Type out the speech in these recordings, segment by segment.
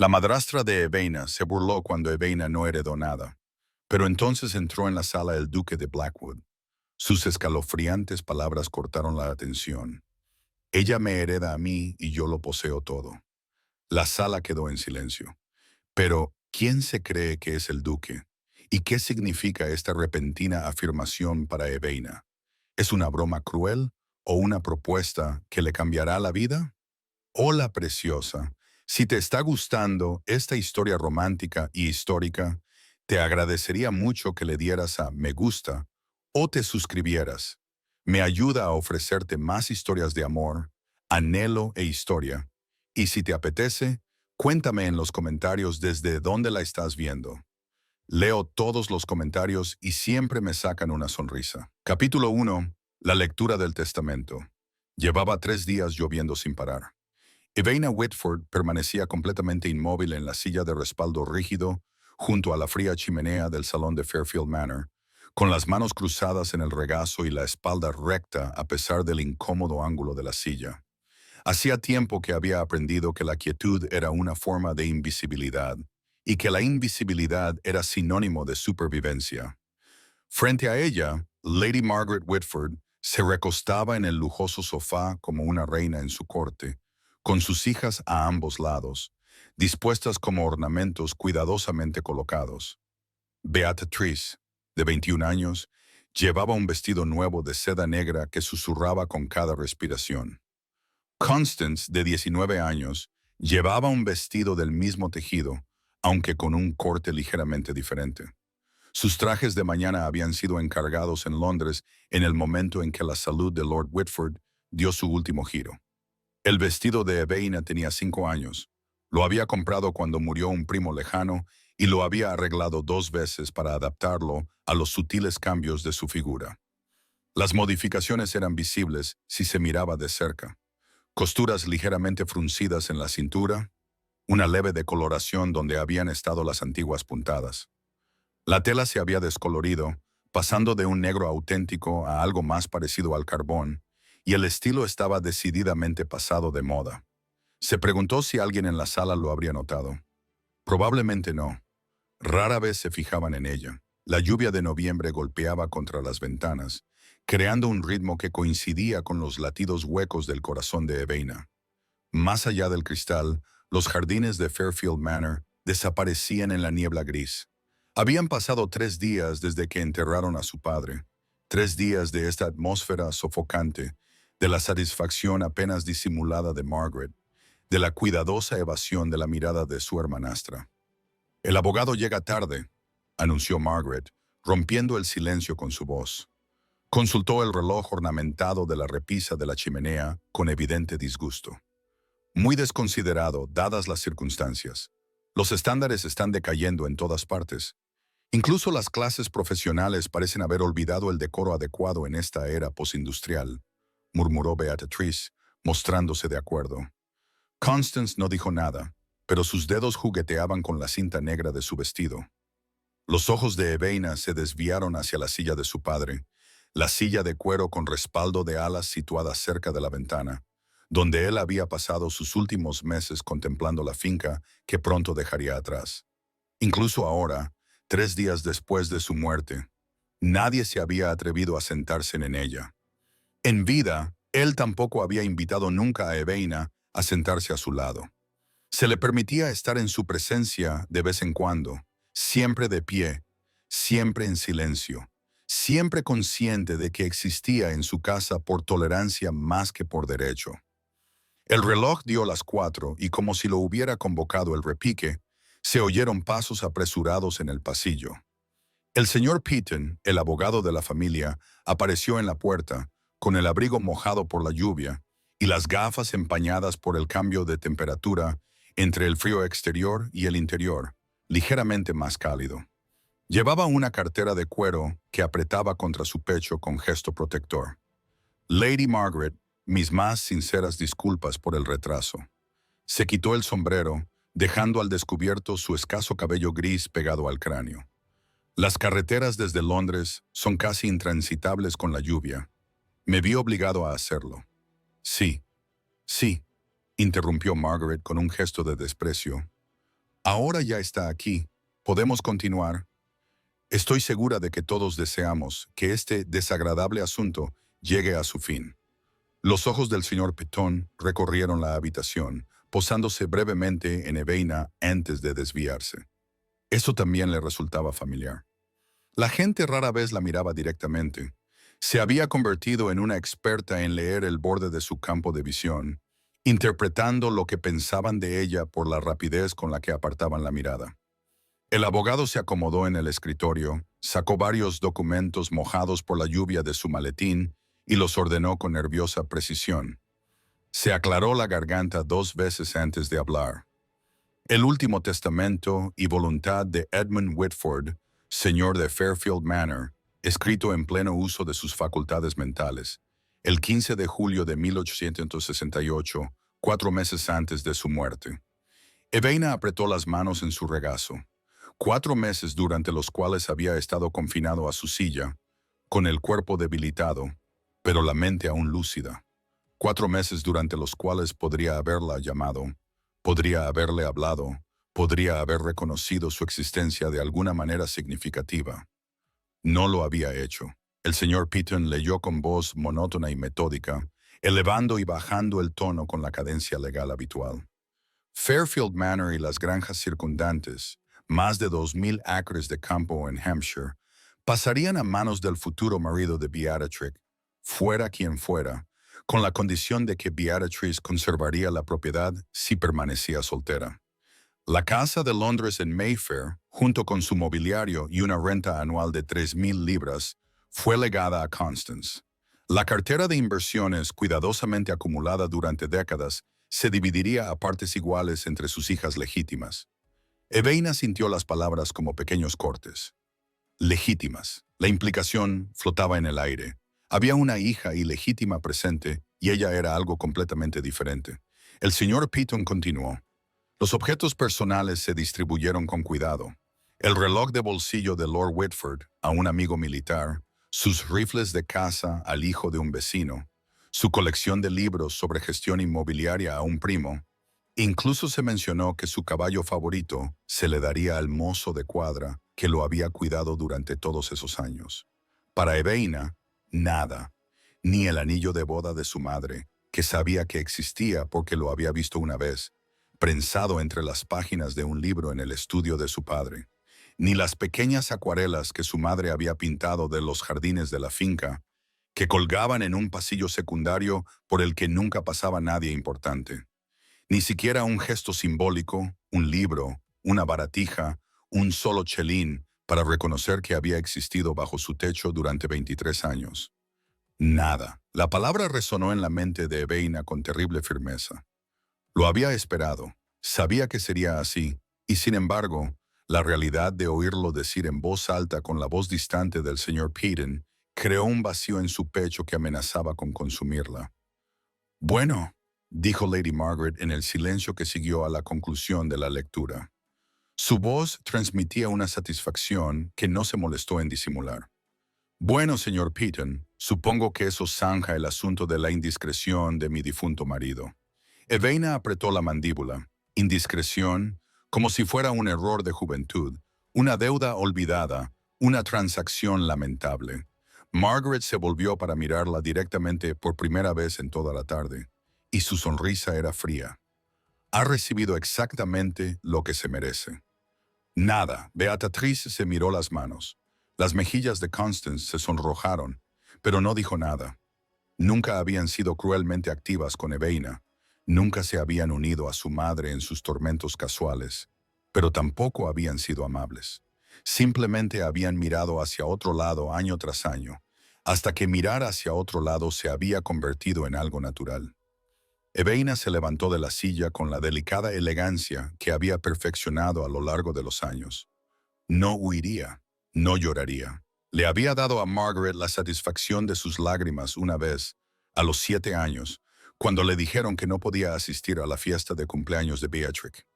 La madrastra de Evaina se burló cuando Evaina no heredó nada, pero entonces entró en la sala el duque de Blackwood. Sus escalofriantes palabras cortaron la atención. Ella me hereda a mí y yo lo poseo todo. La sala quedó en silencio. Pero, ¿quién se cree que es el duque? ¿Y qué significa esta repentina afirmación para Evaina? ¿Es una broma cruel o una propuesta que le cambiará la vida? Hola, preciosa. Si te está gustando esta historia romántica y histórica, te agradecería mucho que le dieras a me gusta o te suscribieras. Me ayuda a ofrecerte más historias de amor, anhelo e historia. Y si te apetece, cuéntame en los comentarios desde dónde la estás viendo. Leo todos los comentarios y siempre me sacan una sonrisa. Capítulo 1. La lectura del testamento. Llevaba 3 días lloviendo sin parar. Evaina Whitford permanecía completamente inmóvil en la silla de respaldo rígido junto a la fría chimenea del salón de Fairfield Manor, con las manos cruzadas en el regazo y la espalda recta a pesar del incómodo ángulo de la silla. Hacía tiempo que había aprendido que la quietud era una forma de invisibilidad y que la invisibilidad era sinónimo de supervivencia. Frente a ella, Lady Margaret Whitford se recostaba en el lujoso sofá como una reina en su corte, con sus hijas a ambos lados, dispuestas como ornamentos cuidadosamente colocados. Beatrice, de 21 años, llevaba un vestido nuevo de seda negra que susurraba con cada respiración. Constance, de 19 años, llevaba un vestido del mismo tejido, aunque con un corte ligeramente diferente. Sus trajes de mañana habían sido encargados en Londres en el momento en que la salud de Lord Whitford dio su último giro. El vestido de Evaina tenía 5 años. Lo había comprado cuando murió un primo lejano y lo había arreglado 2 veces para adaptarlo a los sutiles cambios de su figura. Las modificaciones eran visibles si se miraba de cerca. Costuras ligeramente fruncidas en la cintura, una leve decoloración donde habían estado las antiguas puntadas. La tela se había descolorido, pasando de un negro auténtico a algo más parecido al carbón, y el estilo estaba decididamente pasado de moda. Se preguntó si alguien en la sala lo habría notado. Probablemente no. Rara vez se fijaban en ella. La lluvia de noviembre golpeaba contra las ventanas, creando un ritmo que coincidía con los latidos huecos del corazón de Evaina. Más allá del cristal, los jardines de Fairfield Manor desaparecían en la niebla gris. Habían pasado 3 días desde que enterraron a su padre, 3 días de esta atmósfera sofocante, de la satisfacción apenas disimulada de Margaret, de la cuidadosa evasión de la mirada de su hermanastra. El abogado llega tarde, anunció Margaret, rompiendo el silencio con su voz. Consultó el reloj ornamentado de la repisa de la chimenea con evidente disgusto. Muy desconsiderado, dadas las circunstancias. Los estándares están decayendo en todas partes. Incluso las clases profesionales parecen haber olvidado el decoro adecuado en esta era postindustrial, murmuró Beatrice, mostrándose de acuerdo. Constance no dijo nada, pero sus dedos jugueteaban con la cinta negra de su vestido. Los ojos de Evaina se desviaron hacia la silla de su padre, la silla de cuero con respaldo de alas situada cerca de la ventana, donde él había pasado sus últimos meses contemplando la finca que pronto dejaría atrás. Incluso ahora, 3 días después de su muerte, nadie se había atrevido a sentarse en ella. En vida, él tampoco había invitado nunca a Evaina a sentarse a su lado. Se le permitía estar en su presencia de vez en cuando, siempre de pie, siempre en silencio, siempre consciente de que existía en su casa por tolerancia más que por derecho. El reloj dio las 4 y como si lo hubiera convocado el repique, se oyeron pasos apresurados en el pasillo. El señor Peaton, el abogado de la familia, apareció en la puerta, con el abrigo mojado por la lluvia y las gafas empañadas por el cambio de temperatura entre el frío exterior y el interior, ligeramente más cálido. Llevaba una cartera de cuero que apretaba contra su pecho con gesto protector. Lady Margaret, mis más sinceras disculpas por el retraso. Se quitó el sombrero, dejando al descubierto su escaso cabello gris pegado al cráneo. Las carreteras desde Londres son casi intransitables con la lluvia. Me vi obligado a hacerlo. Sí, interrumpió Margaret con un gesto de desprecio. Ahora ya está aquí. ¿Podemos continuar? Estoy segura de que todos deseamos que este desagradable asunto llegue a su fin. Los ojos del señor Piton recorrieron la habitación, posándose brevemente en Eveina antes de desviarse. Eso también le resultaba familiar. La gente rara vez la miraba directamente. Se había convertido en una experta en leer el borde de su campo de visión, interpretando lo que pensaban de ella por la rapidez con la que apartaban la mirada. El abogado se acomodó en el escritorio, sacó varios documentos mojados por la lluvia de su maletín y los ordenó con nerviosa precisión. Se aclaró la garganta 2 veces antes de hablar. El último testamento y voluntad de Edmund Whitford, señor de Fairfield Manor, escrito en pleno uso de sus facultades mentales, el 15 de julio de 1868, 4 meses antes de su muerte. Eveina apretó las manos en su regazo. 4 meses durante los cuales había estado confinado a su silla, con el cuerpo debilitado, pero la mente aún lúcida. 4 meses durante los cuales podría haberla llamado, podría haberle hablado, podría haber reconocido su existencia de alguna manera significativa. No lo había hecho. El señor Piton leyó con voz monótona y metódica, elevando y bajando el tono con la cadencia legal habitual. Fairfield Manor y las granjas circundantes, más de 2,000 acres de campo en Hampshire, pasarían a manos del futuro marido de Beatrix, fuera quien fuera, con la condición de que Beatrice conservaría la propiedad si permanecía soltera. La casa de Londres en Mayfair, junto con su mobiliario y una renta anual de 3,000 libras, fue legada a Constance. La cartera de inversiones, cuidadosamente acumulada durante décadas, se dividiría a partes iguales entre sus hijas legítimas. Eveina sintió las palabras como pequeños cortes. Legítimas. La implicación flotaba en el aire. Había una hija ilegítima presente y ella era algo completamente diferente. El señor Piton continuó. Los objetos personales se distribuyeron con cuidado. El reloj de bolsillo de Lord Whitford a un amigo militar, sus rifles de caza al hijo de un vecino, su colección de libros sobre gestión inmobiliaria a un primo. Incluso se mencionó que su caballo favorito se le daría al mozo de cuadra que lo había cuidado durante todos esos años. Para Eveina, nada, ni el anillo de boda de su madre, que sabía que existía porque lo había visto una vez, prensado entre las páginas de un libro en el estudio de su padre, ni las pequeñas acuarelas que su madre había pintado de los jardines de la finca, que colgaban en un pasillo secundario por el que nunca pasaba nadie importante. Ni siquiera un gesto simbólico, un libro, una baratija, un solo chelín para reconocer que había existido bajo su techo durante 23 años. Nada. La palabra resonó en la mente de Eveina con terrible firmeza. Lo había esperado, sabía que sería así, y sin embargo, la realidad de oírlo decir en voz alta con la voz distante del señor Piton creó un vacío en su pecho que amenazaba con consumirla. Bueno, dijo Lady Margaret en el silencio que siguió a la conclusión de la lectura. Su voz transmitía una satisfacción que no se molestó en disimular. Bueno, señor Piton, supongo que eso zanja el asunto de la indiscreción de mi difunto marido. Eveina apretó la mandíbula. Indiscreción, como si fuera un error de juventud, una deuda olvidada, una transacción lamentable. Margaret se volvió para mirarla directamente por primera vez en toda la tarde, y su sonrisa era fría. Ha recibido exactamente lo que se merece. Nada. Beatriz se miró las manos. Las mejillas de Constance se sonrojaron, pero no dijo nada. Nunca habían sido cruelmente activas con Eveina. Nunca se habían unido a su madre en sus tormentos casuales, pero tampoco habían sido amables. Simplemente habían mirado hacia otro lado año tras año, hasta que mirar hacia otro lado se había convertido en algo natural. Eveina se levantó de la silla con la delicada elegancia que había perfeccionado a lo largo de los años. No huiría, no lloraría. Le había dado a Margaret la satisfacción de sus lágrimas una vez, a los 7 años, cuando le dijeron que no podía asistir a la fiesta de cumpleaños de Beatrix.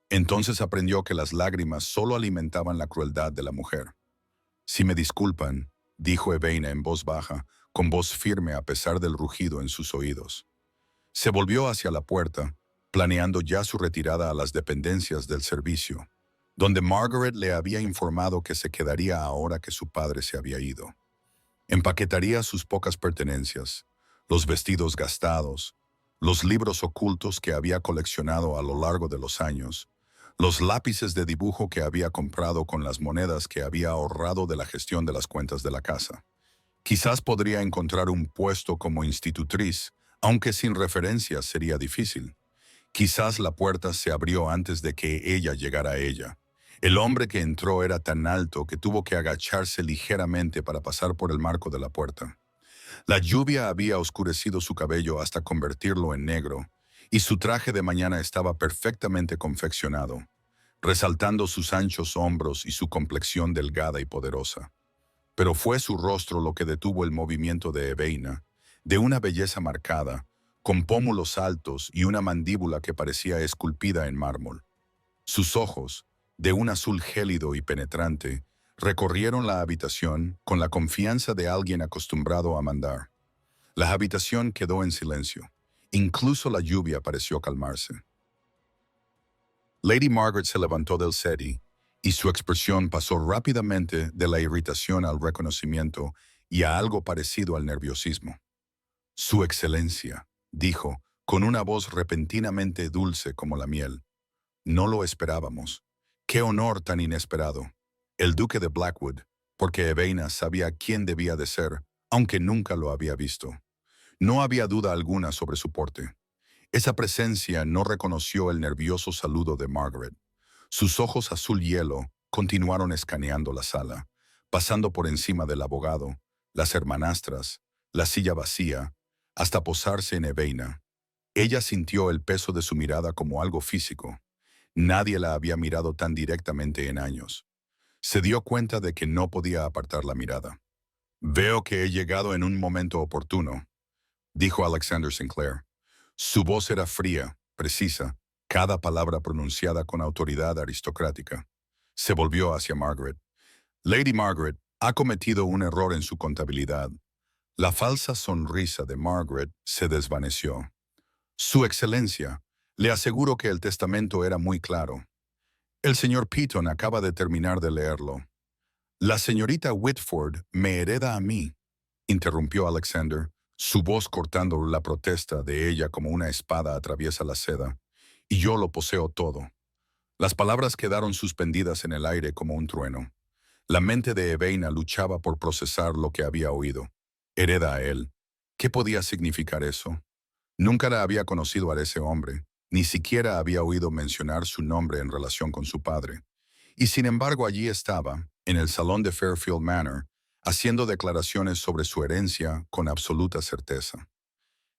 Entonces aprendió que las lágrimas solo alimentaban la crueldad de la mujer. Si me disculpan, dijo Eveina en voz baja, con voz firme a pesar del rugido en sus oídos. Se volvió hacia la puerta, planeando ya su retirada a las dependencias del servicio, donde Margaret le había informado que se quedaría ahora que su padre se había ido. Empaquetaría sus pocas pertenencias, los vestidos gastados, los libros ocultos que había coleccionado a lo largo de los años, los lápices de dibujo que había comprado con las monedas que había ahorrado de la gestión de las cuentas de la casa. Quizás podría encontrar un puesto como institutriz, aunque sin referencias sería difícil. Quizás la puerta se abrió antes de que ella llegara a ella. El hombre que entró era tan alto que tuvo que agacharse ligeramente para pasar por el marco de la puerta. La lluvia había oscurecido su cabello hasta convertirlo en negro, y su traje de mañana estaba perfectamente confeccionado, resaltando sus anchos hombros y su complexión delgada y poderosa. Pero fue su rostro lo que detuvo el movimiento de Eveina, de una belleza marcada, con pómulos altos y una mandíbula que parecía esculpida en mármol. Sus ojos, de un azul gélido y penetrante, recorrieron la habitación con la confianza de alguien acostumbrado a mandar. La habitación quedó en silencio. Incluso la lluvia pareció calmarse. Lady Margaret se levantó del settee y su expresión pasó rápidamente de la irritación al reconocimiento y a algo parecido al nerviosismo. «Su Excelencia», dijo, con una voz repentinamente dulce como la miel. «No lo esperábamos. ¡Qué honor tan inesperado!». El duque de Blackwood, porque Eveina sabía quién debía de ser, aunque nunca lo había visto. No había duda alguna sobre su porte. Esa presencia no reconoció el nervioso saludo de Margaret. Sus ojos azul hielo continuaron escaneando la sala, pasando por encima del abogado, las hermanastras, la silla vacía, hasta posarse en Eveina. Ella sintió el peso de su mirada como algo físico. Nadie la había mirado tan directamente en años. Se dio cuenta de que no podía apartar la mirada. «Veo que he llegado en un momento oportuno», dijo Alexander Sinclair. Su voz era fría, precisa, cada palabra pronunciada con autoridad aristocrática. Se volvió hacia Margaret. «Lady Margaret ha cometido un error en su contabilidad». La falsa sonrisa de Margaret se desvaneció. «Su Excelencia, le aseguro que el testamento era muy claro. El señor Peaton acaba de terminar de leerlo». «La señorita Whitford me hereda a mí», interrumpió Alexander, su voz cortando la protesta de ella como una espada atraviesa la seda. «Y yo lo poseo todo». Las palabras quedaron suspendidas en el aire como un trueno. La mente de Eveina luchaba por procesar lo que había oído. Hereda a él. ¿Qué podía significar eso? Nunca la había conocido a ese hombre, ni siquiera había oído mencionar su nombre en relación con su padre. Y sin embargo allí estaba, en el salón de Fairfield Manor, haciendo declaraciones sobre su herencia con absoluta certeza.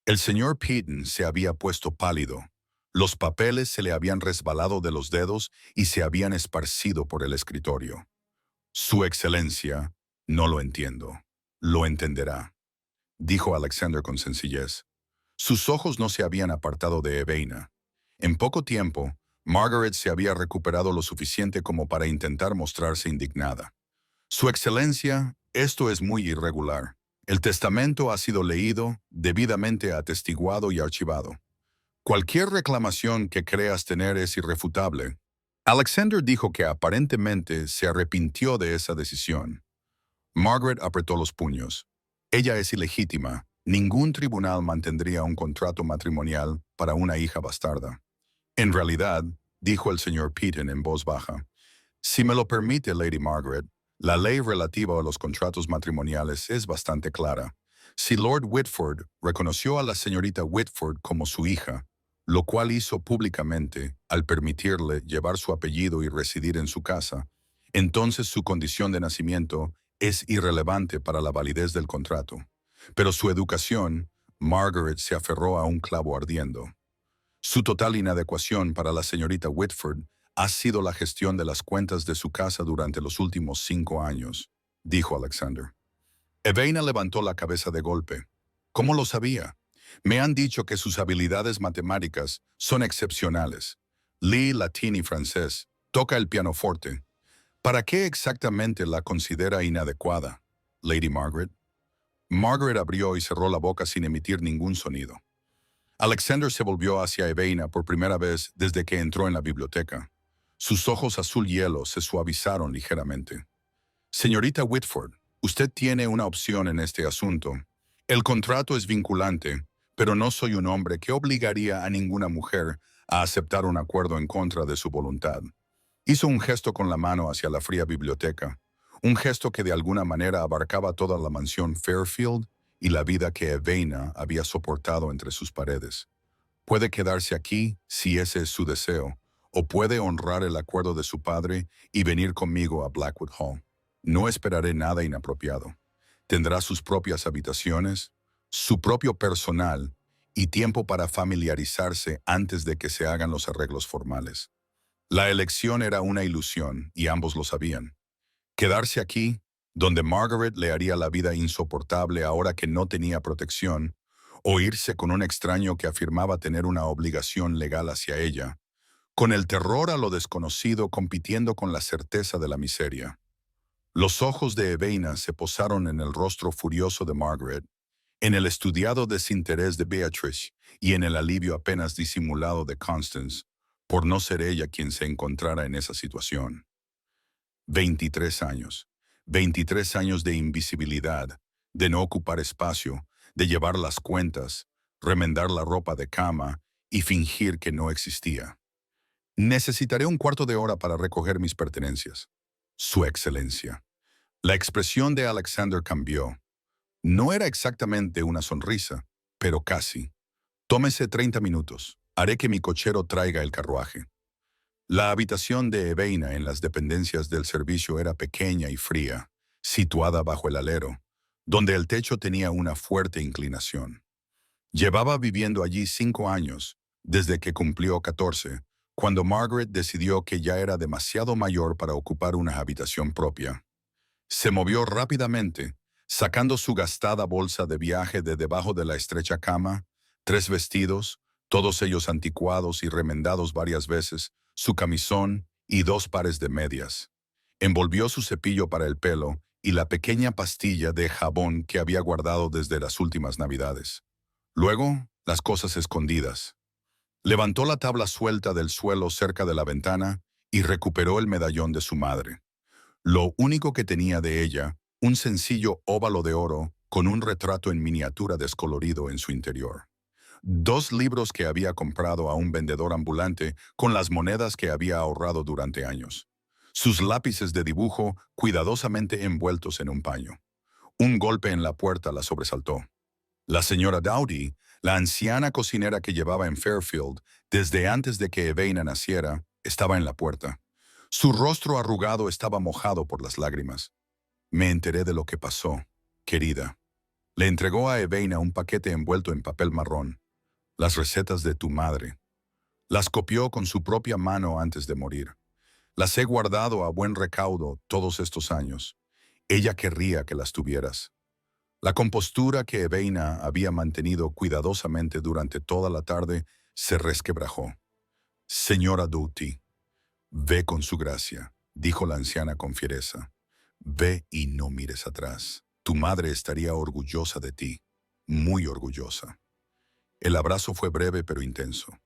El señor Peaton se había puesto pálido. Los papeles se le habían resbalado de los dedos y se habían esparcido por el escritorio. «Su Excelencia, no lo entiendo. Lo entenderá», dijo Alexander con sencillez. Sus ojos no se habían apartado de Eveina. En poco tiempo, Margaret se había recuperado lo suficiente como para intentar mostrarse indignada. «Su Excelencia, esto es muy irregular. El testamento ha sido leído, debidamente atestiguado y archivado. Cualquier reclamación que creas tener es irrefutable». Alexander dijo que aparentemente se arrepintió de esa decisión. Margaret apretó los puños. Ella es ilegítima. Ningún tribunal mantendría un contrato matrimonial para una hija bastarda. «En realidad», dijo el señor Peaton en voz baja, «si me lo permite, Lady Margaret, la ley relativa a los contratos matrimoniales es bastante clara. Si Lord Whitford reconoció a la señorita Whitford como su hija, lo cual hizo públicamente al permitirle llevar su apellido y residir en su casa, entonces su condición de nacimiento es irrelevante para la validez del contrato. Pero su educación», Margaret se aferró a un clavo ardiendo. «Su total inadecuación para la señorita Whitford ha sido la gestión de las cuentas de su casa durante los últimos 5 años», dijo Alexander. Eveina levantó la cabeza de golpe. «¿Cómo lo sabía? Me han dicho que sus habilidades matemáticas son excepcionales. Lee latín y francés. Toca el pianoforte. ¿Para qué exactamente la considera inadecuada, Lady Margaret?» Margaret abrió y cerró la boca sin emitir ningún sonido. Alexander se volvió hacia Eveina por primera vez desde que entró en la biblioteca. Sus ojos azul hielo se suavizaron ligeramente. Señorita Whitford, usted tiene una opción en este asunto. El contrato es vinculante, pero no soy un hombre que obligaría a ninguna mujer a aceptar un acuerdo en contra de su voluntad. Hizo un gesto con la mano hacia la fría biblioteca, un gesto que de alguna manera abarcaba toda la mansión Fairfield y la vida que Eveina había soportado entre sus paredes. Puede quedarse aquí si ese es su deseo, o puede honrar el acuerdo de su padre y venir conmigo a Blackwood Hall. No esperaré nada inapropiado. Tendrá sus propias habitaciones, su propio personal y tiempo para familiarizarse antes de que se hagan los arreglos formales. La elección era una ilusión y ambos lo sabían. Quedarse aquí, donde Margaret le haría la vida insoportable ahora que no tenía protección, o irse con un extraño que afirmaba tener una obligación legal hacia ella, con el terror a lo desconocido compitiendo con la certeza de la miseria. Los ojos de Eveina se posaron en el rostro furioso de Margaret, en el estudiado desinterés de Beatrice y en el alivio apenas disimulado de Constance, por no ser ella quien se encontrara en esa situación. 23 años. 23 años de invisibilidad, de no ocupar espacio, de llevar las cuentas, remendar la ropa de cama y fingir que no existía. Necesitaré un cuarto de hora para recoger mis pertenencias. Su Excelencia. La expresión de Alexander cambió. No era exactamente una sonrisa, pero casi. Tómese 30 minutos. Haré que mi cochero traiga el carruaje. La habitación de Eveina en las dependencias del servicio era pequeña y fría, situada bajo el alero, donde el techo tenía una fuerte inclinación. Llevaba viviendo allí 5 años, desde que cumplió 14, cuando Margaret decidió que ya era demasiado mayor para ocupar una habitación propia. Se movió rápidamente, sacando su gastada bolsa de viaje de debajo de la estrecha cama, 3 vestidos, todos ellos anticuados y remendados varias veces, su camisón y 2 pares de medias. Envolvió su cepillo para el pelo y la pequeña pastilla de jabón que había guardado desde las últimas Navidades. Luego, las cosas escondidas. Levantó la tabla suelta del suelo cerca de la ventana y recuperó el medallón de su madre. Lo único que tenía de ella, un sencillo óvalo de oro con un retrato en miniatura descolorido en su interior. 2 libros que había comprado a un vendedor ambulante con las monedas que había ahorrado durante años. Sus lápices de dibujo cuidadosamente envueltos en un paño. Un golpe en la puerta la sobresaltó. La señora Dowdy, la anciana cocinera que llevaba en Fairfield desde antes de que Eveina naciera, estaba en la puerta. Su rostro arrugado estaba mojado por las lágrimas. Me enteré de lo que pasó, querida. Le entregó a Eveina un paquete envuelto en papel marrón. Las recetas de tu madre. Las copió con su propia mano antes de morir. Las he guardado a buen recaudo todos estos años. Ella querría que las tuvieras. La compostura que Eveina había mantenido cuidadosamente durante toda la tarde se resquebrajó. Señora Doughty, ve con su gracia, dijo la anciana con fiereza. Ve y no mires atrás. Tu madre estaría orgullosa de ti, muy orgullosa. El abrazo fue breve pero intenso.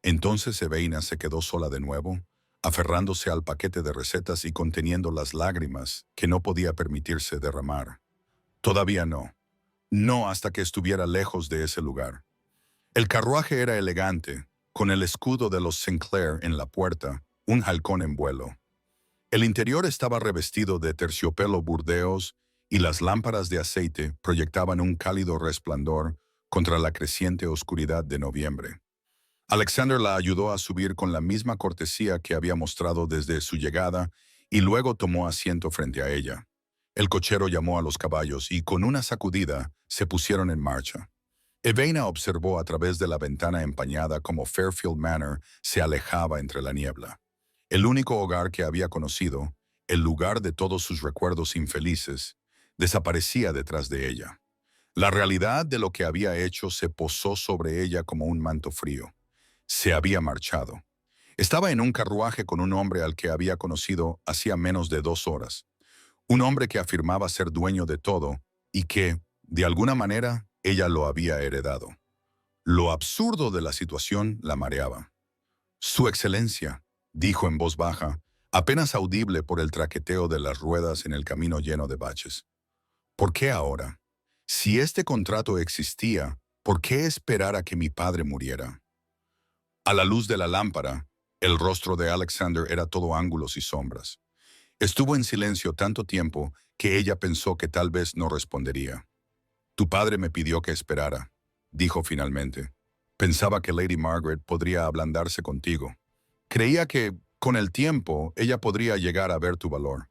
Entonces Eveina se quedó sola de nuevo, aferrándose al paquete de recetas y conteniendo las lágrimas que no podía permitirse derramar. Todavía no. No hasta que estuviera lejos de ese lugar. El carruaje era elegante, con el escudo de los Sinclair en la puerta, un halcón en vuelo. El interior estaba revestido de terciopelo burdeos y las lámparas de aceite proyectaban un cálido resplandor contra la creciente oscuridad de noviembre. Alexander la ayudó a subir con la misma cortesía que había mostrado desde su llegada y luego tomó asiento frente a ella. El cochero llamó a los caballos y con una sacudida se pusieron en marcha. Eveina observó a través de la ventana empañada cómo Fairfield Manor se alejaba entre la niebla. El único hogar que había conocido, el lugar de todos sus recuerdos infelices, desaparecía detrás de ella. La realidad de lo que había hecho se posó sobre ella como un manto frío. Se había marchado. Estaba en un carruaje con un hombre al que había conocido hacía menos de 2 horas. Un hombre que afirmaba ser dueño de todo y que, de alguna manera, ella lo había heredado. Lo absurdo de la situación la mareaba. Su excelencia, dijo en voz baja, apenas audible por el traqueteo de las ruedas en el camino lleno de baches. ¿Por qué ahora? Si este contrato existía, ¿por qué esperar a que mi padre muriera? A la luz de la lámpara, el rostro de Alexander era todo ángulos y sombras. Estuvo en silencio tanto tiempo que ella pensó que tal vez no respondería. Tu padre me pidió que esperara, dijo finalmente. Pensaba que Lady Margaret podría ablandarse contigo. Creía que, con el tiempo, ella podría llegar a ver tu valor.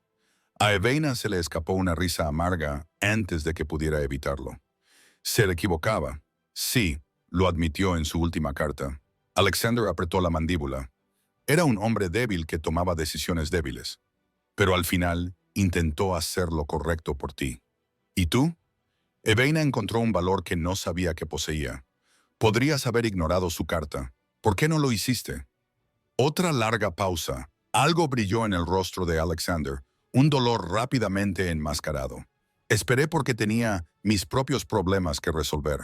A Evaina se le escapó una risa amarga antes de que pudiera evitarlo. Se equivocaba. Sí, lo admitió en su última carta. Alexander apretó la mandíbula. Era un hombre débil que tomaba decisiones débiles. Pero al final, intentó hacer lo correcto por ti. ¿Y tú? Evaina encontró un valor que no sabía que poseía. Podrías haber ignorado su carta. ¿Por qué no lo hiciste? Otra larga pausa. Algo brilló en el rostro de Alexander, un dolor rápidamente enmascarado. Esperé porque tenía mis propios problemas que resolver.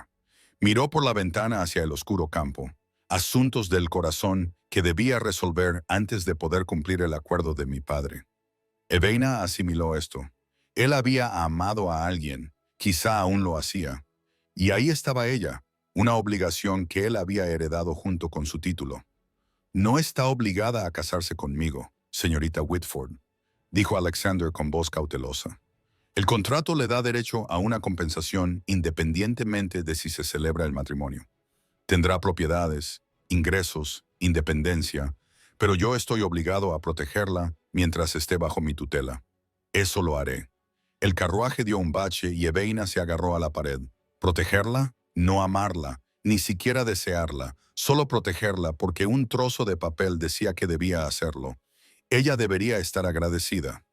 Miró por la ventana hacia el oscuro campo. Asuntos del corazón que debía resolver antes de poder cumplir el acuerdo de mi padre. Evaina asimiló esto. Él había amado a alguien, quizá aún lo hacía. Y ahí estaba ella, una obligación que él había heredado junto con su título. No está obligada a casarse conmigo, señorita Whitford, dijo Alexander con voz cautelosa. El contrato le da derecho a una compensación independientemente de si se celebra el matrimonio. Tendrá propiedades, ingresos, independencia, pero yo estoy obligado a protegerla mientras esté bajo mi tutela. Eso lo haré. El carruaje dio un bache y Evaina se agarró a la pared. ¿Protegerla? No amarla, ni siquiera desearla, solo protegerla porque un trozo de papel decía que debía hacerlo. Ella debería estar agradecida.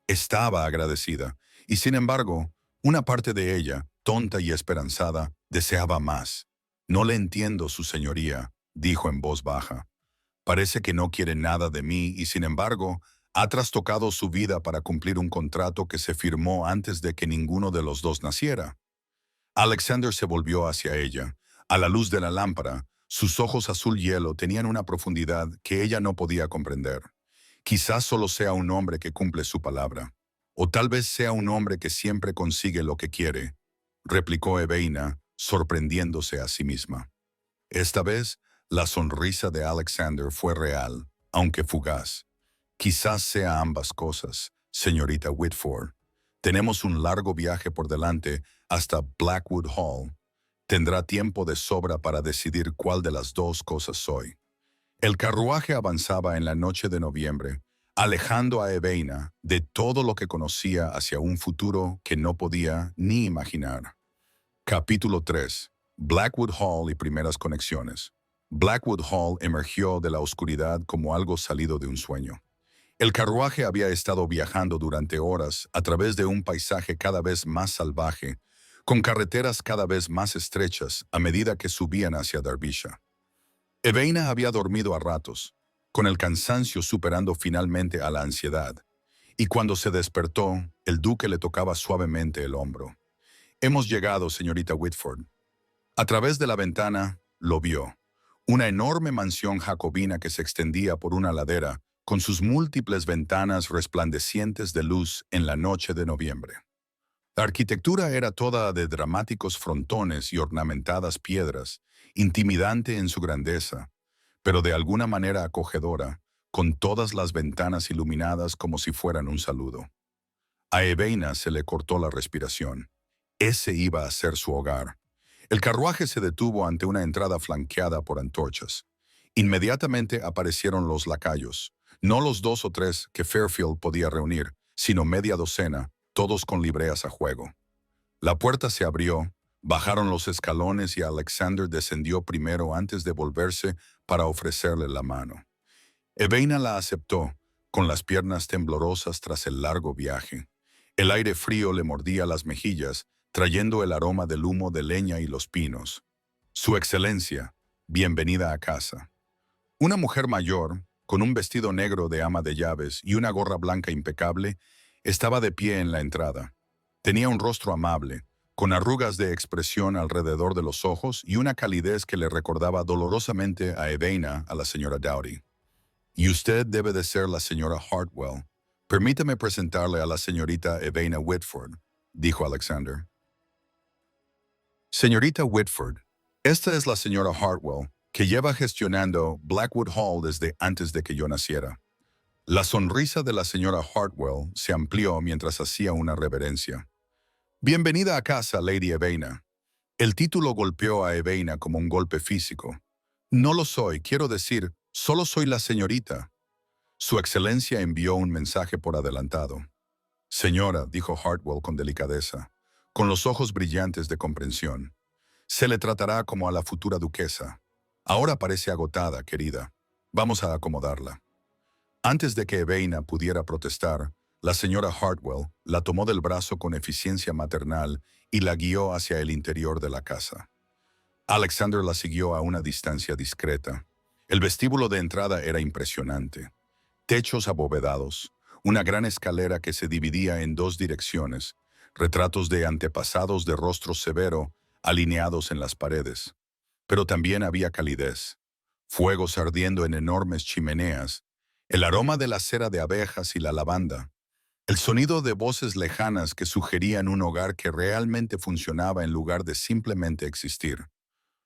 Estaba agradecida, y sin embargo, una parte de ella, tonta y esperanzada, deseaba más. No le entiendo, su señoría, dijo en voz baja. Parece que no quiere nada de mí y sin embargo, ha trastocado su vida para cumplir un contrato que se firmó antes de que ninguno de los dos naciera. Alexander se volvió hacia ella. A la luz de la lámpara, sus ojos azul hielo tenían una profundidad que ella no podía comprender. Quizás solo sea un hombre que cumple su palabra. O tal vez sea un hombre que siempre consigue lo que quiere, replicó Evaina, sorprendiéndose a sí misma. Esta vez, la sonrisa de Alexander fue real, aunque fugaz. Quizás sea ambas cosas, señorita Whitford. Tenemos un largo viaje por delante hasta Blackwood Hall. Tendrá tiempo de sobra para decidir cuál de las dos cosas soy. El carruaje avanzaba en la noche de noviembre, alejando a Evaina de todo lo que conocía hacia un futuro que no podía ni imaginar. Capítulo 3. Blackwood Hall y primeras conexiones. Blackwood Hall emergió de la oscuridad como algo salido de un sueño. El carruaje había estado viajando durante horas a través de un paisaje cada vez más salvaje, con carreteras cada vez más estrechas a medida que subían hacia Derbyshire. Evaina había dormido a ratos, con el cansancio superando finalmente a la ansiedad, y cuando se despertó, el duque le tocaba suavemente el hombro. Hemos llegado, señorita Whitford. A través de la ventana, lo vio. Una enorme mansión jacobina que se extendía por una ladera, con sus múltiples ventanas resplandecientes de luz en la noche de noviembre. La arquitectura era toda de dramáticos frontones y ornamentadas piedras, intimidante en su grandeza, pero de alguna manera acogedora, con todas las ventanas iluminadas como si fueran un saludo. A Evaina se le cortó la respiración. Ese iba a ser su hogar. El carruaje se detuvo ante una entrada flanqueada por antorchas. Inmediatamente aparecieron los lacayos, no los 2 o 3 que Fairfield podía reunir, sino media docena, todos con libreas a juego. La puerta se abrió, bajaron los escalones y Alexander descendió primero antes de volverse para ofrecerle la mano. Evaina la aceptó, con las piernas temblorosas tras el largo viaje. El aire frío le mordía las mejillas, trayendo el aroma del humo de leña y los pinos. Su excelencia, bienvenida a casa. Una mujer mayor, con un vestido negro de ama de llaves y una gorra blanca impecable, estaba de pie en la entrada. Tenía un rostro amable, con arrugas de expresión alrededor de los ojos y una calidez que le recordaba dolorosamente a Evaina, a la señora Dowdy. Y usted debe de ser la señora Hartwell. Permítame presentarle a la señorita Evaina Whitford, dijo Alexander. Señorita Whitford, esta es la señora Hartwell, que lleva gestionando Blackwood Hall desde antes de que yo naciera. La sonrisa de la señora Hartwell se amplió mientras hacía una reverencia. Bienvenida a casa, Lady Evaina. El título golpeó a Evaina como un golpe físico. No lo soy, quiero decir, solo soy la señorita. Su excelencia envió un mensaje por adelantado. Señora, dijo Hartwell con delicadeza, con los ojos brillantes de comprensión. Se le tratará como a la futura duquesa. Ahora parece agotada, querida. Vamos a acomodarla. Antes de que Evaina pudiera protestar, la señora Hartwell la tomó del brazo con eficiencia maternal y la guió hacia el interior de la casa. Alexander la siguió a una distancia discreta. El vestíbulo de entrada era impresionante. Techos abovedados, una gran escalera que se dividía en dos direcciones, retratos de antepasados de rostro severo alineados en las paredes. Pero también había calidez. Fuegos ardiendo en enormes chimeneas, el aroma de la cera de abejas y la lavanda, el sonido de voces lejanas que sugerían un hogar que realmente funcionaba en lugar de simplemente existir.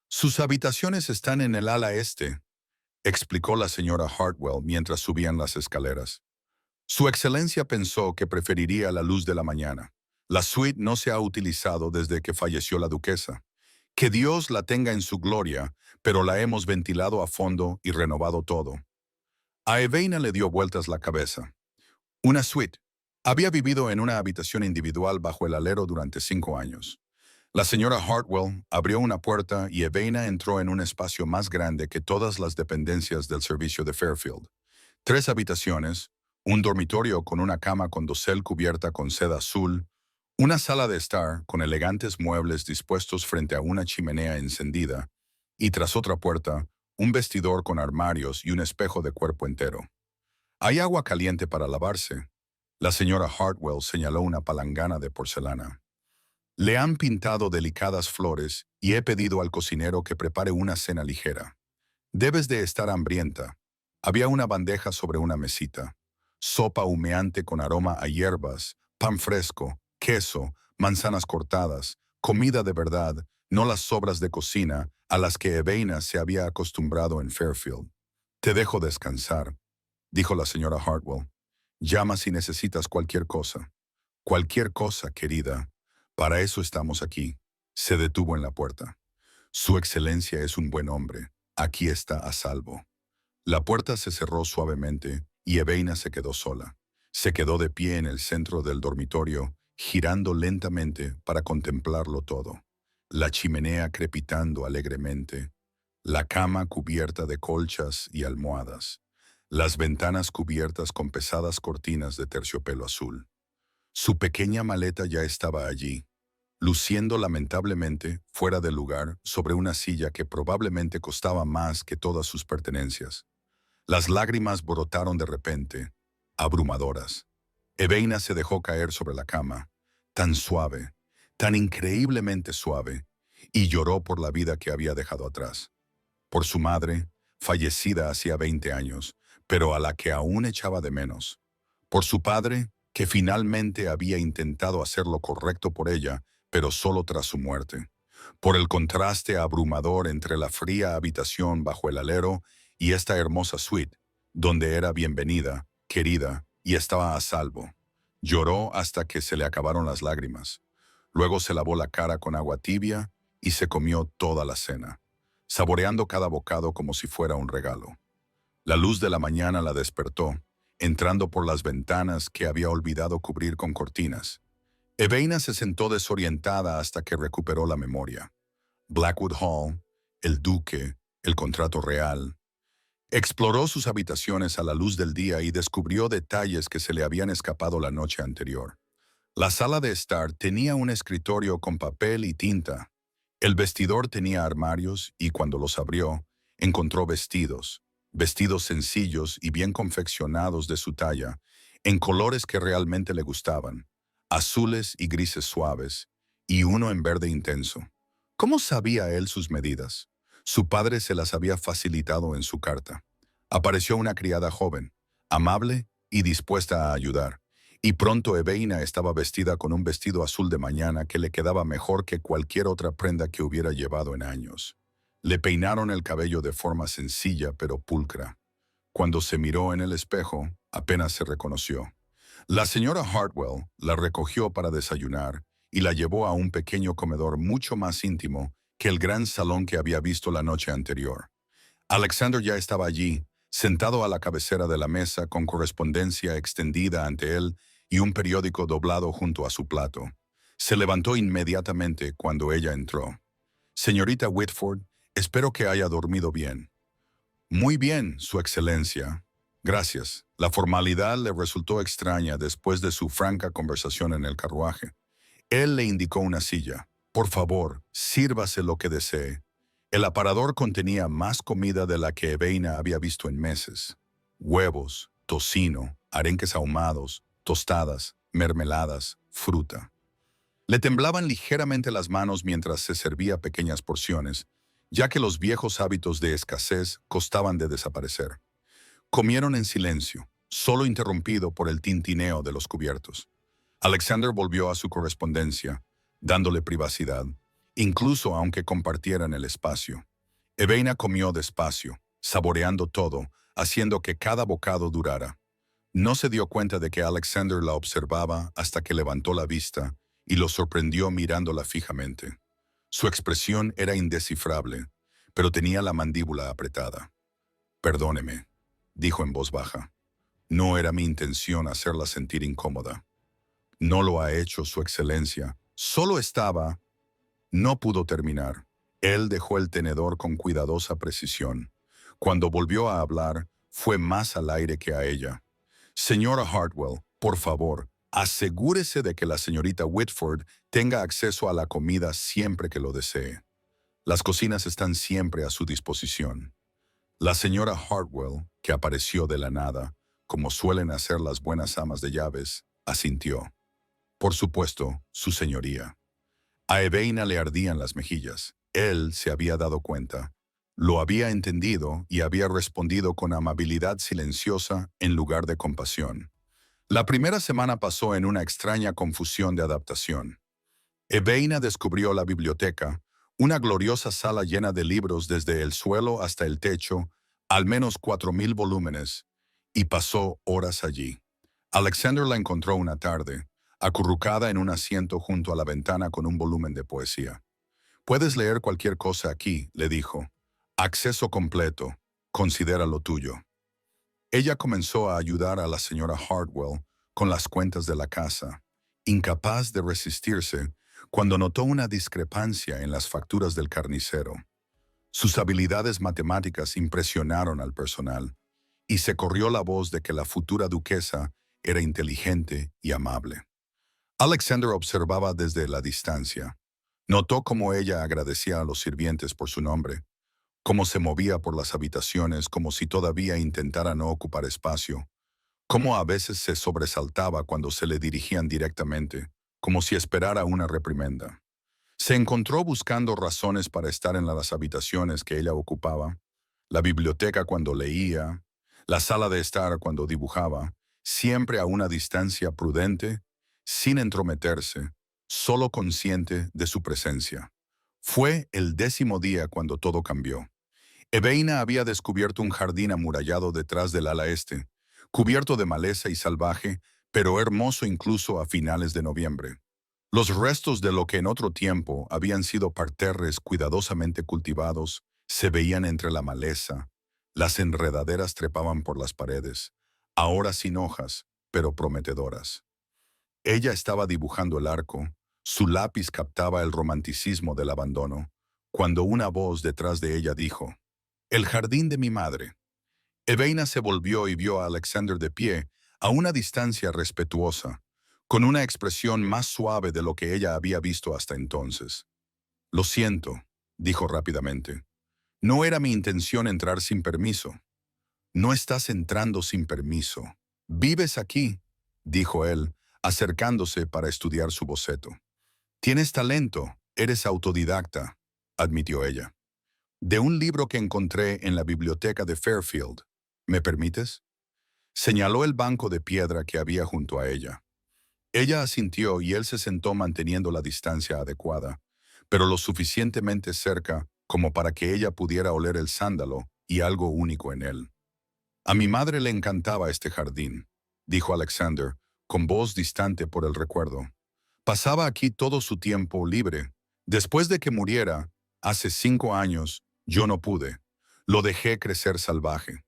Sus habitaciones están en el ala este, explicó la señora Hartwell mientras subían las escaleras. Su excelencia pensó que preferiría la luz de la mañana. La suite no se ha utilizado desde que falleció la duquesa. Que Dios la tenga en su gloria, pero la hemos ventilado a fondo y renovado todo. A Evaina le dio vueltas la cabeza. Una suite. Había vivido en una habitación individual bajo el alero durante 5 años. La señora Hartwell abrió una puerta y Evaina entró en un espacio más grande que todas las dependencias del servicio de Fairfield. 3 habitaciones, un dormitorio con una cama con dosel cubierta con seda azul, una sala de estar con elegantes muebles dispuestos frente a una chimenea encendida, y tras otra puerta, un vestidor con armarios y un espejo de cuerpo entero. Hay agua caliente para lavarse. La señora Hartwell señaló una palangana de porcelana. Le han pintado delicadas flores y he pedido al cocinero que prepare una cena ligera. Debes de estar hambrienta. Había una bandeja sobre una mesita. Sopa humeante con aroma a hierbas, pan fresco, queso, manzanas cortadas, comida de verdad, no las sobras de cocina a las que Evaina se había acostumbrado en Fairfield. Te dejo descansar, dijo la señora Hartwell. Llama si necesitas cualquier cosa. Cualquier cosa, querida. Para eso estamos aquí. Se detuvo en la puerta. Su excelencia es un buen hombre. Aquí está a salvo. La puerta se cerró suavemente y Evaina se quedó sola. Se quedó de pie en el centro del dormitorio, girando lentamente para contemplarlo todo. La chimenea crepitando alegremente, la cama cubierta de colchas y almohadas, las ventanas cubiertas con pesadas cortinas de terciopelo azul. Su pequeña maleta ya estaba allí, luciendo lamentablemente fuera de lugar sobre una silla que probablemente costaba más que todas sus pertenencias. Las lágrimas brotaron de repente, abrumadoras. Evaina se dejó caer sobre la cama, tan suave, tan increíblemente suave, y lloró por la vida que había dejado atrás. Por su madre, fallecida hacía 20 años, pero a la que aún echaba de menos. Por su padre, que finalmente había intentado hacer lo correcto por ella, pero solo tras su muerte. Por el contraste abrumador entre la fría habitación bajo el alero y esta hermosa suite, donde era bienvenida, querida y estaba a salvo. Lloró hasta que se le acabaron las lágrimas. Luego se lavó la cara con agua tibia y se comió toda la cena, saboreando cada bocado como si fuera un regalo. La luz de la mañana la despertó, entrando por las ventanas que había olvidado cubrir con cortinas. Evaina se sentó desorientada hasta que recuperó la memoria. Blackwood Hall, el duque, el contrato real. Exploró sus habitaciones a la luz del día y descubrió detalles que se le habían escapado la noche anterior. La sala de estar tenía un escritorio con papel y tinta. El vestidor tenía armarios y cuando los abrió, encontró vestidos sencillos y bien confeccionados de su talla, en colores que realmente le gustaban, azules y grises suaves, y uno en verde intenso. ¿Cómo sabía él sus medidas? Su padre se las había facilitado en su carta. Apareció una criada joven, amable y dispuesta a ayudar. Y pronto Eveina estaba vestida con un vestido azul de mañana que le quedaba mejor que cualquier otra prenda que hubiera llevado en años. Le peinaron el cabello de forma sencilla pero pulcra. Cuando se miró en el espejo, apenas se reconoció. La señora Hartwell la recogió para desayunar y la llevó a un pequeño comedor mucho más íntimo que el gran salón que había visto la noche anterior. Alexander ya estaba allí, sentado a la cabecera de la mesa con correspondencia extendida ante él y un periódico doblado junto a su plato. Se levantó inmediatamente cuando ella entró. Señorita Whitford, espero que haya dormido bien. Muy bien, Su Excelencia. Gracias. La formalidad le resultó extraña después de su franca conversación en el carruaje. Él le indicó una silla. Por favor, sírvase lo que desee. El aparador contenía más comida de la que Eveina había visto en meses. Huevos, tocino, arenques ahumados, tostadas, mermeladas, fruta. Le temblaban ligeramente las manos mientras se servía pequeñas porciones, ya que los viejos hábitos de escasez costaban de desaparecer. Comieron en silencio, solo interrumpido por el tintineo de los cubiertos. Alexander volvió a su correspondencia, dándole privacidad, incluso aunque compartieran el espacio. Eveina comió despacio, saboreando todo, haciendo que cada bocado durara. No se dio cuenta de que Alexander la observaba hasta que levantó la vista y lo sorprendió mirándola fijamente. Su expresión era indescifrable, pero tenía la mandíbula apretada. «Perdóneme», dijo en voz baja. «No era mi intención hacerla sentir incómoda». «No lo ha hecho, Su Excelencia. Solo estaba...» No pudo terminar. Él dejó el tenedor con cuidadosa precisión. Cuando volvió a hablar, fue más al aire que a ella. «Señora Hartwell, por favor, asegúrese de que la señorita Whitford tenga acceso a la comida siempre que lo desee. Las cocinas están siempre a su disposición». La señora Hartwell, que apareció de la nada, como suelen hacer las buenas amas de llaves, asintió. «Por supuesto, su señoría». A Eveina le ardían las mejillas. Él se había dado cuenta. Lo había entendido y había respondido con amabilidad silenciosa en lugar de compasión. La primera semana pasó en una extraña confusión de adaptación. Eveina descubrió la biblioteca, una gloriosa sala llena de libros desde el suelo hasta el techo, al menos 4,000 volúmenes, y pasó horas allí. Alexander la encontró una tarde, acurrucada en un asiento junto a la ventana con un volumen de poesía. «Puedes leer cualquier cosa aquí», le dijo. «Acceso completo. Considera lo tuyo». Ella comenzó a ayudar a la señora Hartwell con las cuentas de la casa, incapaz de resistirse cuando notó una discrepancia en las facturas del carnicero. Sus habilidades matemáticas impresionaron al personal, y se corrió la voz de que la futura duquesa era inteligente y amable. Alexander observaba desde la distancia. Notó cómo ella agradecía a los sirvientes por su nombre, cómo se movía por las habitaciones como si todavía intentara no ocupar espacio, cómo a veces se sobresaltaba cuando se le dirigían directamente, como si esperara una reprimenda. Se encontró buscando razones para estar en las habitaciones que ella ocupaba, la biblioteca cuando leía, la sala de estar cuando dibujaba, siempre a una distancia prudente, sin entrometerse, solo consciente de su presencia. Fue el 10º día cuando todo cambió. Eveina había descubierto un jardín amurallado detrás del ala este, cubierto de maleza y salvaje, pero hermoso incluso a finales de noviembre. Los restos de lo que en otro tiempo habían sido parterres cuidadosamente cultivados se veían entre la maleza. Las enredaderas trepaban por las paredes, ahora sin hojas, pero prometedoras. Ella estaba dibujando el arco, su lápiz captaba el romanticismo del abandono, cuando una voz detrás de ella dijo: «El jardín de mi madre». Eveina se volvió y vio a Alexander de pie, a una distancia respetuosa, con una expresión más suave de lo que ella había visto hasta entonces. «Lo siento», dijo rápidamente. «No era mi intención entrar sin permiso». «No estás entrando sin permiso. Vives aquí», dijo él, acercándose para estudiar su boceto. Tienes talento, eres autodidacta, admitió ella. De un libro que encontré en la biblioteca de Fairfield. ¿Me permites? Señaló el banco de piedra que había junto a ella. Ella asintió y él se sentó manteniendo la distancia adecuada, pero lo suficientemente cerca como para que ella pudiera oler el sándalo y algo único en él. A mi madre le encantaba este jardín, dijo Alexander, con voz distante por el recuerdo. Pasaba aquí todo su tiempo libre. Después de que muriera, hace 5 años, yo no pude. Lo dejé crecer salvaje.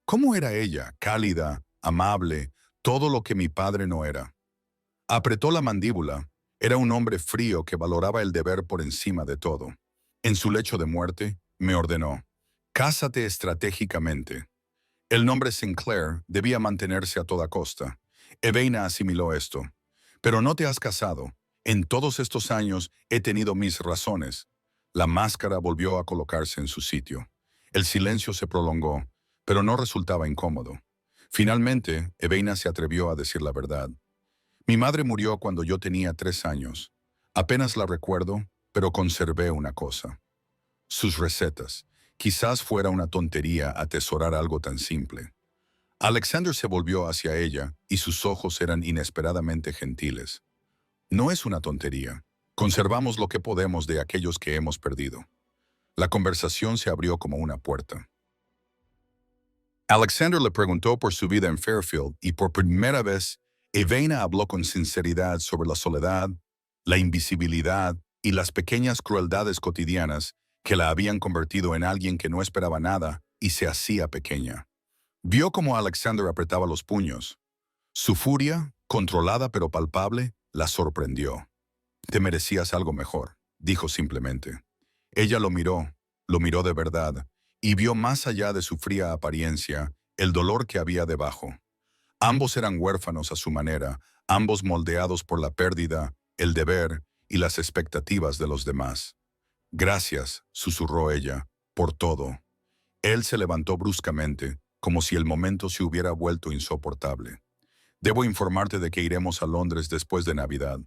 ¿Cómo era ella? Cálida, amable, todo lo que mi padre no era. Apretó la mandíbula. Era un hombre frío que valoraba el deber por encima de todo. En su lecho de muerte, me ordenó: cásate estratégicamente. El nombre Sinclair debía mantenerse a toda costa. Evaina asimiló esto. Pero no te has casado. En todos estos años he tenido mis razones. La máscara volvió a colocarse en su sitio. El silencio se prolongó, pero no resultaba incómodo. Finalmente, Evaina se atrevió a decir la verdad. Mi madre murió cuando yo tenía 3 años. Apenas la recuerdo, pero conservé una cosa: sus recetas. Quizás fuera una tontería atesorar algo tan simple. Alexander se volvió hacia ella y sus ojos eran inesperadamente gentiles. No es una tontería. Conservamos lo que podemos de aquellos que hemos perdido. La conversación se abrió como una puerta. Alexander le preguntó por su vida en Fairfield y por primera vez, Evaina habló con sinceridad sobre la soledad, la invisibilidad y las pequeñas crueldades cotidianas que la habían convertido en alguien que no esperaba nada y se hacía pequeña. Vio cómo Alexander apretaba los puños. Su furia, controlada pero palpable, la sorprendió. Te merecías algo mejor, dijo simplemente. Ella lo miró de verdad, y vio más allá de su fría apariencia el dolor que había debajo. Ambos eran huérfanos a su manera, ambos moldeados por la pérdida, el deber y las expectativas de los demás. Gracias, susurró ella, por todo. Él se levantó bruscamente, como si el momento se hubiera vuelto insoportable. Debo informarte de que iremos a Londres después de Navidad.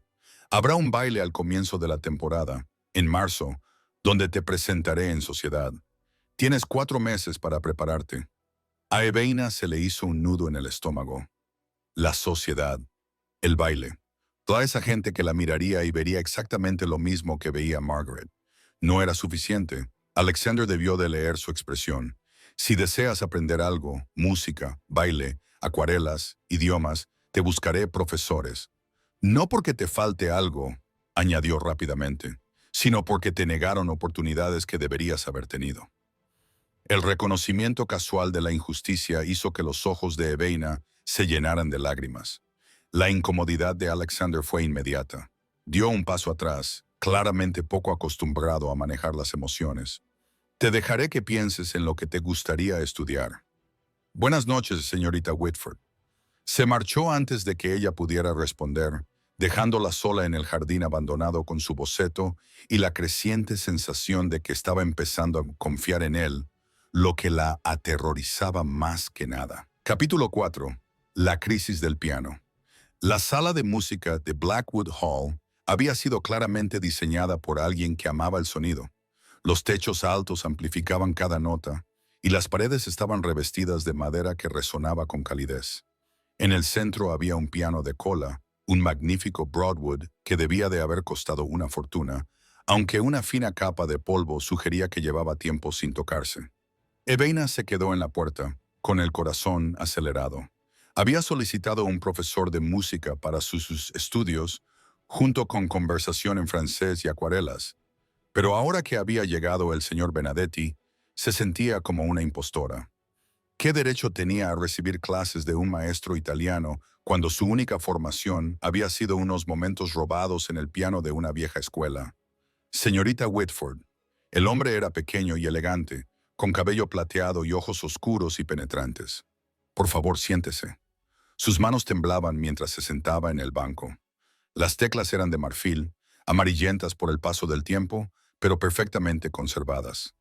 Habrá un baile al comienzo de la temporada, en marzo, donde te presentaré en sociedad. Tienes 4 meses para prepararte. A Evaina se le hizo un nudo en el estómago. La sociedad, el baile. Toda esa gente que la miraría y vería exactamente lo mismo que veía Margaret. No era suficiente. Alexander debió de leer su expresión. Si deseas aprender algo, música, baile, acuarelas, idiomas, te buscaré profesores. No porque te falte algo, añadió rápidamente, sino porque te negaron oportunidades que deberías haber tenido. El reconocimiento casual de la injusticia hizo que los ojos de Evaina se llenaran de lágrimas. La incomodidad de Alexander fue inmediata. Dio un paso atrás, claramente poco acostumbrado a manejar las emociones. Te dejaré que pienses en lo que te gustaría estudiar. Buenas noches, señorita Whitford. Se marchó antes de que ella pudiera responder, dejándola sola en el jardín abandonado con su boceto y la creciente sensación de que estaba empezando a confiar en él, lo que la aterrorizaba más que nada. Capítulo 4. La crisis del piano. La sala de música de Blackwood Hall había sido claramente diseñada por alguien que amaba el sonido. Los techos altos amplificaban cada nota, y las paredes estaban revestidas de madera que resonaba con calidez. En el centro había un piano de cola, un magnífico Broadwood que debía de haber costado una fortuna, aunque una fina capa de polvo sugería que llevaba tiempo sin tocarse. Evaina se quedó en la puerta, con el corazón acelerado. Había solicitado un profesor de música para sus estudios, junto con conversación en francés y acuarelas. Pero ahora que había llegado el señor Benedetti, se sentía como una impostora. ¿Qué derecho tenía a recibir clases de un maestro italiano cuando su única formación había sido unos momentos robados en el piano de una vieja escuela? Señorita Whitford. El hombre era pequeño y elegante, con cabello plateado y ojos oscuros y penetrantes. Por favor, siéntese. Sus manos temblaban mientras se sentaba en el banco. Las teclas eran de marfil, amarillentas por el paso del tiempo, pero perfectamente conservadas.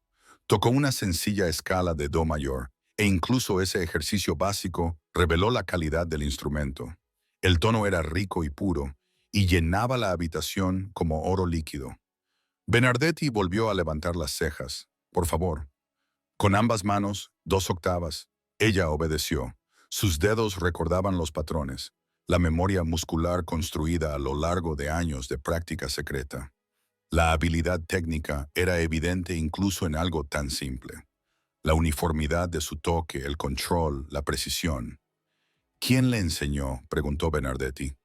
Tocó una sencilla escala de do mayor, e incluso ese ejercicio básico reveló la calidad del instrumento. El tono era rico y puro, y llenaba la habitación como oro líquido. Bernardetti volvió a levantar las cejas. Por favor. Con ambas manos, 2 octavas. Ella obedeció. Sus dedos recordaban los patrones, la memoria muscular construida a lo largo de años de práctica secreta. La habilidad técnica era evidente incluso en algo tan simple. La uniformidad de su toque, el control, la precisión. ¿Quién le enseñó?, preguntó Bernardetti.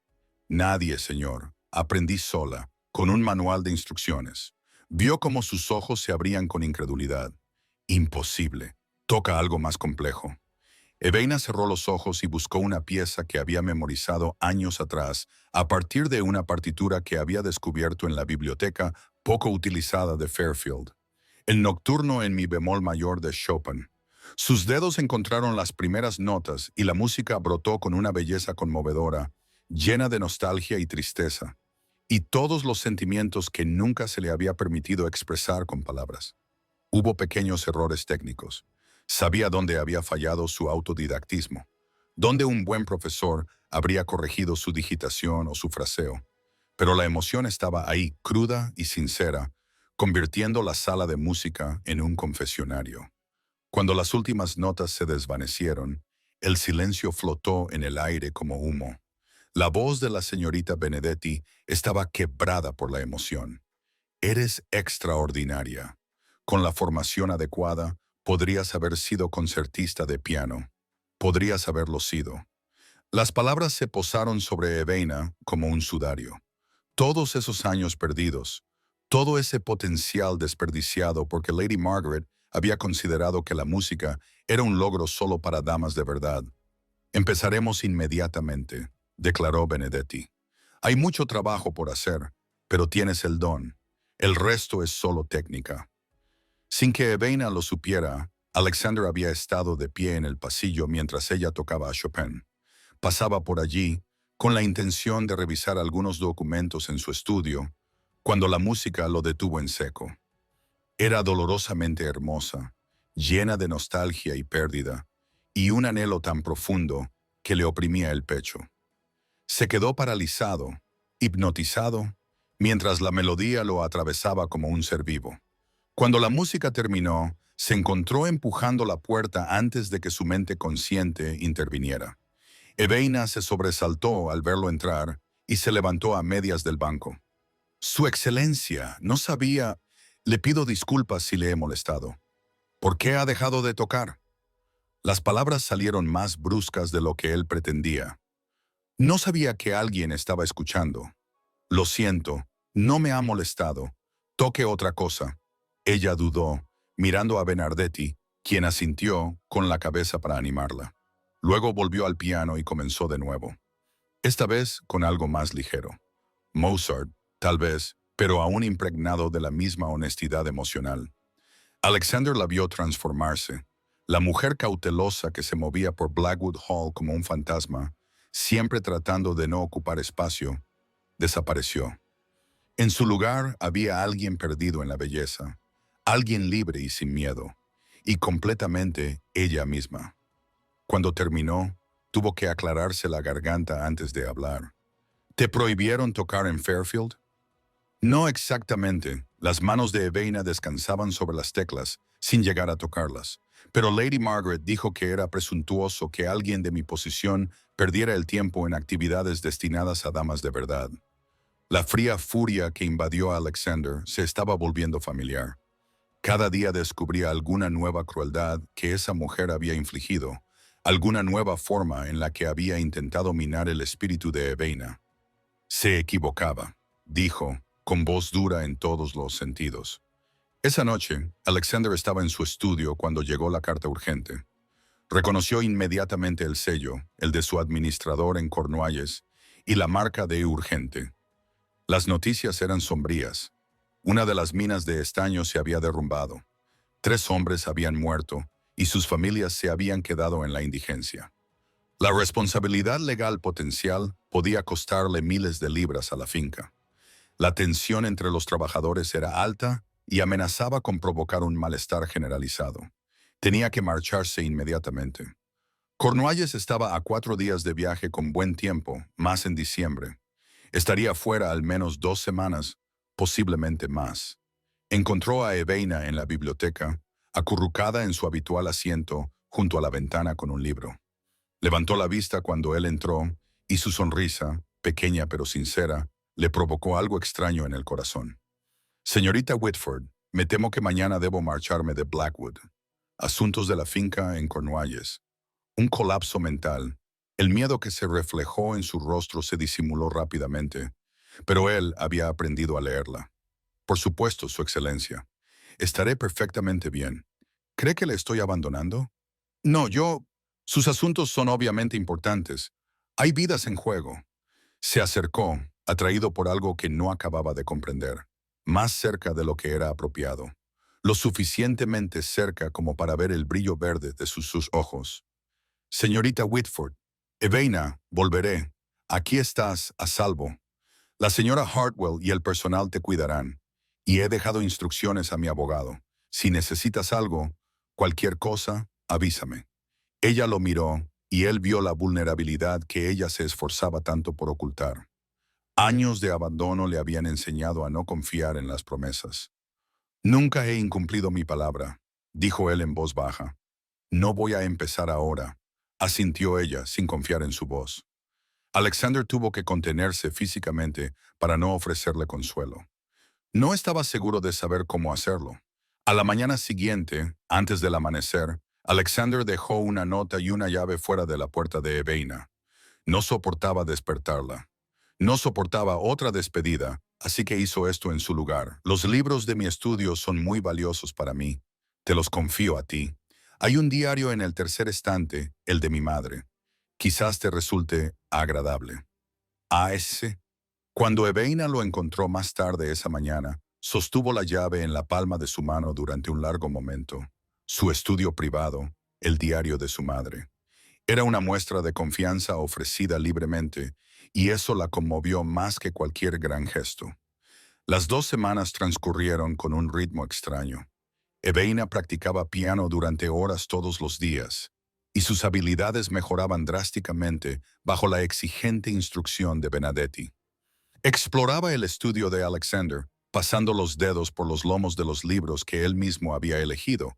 Nadie, señor. Aprendí sola, con un manual de instrucciones. Vio cómo sus ojos se abrían con incredulidad. Imposible. Toca algo más complejo. Eveina cerró los ojos y buscó una pieza que había memorizado años atrás a partir de una partitura que había descubierto en la biblioteca poco utilizada de Fairfield. El nocturno en mi bemol mayor de Chopin. Sus dedos encontraron las primeras notas y la música brotó con una belleza conmovedora, llena de nostalgia y tristeza, y todos los sentimientos que nunca se le había permitido expresar con palabras. Hubo pequeños errores técnicos. Sabía dónde había fallado su autodidactismo, dónde un buen profesor habría corregido su digitación o su fraseo. Pero la emoción estaba ahí, cruda y sincera, convirtiendo la sala de música en un confesionario. Cuando las últimas notas se desvanecieron, el silencio flotó en el aire como humo. La voz de la señorita Benedetti estaba quebrada por la emoción. Eres extraordinaria. Con la formación adecuada, podrías haber sido concertista de piano. Podrías haberlo sido. Las palabras se posaron sobre Eveina como un sudario. Todos esos años perdidos, todo ese potencial desperdiciado porque Lady Margaret había considerado que la música era un logro solo para damas de verdad. Empezaremos inmediatamente, declaró Benedetti. Hay mucho trabajo por hacer, pero tienes el don. El resto es solo técnica. Sin que Eveina lo supiera, Alexander había estado de pie en el pasillo mientras ella tocaba a Chopin. Pasaba por allí, con la intención de revisar algunos documentos en su estudio, cuando la música lo detuvo en seco. Era dolorosamente hermosa, llena de nostalgia y pérdida, y un anhelo tan profundo que le oprimía el pecho. Se quedó paralizado, hipnotizado, mientras la melodía lo atravesaba como un ser vivo. Cuando la música terminó, se encontró empujando la puerta antes de que su mente consciente interviniera. Eveina se sobresaltó al verlo entrar y se levantó a medias del banco. Su excelencia, no sabía. Le pido disculpas si le he molestado. ¿Por qué ha dejado de tocar? Las palabras salieron más bruscas de lo que él pretendía. No sabía que alguien estaba escuchando. Lo siento, no me ha molestado. Toque otra cosa. Ella dudó, mirando a Bernardetti, quien asintió con la cabeza para animarla. Luego volvió al piano y comenzó de nuevo. Esta vez con algo más ligero. Mozart, tal vez, pero aún impregnado de la misma honestidad emocional. Alexander la vio transformarse. La mujer cautelosa que se movía por Blackwood Hall como un fantasma, siempre tratando de no ocupar espacio, desapareció. En su lugar había alguien perdido en la belleza, alguien libre y sin miedo, y completamente ella misma. Cuando terminó, tuvo que aclararse la garganta antes de hablar. ¿Te prohibieron tocar en Fairfield? No exactamente. Las manos de Eveina descansaban sobre las teclas, sin llegar a tocarlas. Pero Lady Margaret dijo que era presuntuoso que alguien de mi posición perdiera el tiempo en actividades destinadas a damas de verdad. La fría furia que invadió a Alexander se estaba volviendo familiar. Cada día descubría alguna nueva crueldad que esa mujer había infligido, alguna nueva forma en la que había intentado minar el espíritu de Eveina. Se equivocaba, dijo, con voz dura en todos los sentidos. Esa noche, Alexander estaba en su estudio cuando llegó la carta urgente. Reconoció inmediatamente el sello, el de su administrador en Cornualles, y la marca de urgente. Las noticias eran sombrías. Una de las minas de estaño se había derrumbado. 3 hombres habían muerto y sus familias se habían quedado en la indigencia. La responsabilidad legal potencial podía costarle miles de libras a la finca. La tensión entre los trabajadores era alta y amenazaba con provocar un malestar generalizado. Tenía que marcharse inmediatamente. Cornualles estaba a 4 días de viaje con buen tiempo, más en diciembre. Estaría fuera al menos 2 semanas, posiblemente más. Encontró a Eveina en la biblioteca, acurrucada en su habitual asiento junto a la ventana con un libro. Levantó la vista cuando él entró y su sonrisa, pequeña pero sincera, le provocó algo extraño en el corazón. Señorita Whitford, me temo que mañana debo marcharme de Blackwood. Asuntos de la finca en Cornualles. Un colapso mental. El miedo que se reflejó en su rostro se disimuló rápidamente, pero él había aprendido a leerla. Por supuesto, Su Excelencia. Estaré perfectamente bien. ¿Cree que le estoy abandonando? No, yo... Sus asuntos son obviamente importantes. Hay vidas en juego. Se acercó, atraído por algo que no acababa de comprender, más cerca de lo que era apropiado, lo suficientemente cerca como para ver el brillo verde de sus ojos. Señorita Whitford, Eveina, volveré. Aquí estás, a salvo. La señora Hartwell y el personal te cuidarán, y he dejado instrucciones a mi abogado. Si necesitas algo, cualquier cosa, avísame. Ella lo miró, y él vio la vulnerabilidad que ella se esforzaba tanto por ocultar. Años de abandono le habían enseñado a no confiar en las promesas. Nunca he incumplido mi palabra, dijo él en voz baja. No voy a empezar ahora, asintió ella sin confiar en su voz. Alexander tuvo que contenerse físicamente para no ofrecerle consuelo. No estaba seguro de saber cómo hacerlo. A la mañana siguiente, antes del amanecer, Alexander dejó una nota y una llave fuera de la puerta de Eveina. No soportaba despertarla. No soportaba otra despedida, así que hizo esto en su lugar. Los libros de mi estudio son muy valiosos para mí. Te los confío a ti. Hay un diario en el tercer estante, el de mi madre. Quizás te resulte agradable. A.S. Cuando Eveina lo encontró más tarde esa mañana, sostuvo la llave en la palma de su mano durante un largo momento. Su estudio privado, el diario de su madre. Era una muestra de confianza ofrecida libremente, y eso la conmovió más que cualquier gran gesto. Las 2 semanas transcurrieron con un ritmo extraño. Eveina practicaba piano durante horas todos los días, y sus habilidades mejoraban drásticamente bajo la exigente instrucción de Benedetti. Exploraba el estudio de Alexander, pasando los dedos por los lomos de los libros que él mismo había elegido,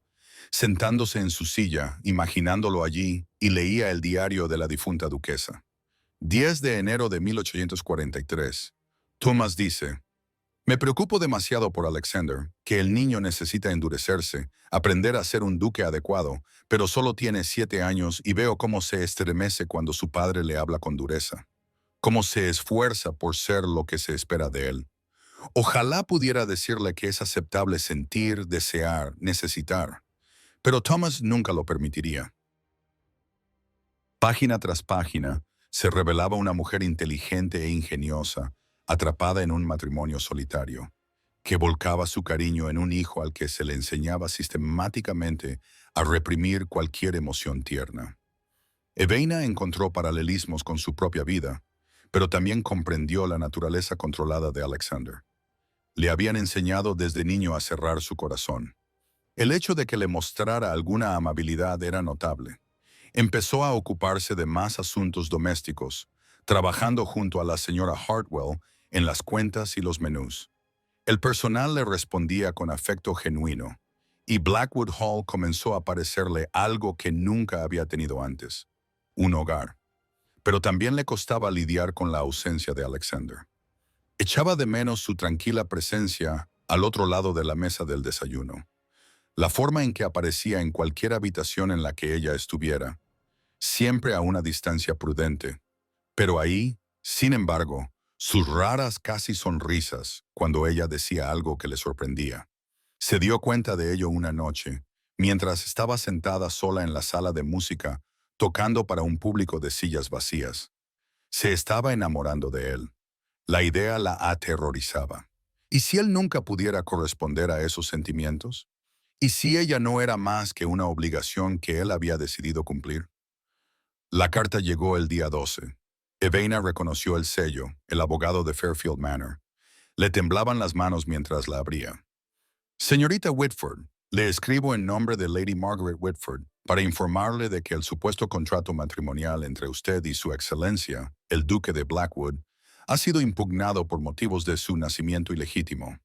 sentándose en su silla, imaginándolo allí, y leía el diario de la difunta duquesa. 10 de enero de 1843. Thomas dice: me preocupo demasiado por Alexander, que el niño necesita endurecerse, aprender a ser un duque adecuado, pero solo tiene 7 años y veo cómo se estremece cuando su padre le habla con dureza. Cómo se esfuerza por ser lo que se espera de él. Ojalá pudiera decirle que es aceptable sentir, desear, necesitar. Pero Thomas nunca lo permitiría. Página tras página, se revelaba una mujer inteligente e ingeniosa, atrapada en un matrimonio solitario, que volcaba su cariño en un hijo al que se le enseñaba sistemáticamente a reprimir cualquier emoción tierna. Eveina encontró paralelismos con su propia vida, pero también comprendió la naturaleza controlada de Alexander. Le habían enseñado desde niño a cerrar su corazón. El hecho de que le mostrara alguna amabilidad era notable. Empezó a ocuparse de más asuntos domésticos, trabajando junto a la señora Hartwell en las cuentas y los menús. El personal le respondía con afecto genuino, y Blackwood Hall comenzó a parecerle algo que nunca había tenido antes: un hogar. Pero también le costaba lidiar con la ausencia de Alexander. Echaba de menos su tranquila presencia al otro lado de la mesa del desayuno. La forma en que aparecía en cualquier habitación en la que ella estuviera, siempre a una distancia prudente. Pero ahí, sin embargo, sus raras casi sonrisas cuando ella decía algo que le sorprendía. Se dio cuenta de ello una noche, mientras estaba sentada sola en la sala de música, tocando para un público de sillas vacías. Se estaba enamorando de él. La idea la aterrorizaba. ¿Y si él nunca pudiera corresponder a esos sentimientos? ¿Y si ella no era más que una obligación que él había decidido cumplir? La carta llegó el día 12. Eveina reconoció el sello, el abogado de Fairfield Manor. Le temblaban las manos mientras la abría. Señorita Whitford, le escribo en nombre de Lady Margaret Whitford para informarle de que el supuesto contrato matrimonial entre usted y su excelencia, el duque de Blackwood, ha sido impugnado por motivos de su nacimiento ilegítimo.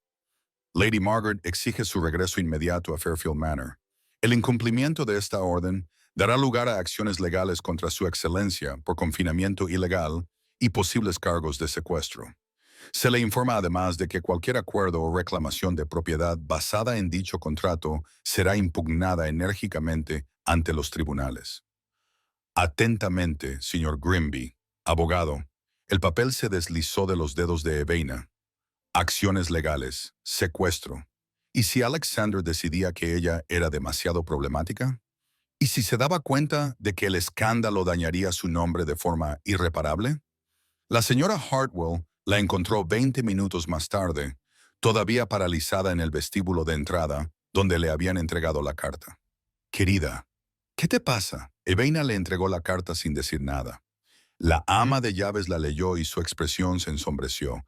Lady Margaret exige su regreso inmediato a Fairfield Manor. El incumplimiento de esta orden dará lugar a acciones legales contra su excelencia por confinamiento ilegal y posibles cargos de secuestro. Se le informa además de que cualquier acuerdo o reclamación de propiedad basada en dicho contrato será impugnada enérgicamente ante los tribunales. Atentamente, señor Grimby, abogado. El papel se deslizó de los dedos de Evaina. Acciones legales, secuestro. ¿Y si Alexander decidía que ella era demasiado problemática? ¿Y si se daba cuenta de que el escándalo dañaría su nombre de forma irreparable? La señora Hartwell la encontró 20 minutos más tarde, todavía paralizada en el vestíbulo de entrada, donde le habían entregado la carta. Querida, ¿qué te pasa? Evaina le entregó la carta sin decir nada. La ama de llaves la leyó y su expresión se ensombreció.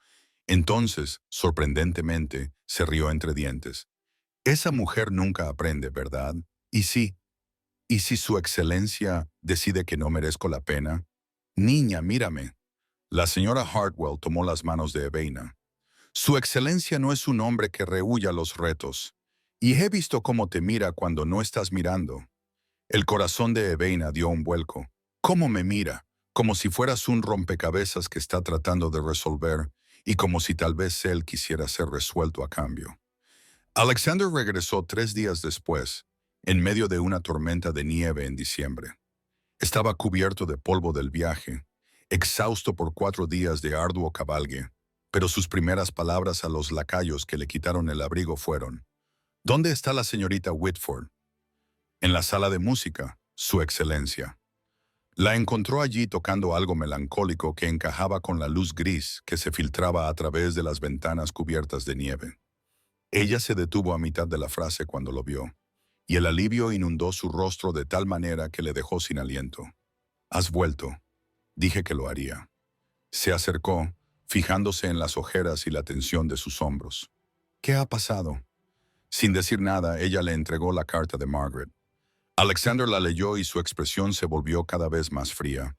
Entonces, sorprendentemente, se rió entre dientes. Esa mujer nunca aprende, ¿verdad? ¿Y si su excelencia decide que no merezco la pena? Niña, mírame. La señora Hartwell tomó las manos de Evaina. Su excelencia no es un hombre que rehúya los retos, y he visto cómo te mira cuando no estás mirando. El corazón de Evaina dio un vuelco. ¿Cómo me mira? Como si fueras un rompecabezas que está tratando de resolver, y como si tal vez él quisiera ser resuelto a cambio. Alexander regresó 3 días después, en medio de una tormenta de nieve en diciembre. Estaba cubierto de polvo del viaje, exhausto por 4 días de arduo cabalgue, pero sus primeras palabras a los lacayos que le quitaron el abrigo fueron: ¿Dónde está la señorita Whitford? En la sala de música, su excelencia. La encontró allí tocando algo melancólico que encajaba con la luz gris que se filtraba a través de las ventanas cubiertas de nieve. Ella se detuvo a mitad de la frase cuando lo vio, y el alivio inundó su rostro de tal manera que le dejó sin aliento. «Has vuelto», dije que lo haría. Se acercó, fijándose en las ojeras y la tensión de sus hombros. «¿Qué ha pasado?» Sin decir nada, ella le entregó la carta de Margaret. Alexander la leyó y su expresión se volvió cada vez más fría.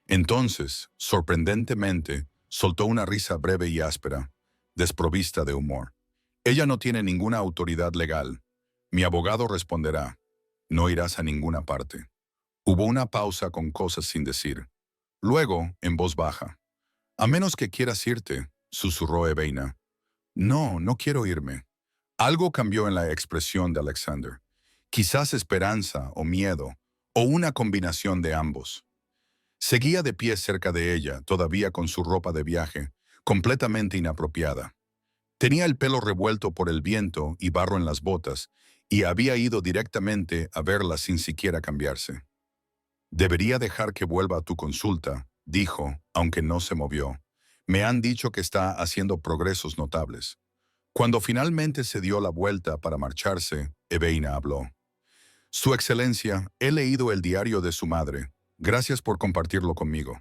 Entonces, sorprendentemente, soltó una risa breve y áspera, desprovista de humor. «Ella no tiene ninguna autoridad legal. Mi abogado responderá. No irás a ninguna parte». Hubo una pausa con cosas sin decir. Luego, en voz baja: «A menos que quieras irte», susurró Evaina. «No, no quiero irme». Algo cambió en la expresión de Alexander. Quizás esperanza o miedo, o una combinación de ambos. Seguía de pie cerca de ella, todavía con su ropa de viaje, completamente inapropiada. Tenía el pelo revuelto por el viento y barro en las botas, y había ido directamente a verla sin siquiera cambiarse. «Debería dejar que vuelva a tu consulta», dijo, aunque no se movió. «Me han dicho que está haciendo progresos notables». Cuando finalmente se dio la vuelta para marcharse, Evaina habló. «Su excelencia, he leído el diario de su madre. Gracias por compartirlo conmigo».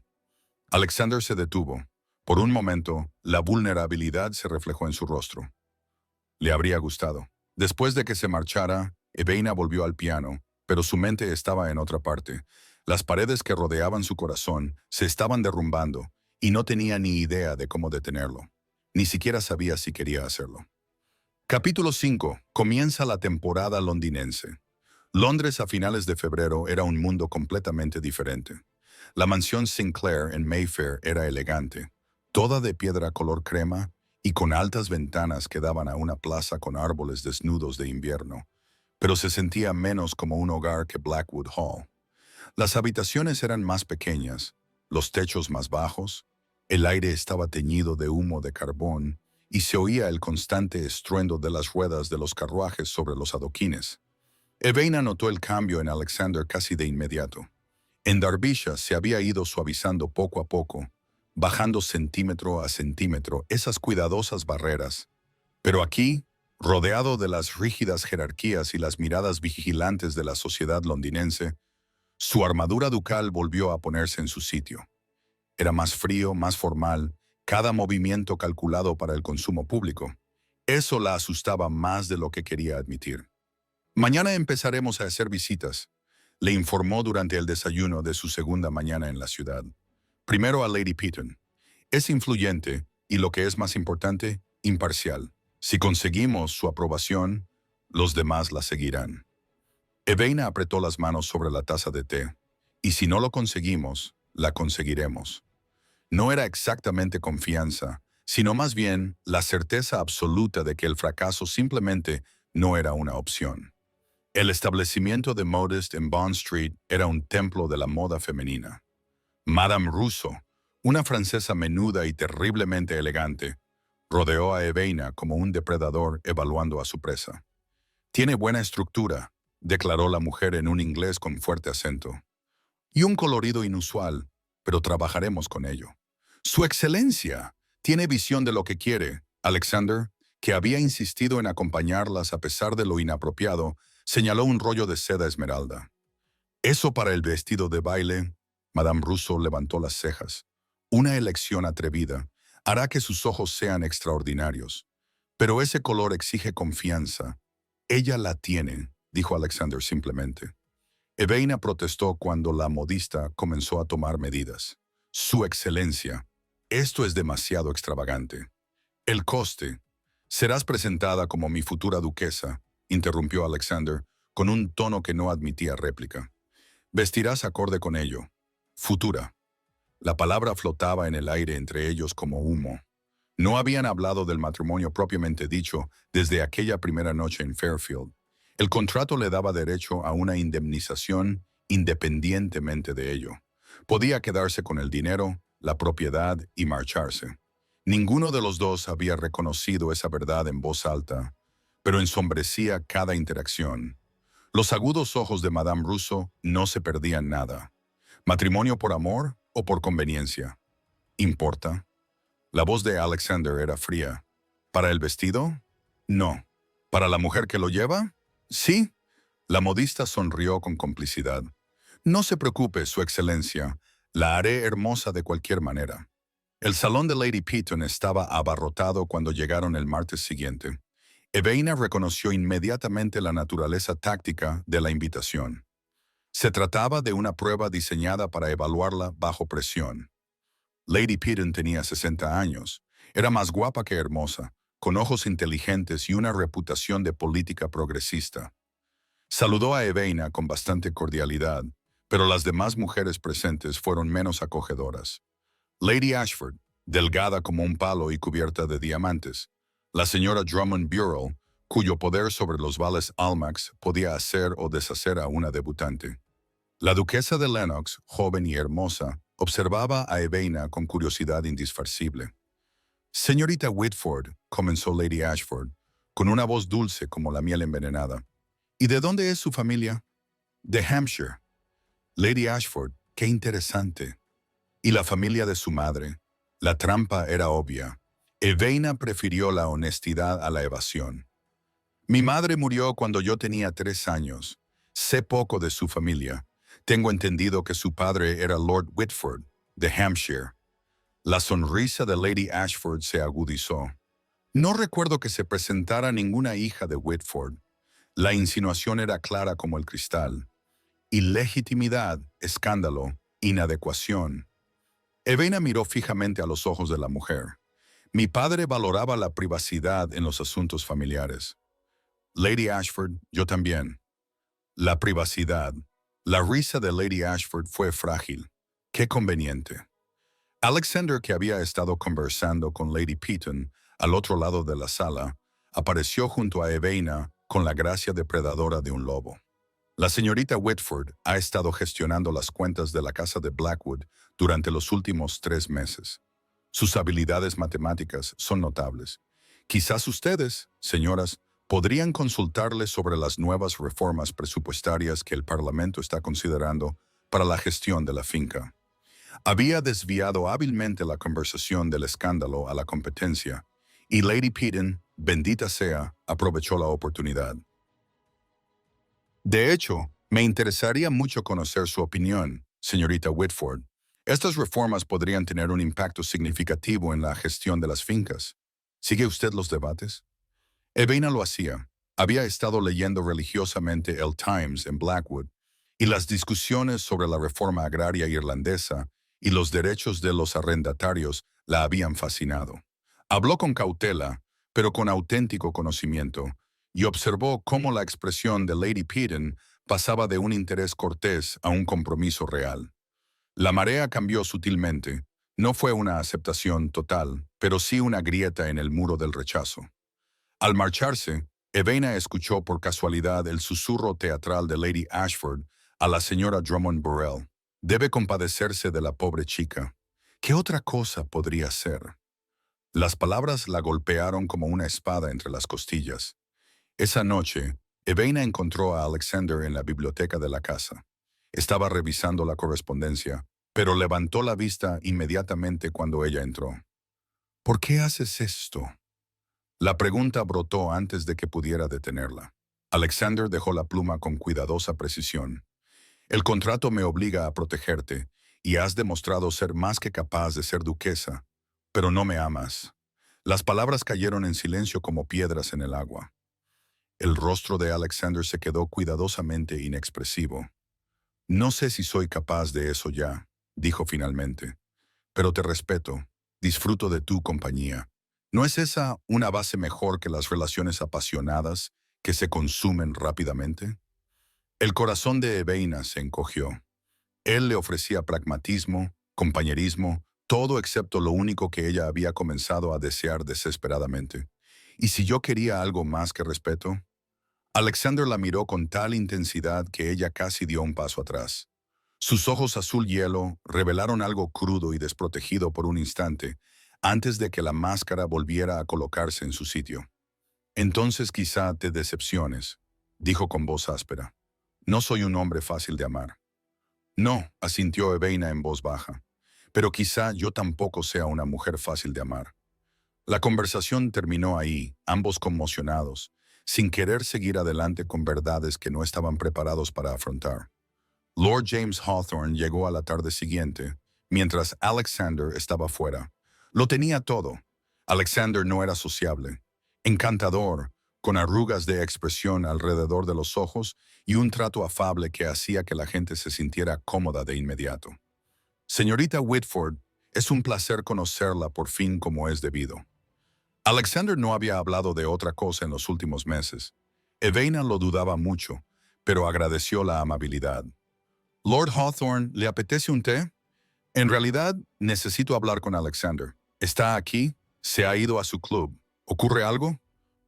Alexander se detuvo. Por un momento, la vulnerabilidad se reflejó en su rostro. Le habría gustado. Después de que se marchara, Evaina volvió al piano, pero su mente estaba en otra parte. Las paredes que rodeaban su corazón se estaban derrumbando y no tenía ni idea de cómo detenerlo. Ni siquiera sabía si quería hacerlo. Capítulo 5. Comienza la temporada londinense. Londres a finales de febrero era un mundo completamente diferente. La mansión Sinclair en Mayfair era elegante, toda de piedra color crema y con altas ventanas que daban a una plaza con árboles desnudos de invierno, pero se sentía menos como un hogar que Blackwood Hall. Las habitaciones eran más pequeñas, los techos más bajos, el aire estaba teñido de humo de carbón y se oía el constante estruendo de las ruedas de los carruajes sobre los adoquines. Evaina notó el cambio en Alexander casi de inmediato. En Derbyshire se había ido suavizando poco a poco, bajando centímetro a centímetro esas cuidadosas barreras. Pero aquí, rodeado de las rígidas jerarquías y las miradas vigilantes de la sociedad londinense, su armadura ducal volvió a ponerse en su sitio. Era más frío, más formal, cada movimiento calculado para el consumo público. Eso la asustaba más de lo que quería admitir. «Mañana empezaremos a hacer visitas», le informó durante el desayuno de su segunda mañana en la ciudad. «Primero a Lady Peaton. Es influyente y, lo que es más importante, imparcial. Si conseguimos su aprobación, los demás la seguirán. Eveina apretó las manos sobre la taza de té. Y si no lo conseguimos, la conseguiremos. No era exactamente confianza, sino más bien la certeza absoluta de que el fracaso simplemente no era una opción. El establecimiento de Modest en Bond Street era un templo de la moda femenina. Madame Rousseau, una francesa menuda y terriblemente elegante, rodeó a Eveina como un depredador evaluando a su presa. «Tiene buena estructura», declaró la mujer en un inglés con fuerte acento. «Y un colorido inusual, pero trabajaremos con ello». «Su excelencia tiene visión de lo que quiere». Alexander, que había insistido en acompañarlas a pesar de lo inapropiado, señaló un rollo de seda esmeralda. «¿Eso para el vestido de baile?». Madame Rousseau levantó las cejas. «Una elección atrevida hará que sus ojos sean extraordinarios. Pero ese color exige confianza». «Ella la tiene», dijo Alexander simplemente. Eveina protestó cuando la modista comenzó a tomar medidas. «Su excelencia, esto es demasiado extravagante». «El coste. Serás presentada como mi futura duquesa», interrumpió Alexander, con un tono que no admitía réplica. «Vestirás acorde con ello. Futura». La palabra flotaba en el aire entre ellos como humo. No habían hablado del matrimonio propiamente dicho desde aquella primera noche en Fairfield. El contrato le daba derecho a una indemnización independientemente de ello. Podía quedarse con el dinero, la propiedad y marcharse. Ninguno de los dos había reconocido esa verdad en voz alta, pero ensombrecía cada interacción. Los agudos ojos de Madame Rousseau no se perdían nada. ¿Matrimonio por amor o por conveniencia? ¿Importa? La voz de Alexander era fría. ¿Para el vestido? No. ¿Para la mujer que lo lleva? Sí. La modista sonrió con complicidad. «No se preocupe, Su Excelencia. La haré hermosa de cualquier manera». El salón de Lady Peaton estaba abarrotado cuando llegaron el martes siguiente. Eveina reconoció inmediatamente la naturaleza táctica de la invitación. Se trataba de una prueba diseñada para evaluarla bajo presión. Lady Peaton tenía 60 años. Era más guapa que hermosa, con ojos inteligentes y una reputación de política progresista. Saludó a Eveina con bastante cordialidad, pero las demás mujeres presentes fueron menos acogedoras. Lady Ashford, delgada como un palo y cubierta de diamantes. La señora Drummond Burrell, cuyo poder sobre los vales Almax podía hacer o deshacer a una debutante. La duquesa de Lennox, joven y hermosa, observaba a Eveina con curiosidad indisfarcible. «Señorita Whitford», comenzó Lady Ashford, con una voz dulce como la miel envenenada. «¿Y de dónde es su familia?» «De Hampshire». «Lady Ashford, qué interesante». «¿Y la familia de su madre?» La trampa era obvia. Eveina prefirió la honestidad a la evasión. «Mi madre murió cuando yo tenía 3 años. Sé poco de su familia. Tengo entendido que su padre era Lord Whitford, de Hampshire». La sonrisa de Lady Ashford se agudizó. «No recuerdo que se presentara ninguna hija de Whitford». La insinuación era clara como el cristal. Ilegitimidad, escándalo, inadecuación. Eveina miró fijamente a los ojos de la mujer. «Mi padre valoraba la privacidad en los asuntos familiares». «Lady Ashford, yo también». «La privacidad». La risa de Lady Ashford fue frágil. «Qué conveniente». Alexander, que había estado conversando con Lady Peaton al otro lado de la sala, apareció junto a Eveina con la gracia depredadora de un lobo. «La señorita Whitford ha estado gestionando las cuentas de la casa de Blackwood durante los últimos 3 meses. Sus habilidades matemáticas son notables. Quizás ustedes, señoras, podrían consultarle sobre las nuevas reformas presupuestarias que el Parlamento está considerando para la gestión de la finca». Había desviado hábilmente la conversación del escándalo a la competencia, y Lady Peaton, bendita sea, aprovechó la oportunidad. «De hecho, me interesaría mucho conocer su opinión, señorita Whitford. Estas reformas podrían tener un impacto significativo en la gestión de las fincas. ¿Sigue usted los debates?» Eveina lo hacía. Había estado leyendo religiosamente el Times en Blackwood, y las discusiones sobre la reforma agraria irlandesa y los derechos de los arrendatarios la habían fascinado. Habló con cautela, pero con auténtico conocimiento, y observó cómo la expresión de Lady Peden pasaba de un interés cortés a un compromiso real. La marea cambió sutilmente. No fue una aceptación total, pero sí una grieta en el muro del rechazo. Al marcharse, Evena escuchó por casualidad el susurro teatral de Lady Ashford a la señora Drummond Burrell. Debe compadecerse de la pobre chica. ¿Qué otra cosa podría ser? Las palabras la golpearon como una espada entre las costillas. Esa noche, Evena encontró a Alexander en la biblioteca de la casa. Estaba revisando la correspondencia, pero levantó la vista inmediatamente cuando ella entró. ¿Por qué haces esto? La pregunta brotó antes de que pudiera detenerla. Alexander dejó la pluma con cuidadosa precisión. El contrato me obliga a protegerte, y has demostrado ser más que capaz de ser duquesa, pero no me amas. Las palabras cayeron en silencio como piedras en el agua. El rostro de Alexander se quedó cuidadosamente inexpresivo. No sé si soy capaz de eso ya, dijo finalmente, pero te respeto, disfruto de tu compañía. ¿No es esa una base mejor que las relaciones apasionadas que se consumen rápidamente? El corazón de Evena se encogió. Él le ofrecía pragmatismo, compañerismo, todo excepto lo único que ella había comenzado a desear desesperadamente. ¿Y si yo quería algo más que respeto? Alexander la miró con tal intensidad que ella casi dio un paso atrás. Sus ojos azul hielo revelaron algo crudo y desprotegido por un instante, antes de que la máscara volviera a colocarse en su sitio. Entonces quizá te decepciones, dijo con voz áspera. No soy un hombre fácil de amar. No, asintió Evena en voz baja, pero quizá yo tampoco sea una mujer fácil de amar. La conversación terminó ahí, ambos conmocionados, sin querer seguir adelante con verdades que no estaban preparados para afrontar. Lord James Hawthorne llegó a la tarde siguiente, mientras Alexander estaba fuera. Lo tenía todo. Alexander no era sociable, encantador, con arrugas de expresión alrededor de los ojos y un trato afable que hacía que la gente se sintiera cómoda de inmediato. Señorita Whitford, es un placer conocerla por fin como es debido. Alexander no había hablado de otra cosa en los últimos meses. Evena lo dudaba mucho, pero agradeció la amabilidad. Lord Hawthorne, ¿le apetece un té? En realidad, necesito hablar con Alexander. ¿Está aquí? ¿Se ha ido a su club? ¿Ocurre algo?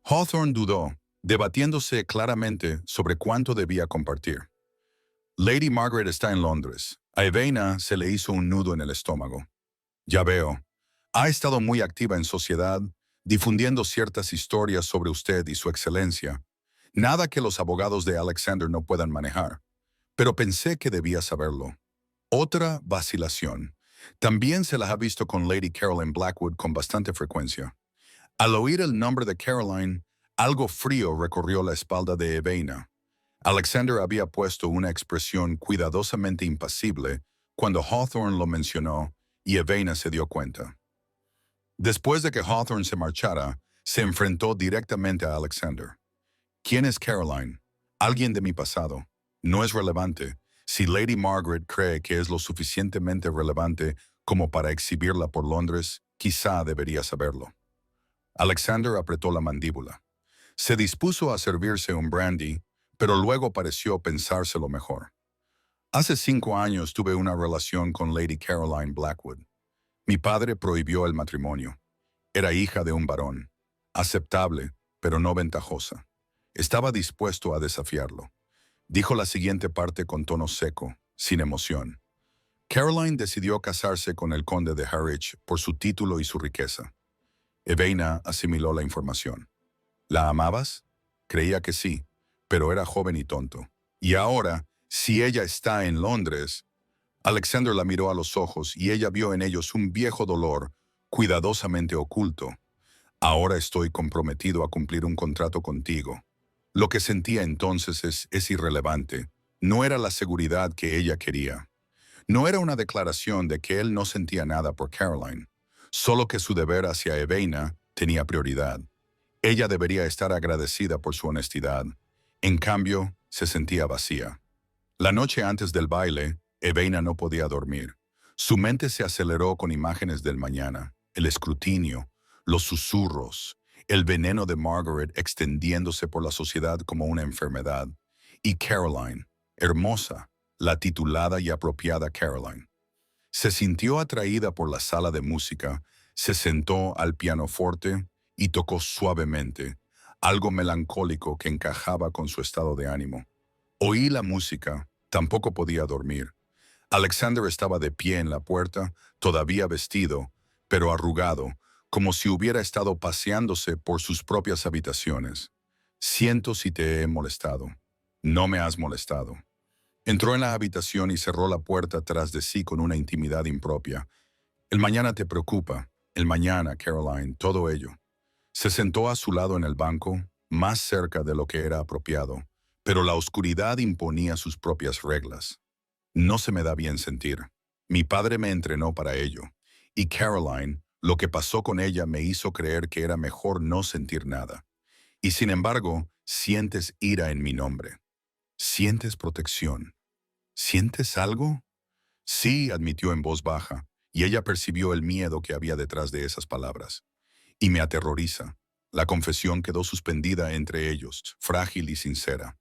Hawthorne dudó, debatiéndose claramente sobre cuánto debía compartir. Lady Margaret está en Londres. A Evena se le hizo un nudo en el estómago. Ya veo. Ha estado muy activa en sociedad, difundiendo ciertas historias sobre usted y su excelencia. Nada que los abogados de Alexander no puedan manejar. Pero pensé que debía saberlo. Otra vacilación. También se las ha visto con Lady Caroline Blackwood con bastante frecuencia. Al oír el nombre de Caroline, algo frío recorrió la espalda de Evena. Alexander había puesto una expresión cuidadosamente impasible cuando Hawthorne lo mencionó y Evena se dio cuenta. Después de que Hawthorne se marchara, se enfrentó directamente a Alexander. ¿Quién es Caroline? Alguien de mi pasado. No es relevante. Si Lady Margaret cree que es lo suficientemente relevante como para exhibirla por Londres, quizá debería saberlo. Alexander apretó la mandíbula. Se dispuso a servirse un brandy, pero luego pareció pensárselo mejor. Hace 5 años tuve una relación con Lady Caroline Blackwood. Mi padre prohibió el matrimonio. Era hija de un varón. Aceptable, pero no ventajosa. Estaba dispuesto a desafiarlo. Dijo la siguiente parte con tono seco, sin emoción. Caroline decidió casarse con el conde de Harwich por su título y su riqueza. Evena asimiló la información. ¿La amabas? Creía que sí, pero era joven y tonto. Y ahora, si ella está en Londres... Alexander la miró a los ojos y ella vio en ellos un viejo dolor, cuidadosamente oculto. Ahora estoy comprometido a cumplir un contrato contigo. Lo que sentía entonces es irrelevante. No era la seguridad que ella quería. No era una declaración de que él no sentía nada por Caroline, solo que su deber hacia Evena tenía prioridad. Ella debería estar agradecida por su honestidad. En cambio, se sentía vacía. La noche antes del baile, Evena no podía dormir. Su mente se aceleró con imágenes del mañana. el escrutinio, los susurros, el veneno de Margaret extendiéndose por la sociedad como una enfermedad, y Caroline, hermosa, la titulada y apropiada Caroline. Se sintió atraída por la sala de música, se sentó al pianoforte y tocó suavemente, algo melancólico que encajaba con su estado de ánimo. Oí la música, tampoco podía dormir. Alexander estaba de pie en la puerta, todavía vestido, pero arrugado, como si hubiera estado paseándose por sus propias habitaciones. Siento si te he molestado. No me has molestado. Entró en la habitación y cerró la puerta tras de sí con una intimidad impropia. El mañana te preocupa. El mañana, Caroline, todo ello. Se sentó a su lado en el banco, más cerca de lo que era apropiado, pero la oscuridad imponía sus propias reglas. No se me da bien sentir. Mi padre me entrenó para ello. Y Caroline, lo que pasó con ella me hizo creer que era mejor no sentir nada. Y sin embargo, sientes ira en mi nombre. Sientes protección. ¿Sientes algo? Sí, admitió en voz baja, y ella percibió el miedo que había detrás de esas palabras. Y me aterroriza. La confesión quedó suspendida entre ellos, frágil y sincera.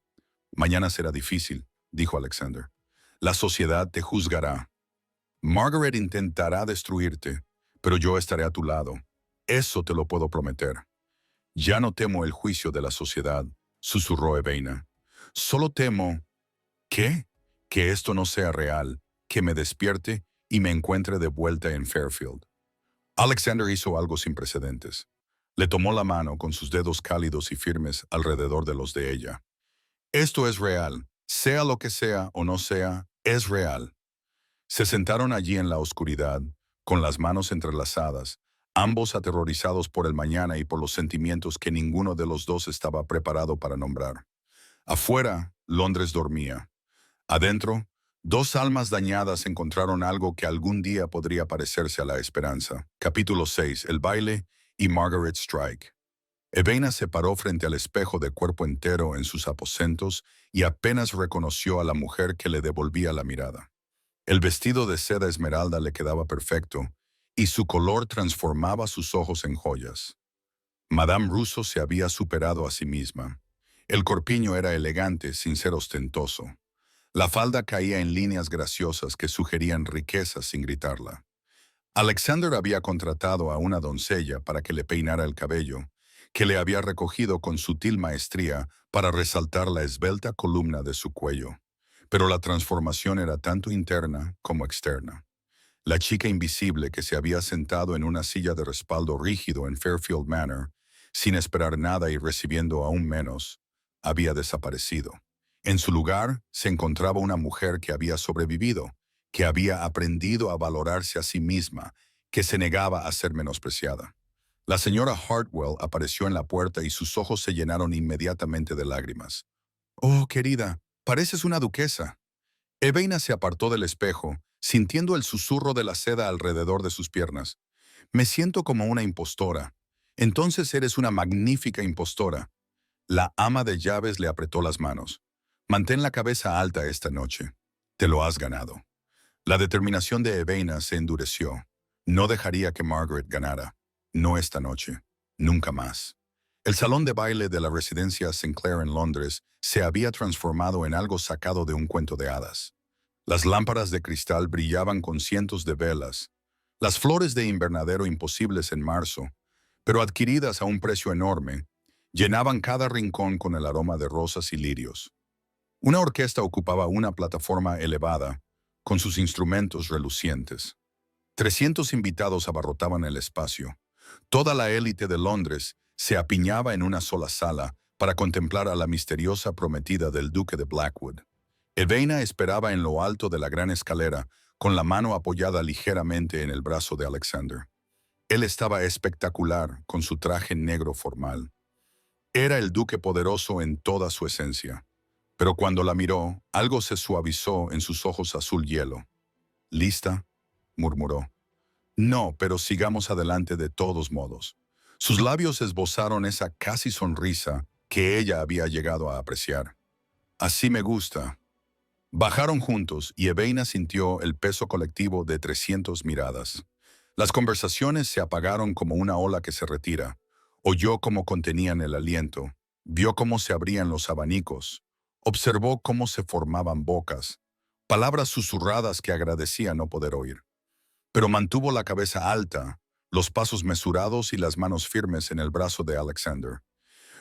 Mañana será difícil, dijo Alexander. La sociedad te juzgará. Margaret intentará destruirte, pero yo estaré a tu lado. Eso te lo puedo prometer. Ya no temo el juicio de la sociedad, susurró Evaina. Solo temo... ¿Qué? Que esto no sea real, que me despierte y me encuentre de vuelta en Fairfield. Alexander hizo algo sin precedentes. Le tomó la mano con sus dedos cálidos y firmes alrededor de los de ella. Esto es real. Sea lo que sea o no sea, es real. Se sentaron allí en la oscuridad, con las manos entrelazadas, ambos aterrorizados por el mañana y por los sentimientos que ninguno de los dos estaba preparado para nombrar. Afuera, Londres dormía. Adentro, dos almas dañadas encontraron algo que algún día podría parecerse a la esperanza. Capítulo 6. El baile y Margaret Strike. Evaina se paró frente al espejo de cuerpo entero en sus aposentos y apenas reconoció a la mujer que le devolvía la mirada. El vestido de seda esmeralda le quedaba perfecto, y su color transformaba sus ojos en joyas. Madame Russo se había superado a sí misma. El corpiño era elegante sin ser ostentoso. La falda caía en líneas graciosas que sugerían riqueza sin gritarla. Alexander había contratado a una doncella para que le peinara el cabello, que le había recogido con sutil maestría para resaltar la esbelta columna de su cuello. Pero la transformación era tanto interna como externa. La chica invisible que se había sentado en una silla de respaldo rígido en Fairfield Manor, sin esperar nada y recibiendo aún menos, había desaparecido. En su lugar se encontraba una mujer que había sobrevivido, que había aprendido a valorarse a sí misma, que se negaba a ser menospreciada. La señora Hartwell apareció en la puerta y sus ojos se llenaron inmediatamente de lágrimas. «Oh, querida, pareces una duquesa». Evaina se apartó del espejo, sintiendo el susurro de la seda alrededor de sus piernas. «Me siento como una impostora». «Entonces eres una magnífica impostora». La ama de llaves le apretó las manos. «Mantén la cabeza alta esta noche. Te lo has ganado». La determinación de Evaina se endureció. No dejaría que Margaret ganara. No esta noche. Nunca más. El salón de baile de la residencia Sinclair en Londres se había transformado en algo sacado de un cuento de hadas. Las lámparas de cristal brillaban con cientos de velas. Las flores de invernadero imposibles en marzo, pero adquiridas a un precio enorme, llenaban cada rincón con el aroma de rosas y lirios. Una orquesta ocupaba una plataforma elevada, con sus instrumentos relucientes. 300 invitados abarrotaban el espacio. Toda la élite de Londres se apiñaba en una sola sala para contemplar a la misteriosa prometida del duque de Blackwood. Evaina esperaba en lo alto de la gran escalera, con la mano apoyada ligeramente en el brazo de Alexander. Él estaba espectacular, con su traje negro formal. Era el duque poderoso en toda su esencia. Pero cuando la miró, algo se suavizó en sus ojos azul hielo. «¿Lista?», murmuró. «No, pero sigamos adelante de todos modos». Sus labios esbozaron esa casi sonrisa que ella había llegado a apreciar. «Así me gusta». Bajaron juntos y Evaina sintió el peso colectivo de 300 miradas. Las conversaciones se apagaron como una ola que se retira. Oyó cómo contenían el aliento, vio cómo se abrían los abanicos, observó cómo se formaban bocas, palabras susurradas que agradecía no poder oír. Pero mantuvo la cabeza alta, los pasos mesurados y las manos firmes en el brazo de Alexander.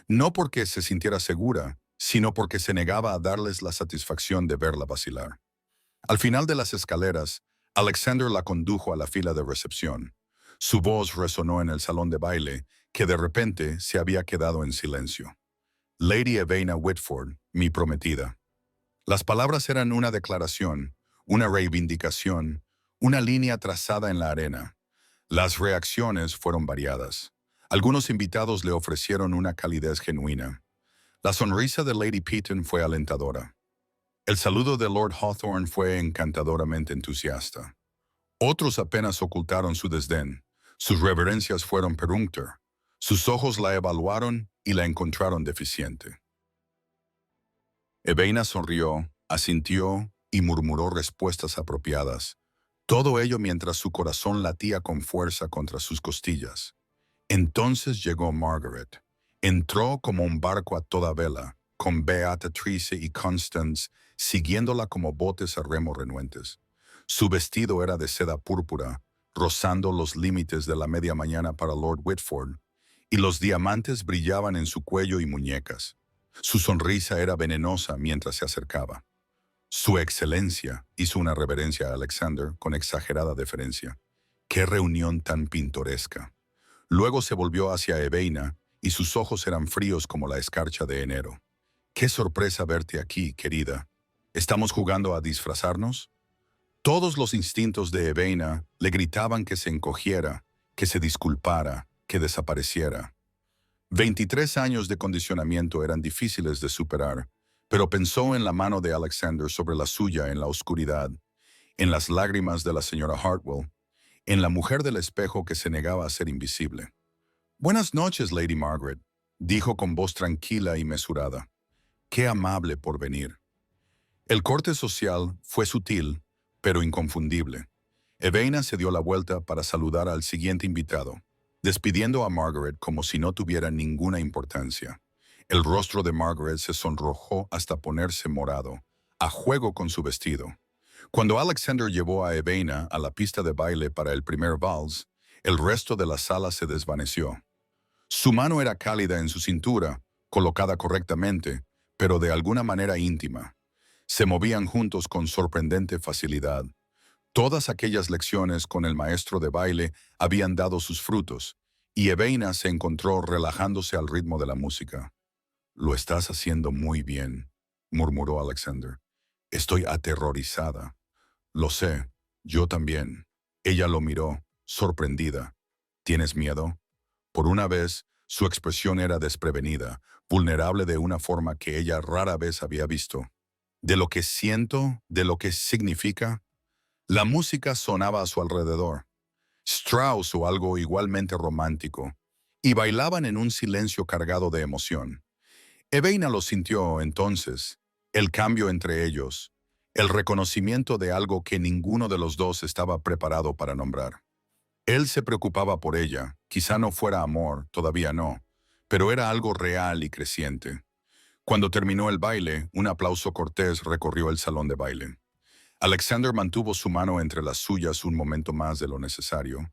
No porque se sintiera segura, sino porque se negaba a darles la satisfacción de verla vacilar. Al final de las escaleras, Alexander la condujo a la fila de recepción. Su voz resonó en el salón de baile, que de repente se había quedado en silencio. Lady Evaina Whitford, mi prometida. Las palabras eran una declaración, una reivindicación, una línea trazada en la arena. Las reacciones fueron variadas. Algunos invitados le ofrecieron una calidez genuina. La sonrisa de Lady Peaton fue alentadora. El saludo de Lord Hawthorne fue encantadoramente entusiasta. Otros apenas ocultaron su desdén. Sus reverencias fueron perúnctor. Sus ojos la evaluaron y la encontraron deficiente. Evaina sonrió, asintió y murmuró respuestas apropiadas. Todo ello mientras su corazón latía con fuerza contra sus costillas. Entonces llegó Margaret. Entró como un barco a toda vela, con Beatrice y Constance siguiéndola como botes a remo renuentes. Su vestido era de seda púrpura, rozando los límites de la media mañana para Lord Whitford, y los diamantes brillaban en su cuello y muñecas. Su sonrisa era venenosa mientras se acercaba. Su excelencia hizo una reverencia a Alexander con exagerada deferencia. ¡Qué reunión tan pintoresca! Luego se volvió hacia Evaina y sus ojos eran fríos como la escarcha de enero. ¡Qué sorpresa verte aquí, querida! ¿Estamos jugando a disfrazarnos? Todos los instintos de Evaina le gritaban que se encogiera, que se disculpara, que desapareciera. 23 años de condicionamiento eran difíciles de superar, pero pensó en la mano de Alexander sobre la suya en la oscuridad, en las lágrimas de la señora Hartwell, en la mujer del espejo que se negaba a ser invisible. «Buenas noches, Lady Margaret», dijo con voz tranquila y mesurada. «Qué amable por venir». El corte social fue sutil, pero inconfundible. Evaina se dio la vuelta para saludar al siguiente invitado, despidiendo a Margaret como si no tuviera ninguna importancia. El rostro de Margaret se sonrojó hasta ponerse morado, a juego con su vestido. Cuando Alexander llevó a Evaina a la pista de baile para el primer vals, el resto de la sala se desvaneció. Su mano era cálida en su cintura, colocada correctamente, pero de alguna manera íntima. Se movían juntos con sorprendente facilidad. Todas aquellas lecciones con el maestro de baile habían dado sus frutos, y Evaina se encontró relajándose al ritmo de la música. «Lo estás haciendo muy bien», murmuró Alexander. «Estoy aterrorizada». «Lo sé, yo también». Ella lo miró, sorprendida. «¿Tienes miedo?» Por una vez, su expresión era desprevenida, vulnerable de una forma que ella rara vez había visto. «¿De lo que siento? ¿De lo que significa?» La música sonaba a su alrededor. Strauss o algo igualmente romántico, y bailaban en un silencio cargado de emoción. Evaina lo sintió entonces, el cambio entre ellos, el reconocimiento de algo que ninguno de los dos estaba preparado para nombrar. Él se preocupaba por ella, quizá no fuera amor, todavía no, pero era algo real y creciente. Cuando terminó el baile, un aplauso cortés recorrió el salón de baile. Alexander mantuvo su mano entre las suyas un momento más de lo necesario,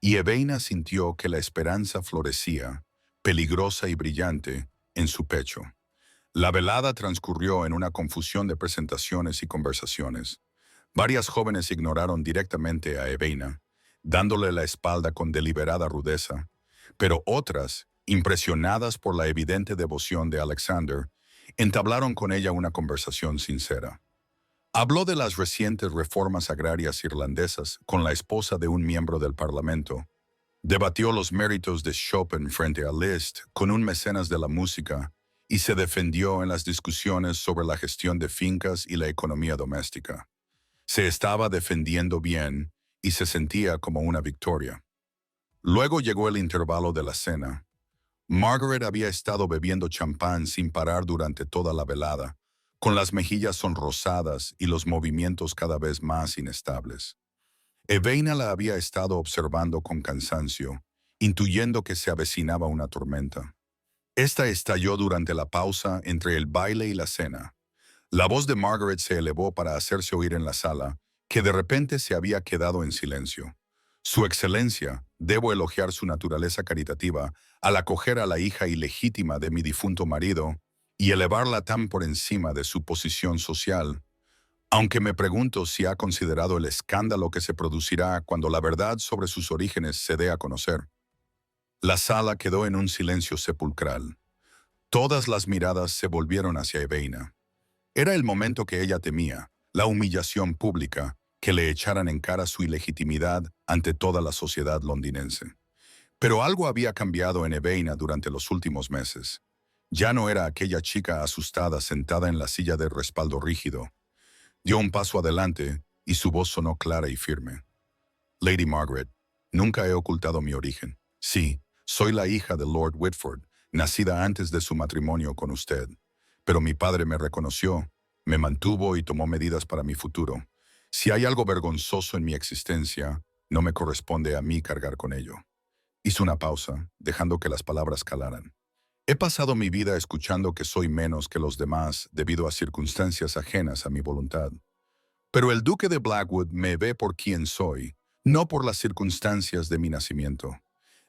y Evaina sintió que la esperanza florecía, peligrosa y brillante, en su pecho. La velada transcurrió en una confusión de presentaciones y conversaciones. Varias jóvenes ignoraron directamente a Evaina, dándole la espalda con deliberada rudeza, pero otras, impresionadas por la evidente devoción de Alexander, entablaron con ella una conversación sincera. Habló de las recientes reformas agrarias irlandesas con la esposa de un miembro del Parlamento. Debatió los méritos de Chopin frente a Liszt con un mecenas de la música y se defendió en las discusiones sobre la gestión de fincas y la economía doméstica. Se estaba defendiendo bien y se sentía como una victoria. Luego llegó el intervalo de la cena. Margaret había estado bebiendo champán sin parar durante toda la velada, con las mejillas sonrosadas y los movimientos cada vez más inestables. Eveina la había estado observando con cansancio, intuyendo que se avecinaba una tormenta. Esta estalló durante la pausa entre el baile y la cena. La voz de Margaret se elevó para hacerse oír en la sala, que de repente se había quedado en silencio. Su excelencia, debo elogiar su naturaleza caritativa al acoger a la hija ilegítima de mi difunto marido y elevarla tan por encima de su posición social, aunque me pregunto si ha considerado el escándalo que se producirá cuando la verdad sobre sus orígenes se dé a conocer. La sala quedó en un silencio sepulcral. Todas las miradas se volvieron hacia Eveina. Era el momento que ella temía, la humillación pública, que le echaran en cara su ilegitimidad ante toda la sociedad londinense. Pero algo había cambiado en Eveina durante los últimos meses. Ya no era aquella chica asustada sentada en la silla de respaldo rígido. Dio un paso adelante y su voz sonó clara y firme. Lady Margaret, nunca he ocultado mi origen. Sí, soy la hija de Lord Whitford, nacida antes de su matrimonio con usted. Pero mi padre me reconoció, me mantuvo y tomó medidas para mi futuro. Si hay algo vergonzoso en mi existencia, no me corresponde a mí cargar con ello. Hizo una pausa, dejando que las palabras calaran. He pasado mi vida escuchando que soy menos que los demás debido a circunstancias ajenas a mi voluntad. Pero el duque de Blackwood me ve por quien soy, no por las circunstancias de mi nacimiento.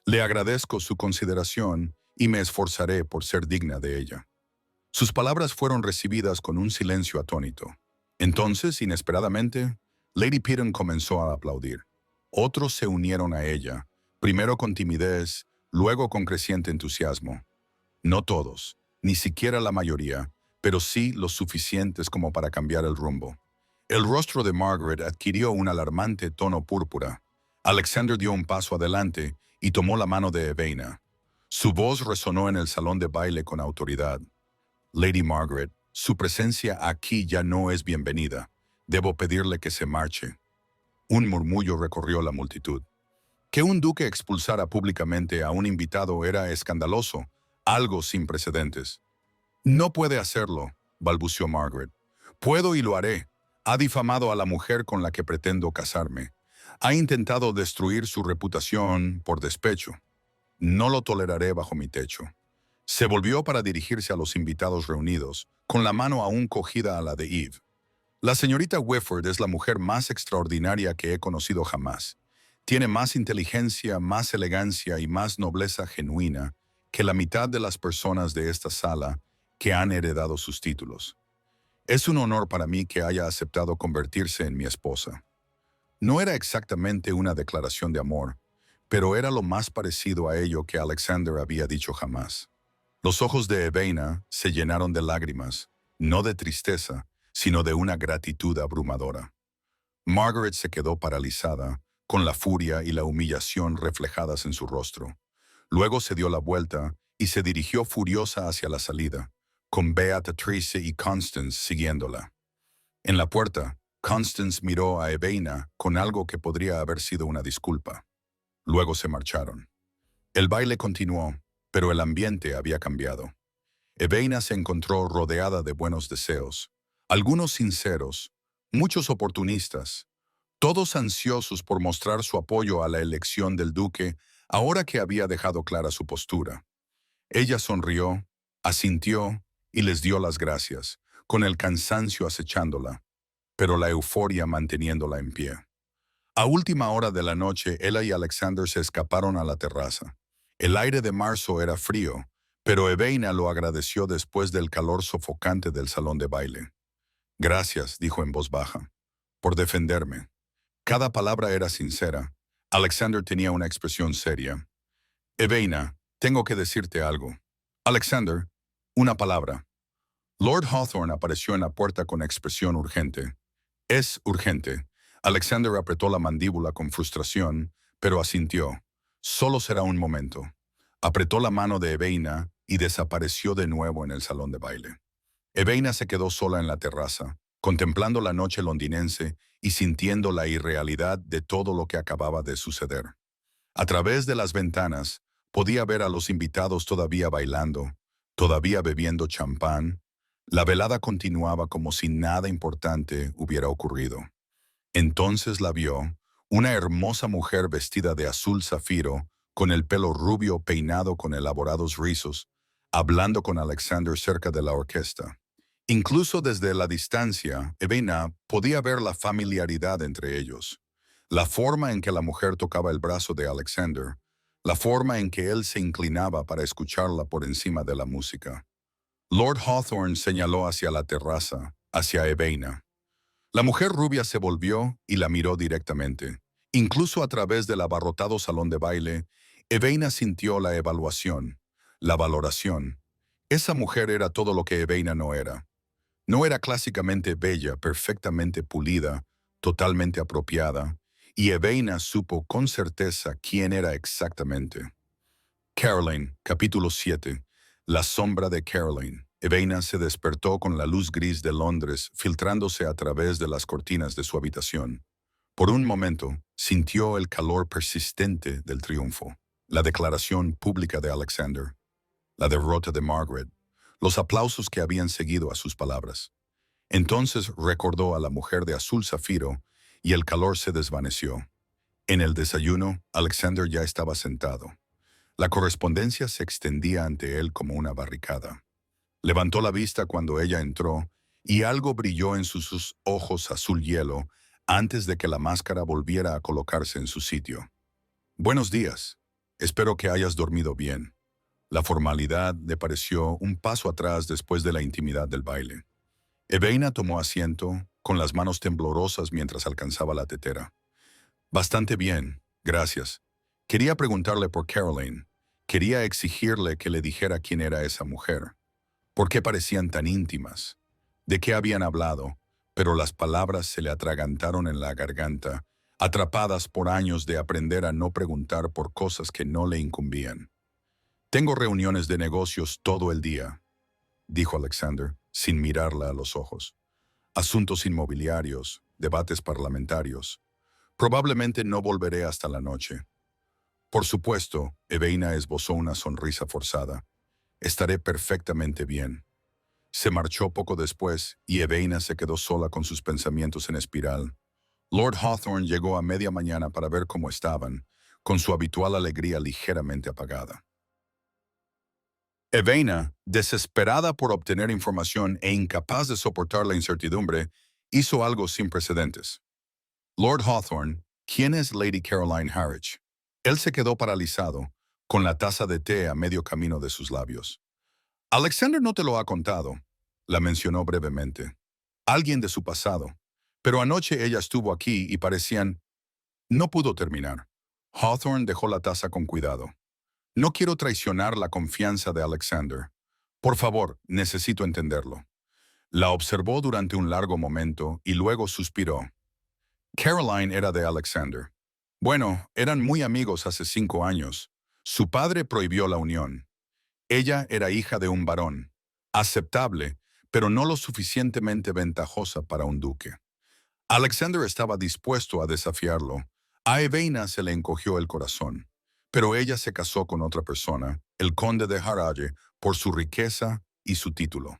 Le agradezco su consideración y me esforzaré por ser digna de ella. Sus palabras fueron recibidas con un silencio atónito. Entonces, inesperadamente, Lady Piton comenzó a aplaudir. Otros se unieron a ella, primero con timidez, luego con creciente entusiasmo. No todos, ni siquiera la mayoría, pero sí los suficientes como para cambiar el rumbo. El rostro de Margaret adquirió un alarmante tono púrpura. Alexander dio un paso adelante y tomó la mano de Eveina. Su voz resonó en el salón de baile con autoridad. Lady Margaret, su presencia aquí ya no es bienvenida. Debo pedirle que se marche. Un murmullo recorrió la multitud. Que un duque expulsara públicamente a un invitado era escandaloso, algo sin precedentes. No puede hacerlo, balbuceó Margaret. Puedo y lo haré. Ha difamado a la mujer con la que pretendo casarme. Ha intentado destruir su reputación por despecho. No lo toleraré bajo mi techo. Se volvió para dirigirse a los invitados reunidos, con la mano aún cogida a la de Eve. La señorita Whitford es la mujer más extraordinaria que he conocido jamás. Tiene más inteligencia, más elegancia y más nobleza genuina que la mitad de las personas de esta sala que han heredado sus títulos. Es un honor para mí que haya aceptado convertirse en mi esposa. No era exactamente una declaración de amor, pero era lo más parecido a ello que Alexander había dicho jamás. Los ojos de Eveina se llenaron de lágrimas, no de tristeza, sino de una gratitud abrumadora. Margaret se quedó paralizada, con la furia y la humillación reflejadas en su rostro. Luego se dio la vuelta y se dirigió furiosa hacia la salida, con Beatrice y Constance siguiéndola. En la puerta, Constance miró a Eveina con algo que podría haber sido una disculpa. Luego se marcharon. El baile continuó, pero el ambiente había cambiado. Eveina se encontró rodeada de buenos deseos, algunos sinceros, muchos oportunistas, todos ansiosos por mostrar su apoyo a la elección del duque ahora que había dejado clara su postura. Ella sonrió, asintió y les dio las gracias, con el cansancio acechándola, pero la euforia manteniéndola en pie. A última hora de la noche, ella y Alexander se escaparon a la terraza. El aire de marzo era frío, pero Eveina lo agradeció después del calor sofocante del salón de baile. Gracias, dijo en voz baja, por defenderme. Cada palabra era sincera. Alexander tenía una expresión seria. Eveina, tengo que decirte algo. Alexander, una palabra. Lord Hawthorne apareció en la puerta con expresión urgente. Es urgente. Alexander apretó la mandíbula con frustración, pero asintió. Solo será un momento. Apretó la mano de Eveina y desapareció de nuevo en el salón de baile. Eveina se quedó sola en la terraza, contemplando la noche londinense y sintiendo la irrealidad de todo lo que acababa de suceder. A través de las ventanas, podía ver a los invitados todavía bailando, todavía bebiendo champán. La velada continuaba como si nada importante hubiera ocurrido. Entonces la vio, Una hermosa mujer vestida de azul zafiro, con el pelo rubio peinado con elaborados rizos, hablando con Alexander cerca de la orquesta. Incluso desde la distancia, Evena podía ver la familiaridad entre ellos. La forma en que la mujer tocaba el brazo de Alexander, la forma en que él se inclinaba para escucharla por encima de la música. Lord Hawthorne señaló hacia la terraza, hacia Evena. La mujer rubia se volvió y la miró directamente. Incluso a través del abarrotado salón de baile, Evena sintió la evaluación, la valoración. Esa mujer era todo lo que Evena no era. No era clásicamente bella, perfectamente pulida, totalmente apropiada, y Evena supo con certeza quién era exactamente. Caroline, capítulo 7. La sombra de Caroline. Evena se despertó con la luz gris de Londres filtrándose a través de las cortinas de su habitación. Por un momento, sintió el calor persistente del triunfo, la declaración pública de Alexander, la derrota de Margaret, los aplausos que habían seguido a sus palabras. Entonces recordó a la mujer de azul zafiro y el calor se desvaneció. En el desayuno, Alexander ya estaba sentado. La correspondencia se extendía ante él como una barricada. Levantó la vista cuando ella entró y algo brilló en sus ojos azul hielo antes de que la máscara volviera a colocarse en su sitio. Buenos días. Espero que hayas dormido bien. La formalidad le pareció un paso atrás después de la intimidad del baile. Evena tomó asiento, con las manos temblorosas mientras alcanzaba la tetera. Bastante bien, gracias. Quería preguntarle por Caroline. Quería exigirle que le dijera quién era esa mujer. ¿Por qué parecían tan íntimas? ¿De qué habían hablado? Pero las palabras se le atragantaron en la garganta, atrapadas por años de aprender a no preguntar por cosas que no le incumbían. Tengo reuniones de negocios todo el día, dijo Alexander, sin mirarla a los ojos. Asuntos inmobiliarios, debates parlamentarios. Probablemente no volveré hasta la noche. Por supuesto, Evena esbozó una sonrisa forzada. Estaré perfectamente bien. Se marchó poco después y Evena se quedó sola con sus pensamientos en espiral. Lord Hawthorne llegó a media mañana para ver cómo estaban, con su habitual alegría ligeramente apagada. Evena, desesperada por obtener información e incapaz de soportar la incertidumbre, hizo algo sin precedentes. Lord Hawthorne, ¿quién es Lady Caroline Harwich? Él se quedó paralizado, con la taza de té a medio camino de sus labios. Alexander no te lo ha contado, la mencionó brevemente. Alguien de su pasado. Pero anoche ella estuvo aquí y parecían... No pudo terminar. Hawthorne dejó la taza con cuidado. No quiero traicionar la confianza de Alexander. Por favor, necesito entenderlo. La observó durante un largo momento y luego suspiró. Caroline era de Alexander. Bueno, eran muy amigos hace 5 años. Su padre prohibió la unión. Ella era hija de un varón. Aceptable, pero no lo suficientemente ventajosa para un duque. Alexander estaba dispuesto a desafiarlo. A Evena se le encogió el corazón. Pero ella se casó con otra persona, el conde de Harage, por su riqueza y su título.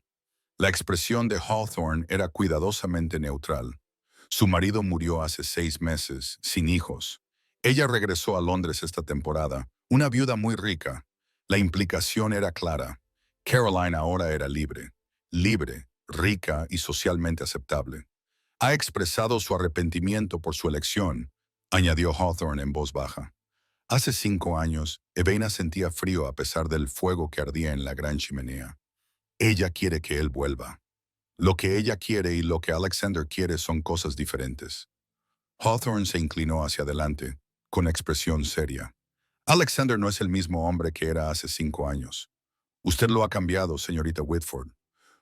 La expresión de Hawthorne era cuidadosamente neutral. Su marido murió hace 6 meses, sin hijos. Ella regresó a Londres esta temporada, una viuda muy rica. La implicación era clara. Caroline ahora era libre, rica y socialmente aceptable. Ha expresado su arrepentimiento por su elección, añadió Hawthorne en voz baja. Hace 5 años, Evena sentía frío a pesar del fuego que ardía en la gran chimenea. Ella quiere que él vuelva. Lo que ella quiere y lo que Alexander quiere son cosas diferentes. Hawthorne se inclinó hacia adelante, con expresión seria. Alexander no es el mismo hombre que era hace 5 años. Usted lo ha cambiado, señorita Whitford.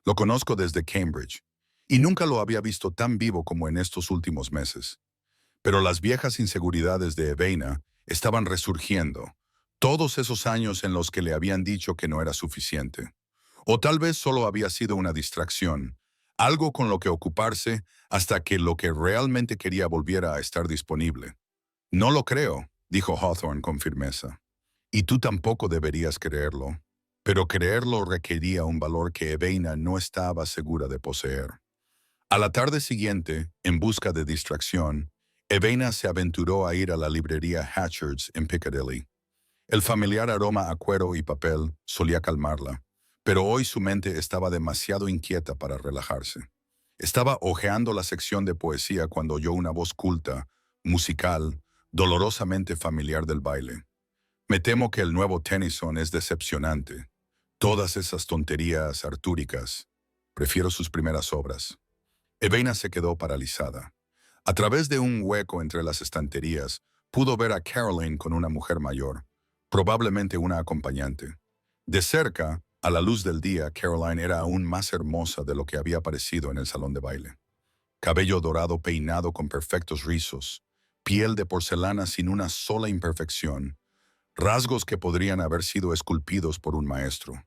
Lo conozco desde Cambridge, y nunca lo había visto tan vivo como en estos últimos meses. Pero las viejas inseguridades de Evena estaban resurgiendo, todos esos años en los que le habían dicho que no era suficiente. O tal vez solo había sido una distracción, algo con lo que ocuparse hasta que lo que realmente quería volviera a estar disponible. No lo creo, dijo Hawthorne con firmeza. Y tú tampoco deberías creerlo. Pero creerlo requería un valor que Evena no estaba segura de poseer. A la tarde siguiente, en busca de distracción, Evaina se aventuró a ir a la librería Hatchards en Piccadilly. El familiar aroma a cuero y papel solía calmarla, pero hoy su mente estaba demasiado inquieta para relajarse. Estaba hojeando la sección de poesía cuando oyó una voz culta, musical, dolorosamente familiar del baile. Me temo que el nuevo Tennyson es decepcionante. Todas esas tonterías artúricas. Prefiero sus primeras obras. Evaina se quedó paralizada. A través de un hueco entre las estanterías, pudo ver a Caroline con una mujer mayor, probablemente una acompañante. De cerca, a la luz del día, Caroline era aún más hermosa de lo que había parecido en el salón de baile. Cabello dorado peinado con perfectos rizos, piel de porcelana sin una sola imperfección, rasgos que podrían haber sido esculpidos por un maestro.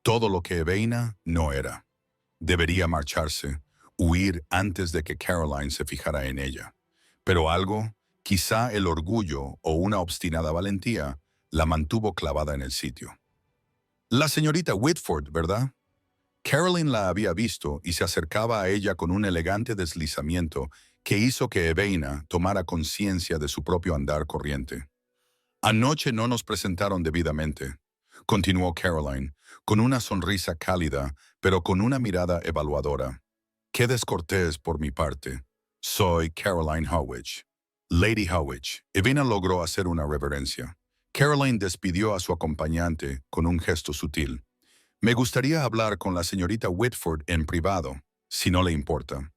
Todo lo que Evaina no era. Debería marcharse, huir antes de que Caroline se fijara en ella. Pero algo, quizá el orgullo o una obstinada valentía, la mantuvo clavada en el sitio. La señorita Whitford, ¿verdad? Caroline la había visto y se acercaba a ella con un elegante deslizamiento que hizo que Evaina tomara conciencia de su propio andar corriente. Anoche no nos presentaron debidamente, continuó Caroline, con una sonrisa cálida, pero con una mirada evaluadora. Qué descortés por mi parte. Soy Caroline Howich. Lady Howich. Evaina logró hacer una reverencia. Caroline despidió a su acompañante con un gesto sutil. Me gustaría hablar con la señorita Whitford en privado, si no le importa.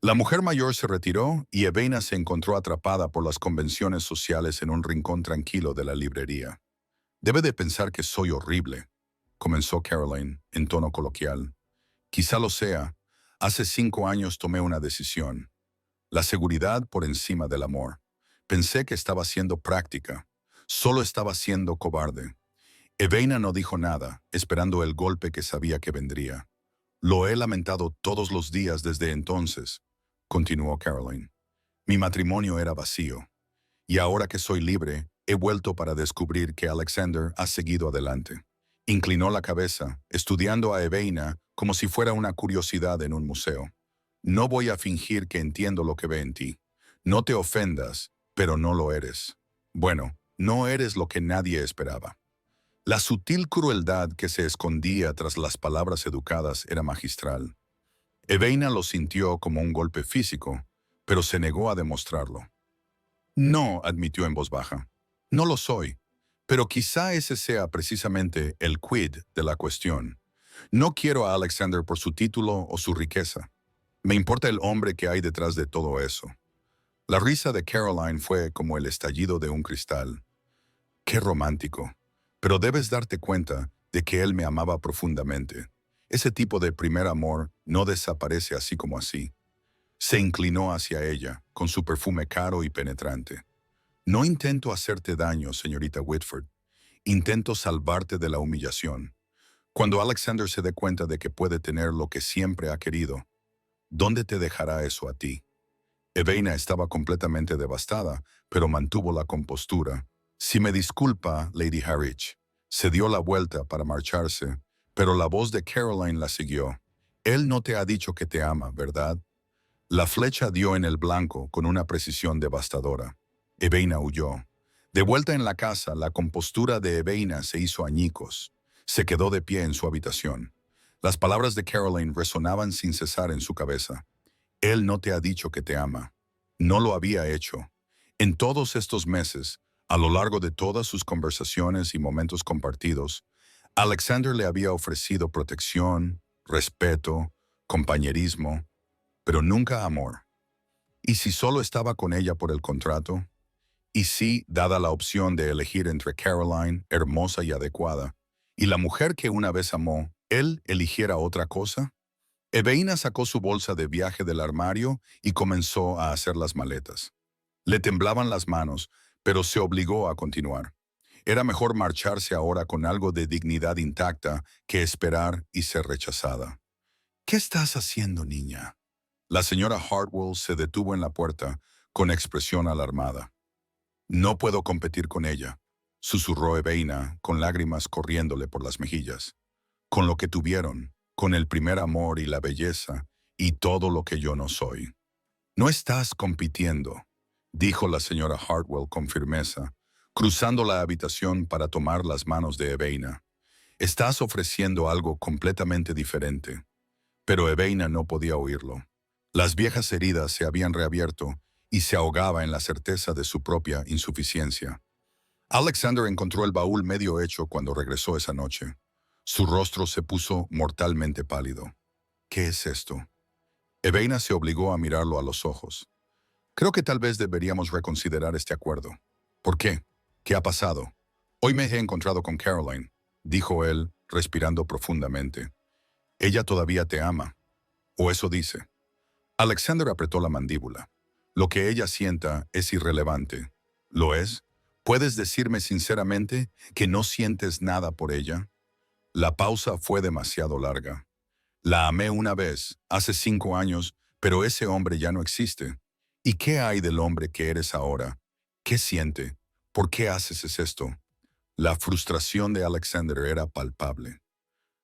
La mujer mayor se retiró y Evaina se encontró atrapada por las convenciones sociales en un rincón tranquilo de la librería. Debe de pensar que soy horrible, comenzó Caroline en tono coloquial. Quizá lo sea. Hace 5 años tomé una decisión. La seguridad por encima del amor. Pensé que estaba siendo práctica. Solo estaba siendo cobarde. Evaina no dijo nada, esperando el golpe que sabía que vendría. Lo he lamentado todos los días desde entonces, continuó Caroline. Mi matrimonio era vacío. Y ahora que soy libre, he vuelto para descubrir que Alexander ha seguido adelante. Inclinó la cabeza, estudiando a Evaina como si fuera una curiosidad en un museo. No voy a fingir que entiendo lo que ve en ti. No te ofendas, pero no lo eres. Bueno, no eres lo que nadie esperaba. La sutil crueldad que se escondía tras las palabras educadas era magistral. Evaina lo sintió como un golpe físico, pero se negó a demostrarlo. No, admitió en voz baja. No lo soy, pero quizá ese sea precisamente el quid de la cuestión. No quiero a Alexander por su título o su riqueza. Me importa el hombre que hay detrás de todo eso. La risa de Caroline fue como el estallido de un cristal. Qué romántico. Pero debes darte cuenta de que él me amaba profundamente. Ese tipo de primer amor no desaparece así como así. Se inclinó hacia ella, con su perfume caro y penetrante. No intento hacerte daño, señorita Whitford. Intento salvarte de la humillación. Cuando Alexander se dé cuenta de que puede tener lo que siempre ha querido, ¿dónde te dejará eso a ti? Evaina estaba completamente devastada, pero mantuvo la compostura. Si me disculpa, Lady Harwich. Se dio la vuelta para marcharse, pero la voz de Caroline la siguió. Él no te ha dicho que te ama, ¿verdad? La flecha dio en el blanco con una precisión devastadora. Evaina huyó. De vuelta en la casa, la compostura de Evaina se hizo añicos. Se quedó de pie en su habitación. Las palabras de Caroline resonaban sin cesar en su cabeza. Él no te ha dicho que te ama. No lo había hecho. En todos estos meses, a lo largo de todas sus conversaciones y momentos compartidos, Alexander le había ofrecido protección, respeto, compañerismo, pero nunca amor. ¿Y si solo estaba con ella por el contrato? ¿Y si, dada la opción de elegir entre Caroline, hermosa y adecuada, y la mujer que una vez amó, él eligiera otra cosa? Evaina sacó su bolsa de viaje del armario y comenzó a hacer las maletas. Le temblaban las manos, pero se obligó a continuar. Era mejor marcharse ahora con algo de dignidad intacta que esperar y ser rechazada. ¿Qué estás haciendo, niña? La señora Hartwell se detuvo en la puerta con expresión alarmada. No puedo competir con ella, susurró Evaina con lágrimas corriéndole por las mejillas. Con lo que tuvieron, con el primer amor y la belleza, y todo lo que yo no soy. No estás compitiendo. dijo la señora Hartwell con firmeza, cruzando la habitación para tomar las manos de Eveina. Estás ofreciendo algo completamente diferente. Pero Eveina no podía oírlo. Las viejas heridas se habían reabierto y se ahogaba en la certeza de su propia insuficiencia. Alexander encontró el baúl medio hecho cuando regresó esa noche. Su rostro se puso mortalmente pálido. ¿Qué es esto? Eveina se obligó a mirarlo a los ojos. Creo que tal vez deberíamos reconsiderar este acuerdo. ¿Por qué? ¿Qué ha pasado? Hoy me he encontrado con Caroline, dijo él, respirando profundamente. Ella todavía te ama. O eso dice. Alexander apretó la mandíbula. Lo que ella sienta es irrelevante. ¿Lo es? ¿Puedes decirme sinceramente que no sientes nada por ella? La pausa fue demasiado larga. La amé una vez, hace 5 años, pero ese hombre ya no existe. ¿Y qué hay del hombre que eres ahora? ¿Qué siente? ¿Por qué haces esto? La frustración de Alexander era palpable.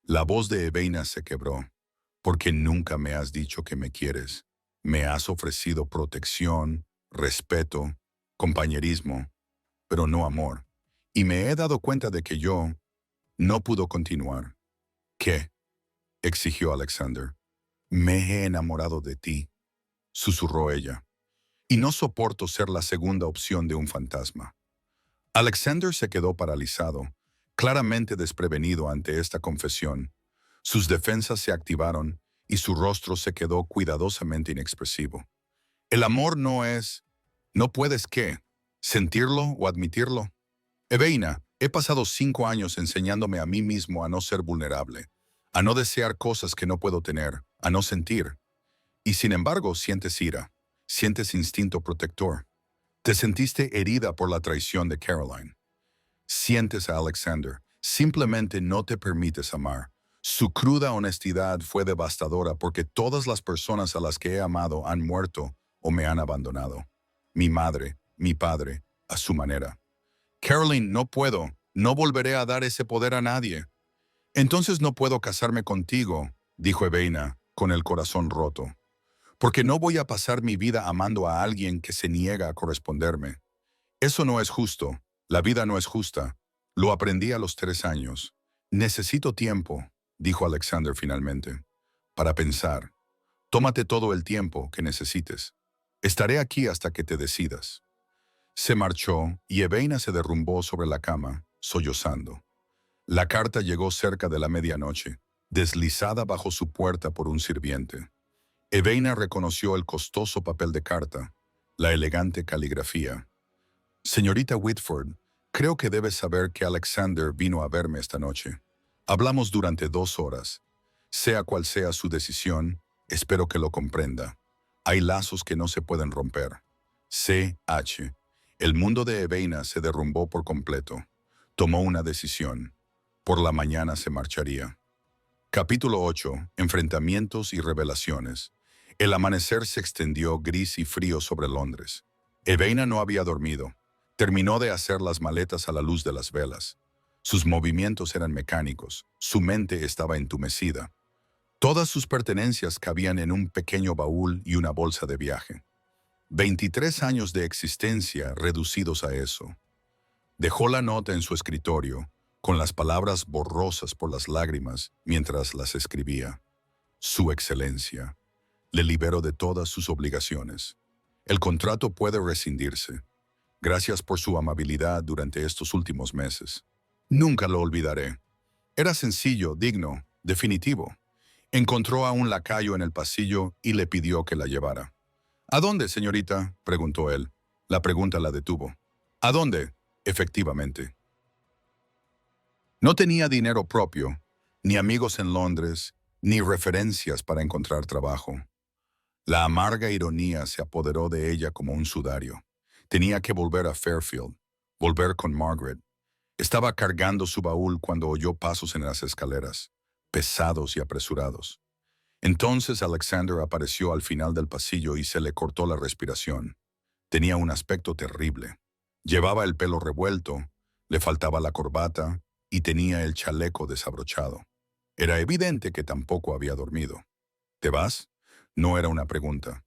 La voz de Eveina se quebró. Porque nunca me has dicho que me quieres. Me has ofrecido protección, respeto, compañerismo, pero no amor. Y me he dado cuenta de que yo no pudo continuar. ¿Qué? Exigió Alexander. Me he enamorado de ti, susurró ella. Y no soporto ser la segunda opción de un fantasma. Alexander se quedó paralizado, claramente desprevenido ante esta confesión. Sus defensas se activaron y su rostro se quedó cuidadosamente inexpresivo. El amor no es... ¿No puedes qué? ¿Sentirlo o admitirlo? Eveina, he pasado 5 años enseñándome a mí mismo a no ser vulnerable, a no desear cosas que no puedo tener, a no sentir. Y sin embargo sientes ira, sientes instinto protector. Te sentiste herida por la traición de Caroline. Sientes a Alexander, simplemente no te permites amar. Su cruda honestidad fue devastadora porque todas las personas a las que he amado han muerto o me han abandonado. Mi madre, mi padre, a su manera. Caroline, no puedo, no volveré a dar ese poder a nadie. Entonces no puedo casarme contigo, dijo Eveina, con el corazón roto. Porque no voy a pasar mi vida amando a alguien que se niega a corresponderme. Eso no es justo. La vida no es justa. Lo aprendí a los 3 años. Necesito tiempo, dijo Alexander finalmente, para pensar. Tómate todo el tiempo que necesites. Estaré aquí hasta que te decidas. Se marchó y Eveina se derrumbó sobre la cama, sollozando. La carta llegó cerca de la medianoche, deslizada bajo su puerta por un sirviente. Eveina reconoció el costoso papel de carta, la elegante caligrafía. Señorita Whitford, creo que debes saber que Alexander vino a verme esta noche. Hablamos durante 2 horas. Sea cual sea su decisión, espero que lo comprenda. Hay lazos que no se pueden romper. C.H. El mundo de Eveina se derrumbó por completo. Tomó una decisión. Por la mañana se marcharía. Capítulo 8. Enfrentamientos y revelaciones. El amanecer se extendió gris y frío sobre Londres. Eveina no había dormido. Terminó de hacer las maletas a la luz de las velas. Sus movimientos eran mecánicos. Su mente estaba entumecida. Todas sus pertenencias cabían en un pequeño baúl y una bolsa de viaje. 23 años de existencia reducidos a eso. Dejó la nota en su escritorio, con las palabras borrosas por las lágrimas mientras las escribía. Su excelencia. Le liberó de todas sus obligaciones. El contrato puede rescindirse. Gracias por su amabilidad durante estos últimos meses. Nunca lo olvidaré. Era sencillo, digno, definitivo. Encontró a un lacayo en el pasillo y le pidió que la llevara. ¿A dónde, señorita?, preguntó él. La pregunta la detuvo. ¿A dónde? Efectivamente. No tenía dinero propio, ni amigos en Londres, ni referencias para encontrar trabajo. La amarga ironía se apoderó de ella como un sudario. Tenía que volver a Fairfield, volver con Margaret. Estaba cargando su baúl cuando oyó pasos en las escaleras, pesados y apresurados. Entonces Alexander apareció al final del pasillo y se le cortó la respiración. Tenía un aspecto terrible. Llevaba el pelo revuelto, le faltaba la corbata y tenía el chaleco desabrochado. Era evidente que tampoco había dormido. ¿Te vas? No era una pregunta.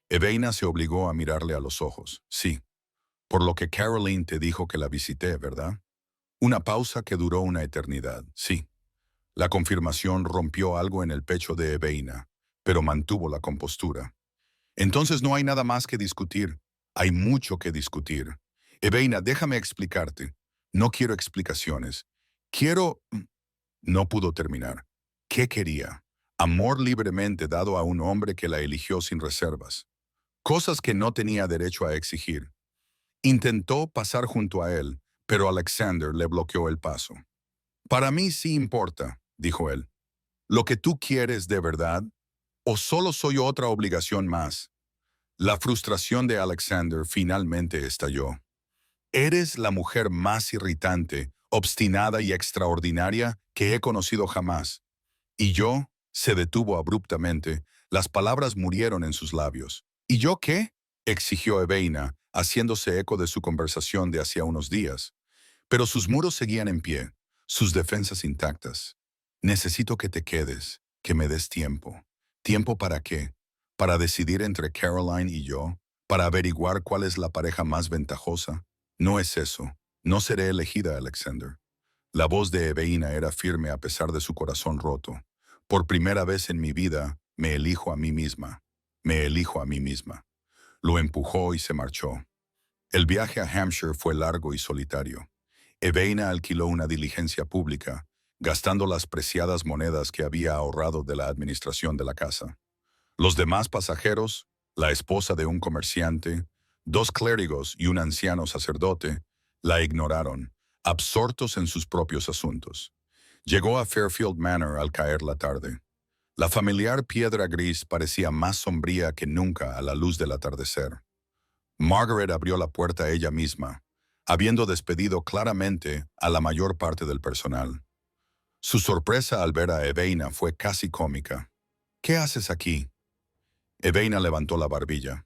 Eveina se obligó a mirarle a los ojos. Sí, por lo que Caroline te dijo que la visité, ¿verdad? Una pausa que duró una eternidad, sí. La confirmación rompió algo en el pecho de Eveina, pero mantuvo la compostura. Entonces no hay nada más que discutir. Hay mucho que discutir. Eveina, déjame explicarte. No quiero explicaciones. Quiero... No pudo terminar. ¿Qué quería? Amor libremente dado a un hombre que la eligió sin reservas. Cosas que no tenía derecho a exigir. Intentó pasar junto a él, pero Alexander le bloqueó el paso. Para mí sí importa, dijo él. ¿Lo que tú quieres de verdad? ¿O solo soy otra obligación más? La frustración de Alexander finalmente estalló. Eres la mujer más irritante, obstinada y extraordinaria que he conocido jamás. ¿Y yo? Se detuvo abruptamente. Las palabras murieron en sus labios. ¿Y yo qué? Exigió Eveina, haciéndose eco de su conversación de hacía unos días. Pero sus muros seguían en pie, sus defensas intactas. Necesito que te quedes, que me des tiempo. ¿Tiempo para qué? ¿Para decidir entre Caroline y yo? ¿Para averiguar cuál es la pareja más ventajosa? No es eso. No seré elegida, Alexander. La voz de Eveina era firme a pesar de su corazón roto. Por primera vez en mi vida, me elijo a mí misma. Me elijo a mí misma. Lo empujó y se marchó. El viaje a Hampshire fue largo y solitario. Eveina alquiló una diligencia pública, gastando las preciadas monedas que había ahorrado de la administración de la casa. Los demás pasajeros, la esposa de un comerciante, dos clérigos y un anciano sacerdote, la ignoraron, absortos en sus propios asuntos. Llegó a Fairfield Manor al caer la tarde. La familiar piedra gris parecía más sombría que nunca a la luz del atardecer. Margaret abrió la puerta ella misma, habiendo despedido claramente a la mayor parte del personal. Su sorpresa al ver a Eveina fue casi cómica. ¿Qué haces aquí? Eveina levantó la barbilla.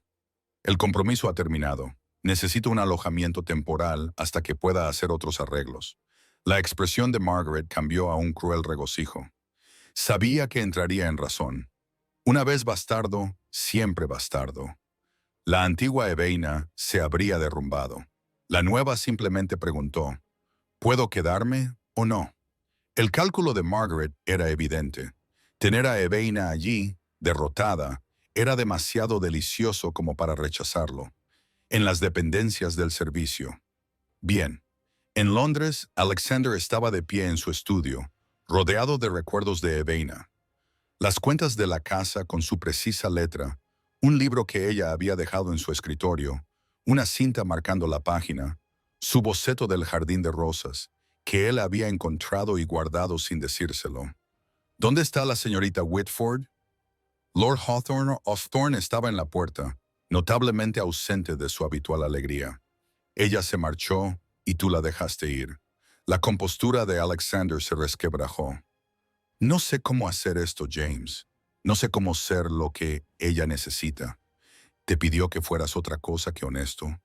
El compromiso ha terminado. Necesito un alojamiento temporal hasta que pueda hacer otros arreglos. La expresión de Margaret cambió a un cruel regocijo. Sabía que entraría en razón. Una vez bastardo, siempre bastardo. La antigua Eveina se habría derrumbado. La nueva simplemente preguntó, ¿puedo quedarme o no? El cálculo de Margaret era evidente. Tener a Eveina allí, derrotada, era demasiado delicioso como para rechazarlo. En las dependencias del servicio. Bien. En Londres, Alexander estaba de pie en su estudio, rodeado de recuerdos de Eveina. Las cuentas de la casa con su precisa letra, un libro que ella había dejado en su escritorio, una cinta marcando la página, su boceto del jardín de rosas, que él había encontrado y guardado sin decírselo. ¿Dónde está la señorita Whitford? Lord Hawthorne of Thorne estaba en la puerta, notablemente ausente de su habitual alegría. Ella se marchó y tú la dejaste ir. La compostura de Alexander se resquebrajó. No sé cómo hacer esto, James. No sé cómo ser lo que ella necesita. Te pidió que fueras otra cosa que honesto.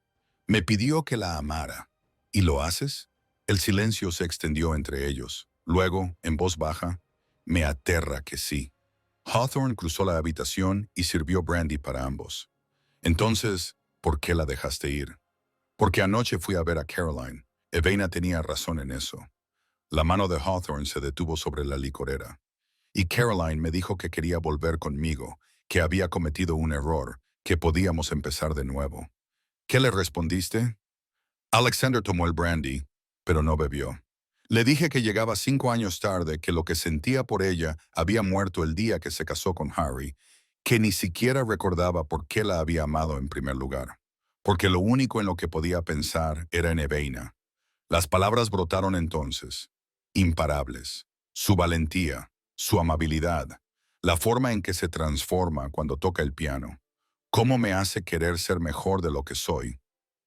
Me pidió que la amara. ¿Y lo haces? El silencio se extendió entre ellos. Luego, en voz baja, me aterra que sí. Hawthorne cruzó la habitación y sirvió brandy para ambos. Entonces, ¿por qué la dejaste ir? Porque anoche fui a ver a Caroline. Eveina tenía razón en eso. La mano de Hawthorne se detuvo sobre la licorera. Y Caroline me dijo que quería volver conmigo, que había cometido un error, que podíamos empezar de nuevo. ¿Qué le respondiste? Alexander tomó el brandy, pero no bebió. Le dije que llegaba 5 años tarde, que lo que sentía por ella había muerto el día que se casó con Harry, que ni siquiera recordaba por qué la había amado en primer lugar, porque lo único en lo que podía pensar era en Eveina. Las palabras brotaron entonces, imparables. Su valentía, su amabilidad, la forma en que se transforma cuando toca el piano. ¿Cómo me hace querer ser mejor de lo que soy?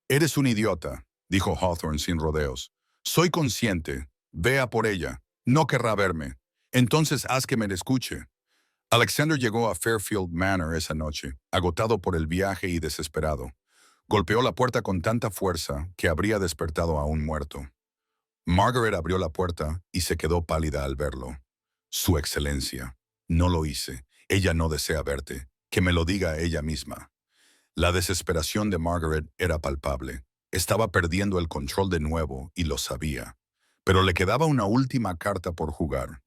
Eres un idiota, dijo Hawthorne sin rodeos. Soy consciente. Vea por ella. No querrá verme. Entonces haz que me escuche. Alexander llegó a Fairfield Manor esa noche, agotado por el viaje y desesperado. Golpeó la puerta con tanta fuerza que habría despertado a un muerto. Margaret abrió la puerta y se quedó pálida al verlo. Su excelencia. No lo hice. Ella no desea verte. Que me lo diga ella misma. La desesperación de Margaret era palpable. Estaba perdiendo el control de nuevo y lo sabía. Pero le quedaba una última carta por jugar.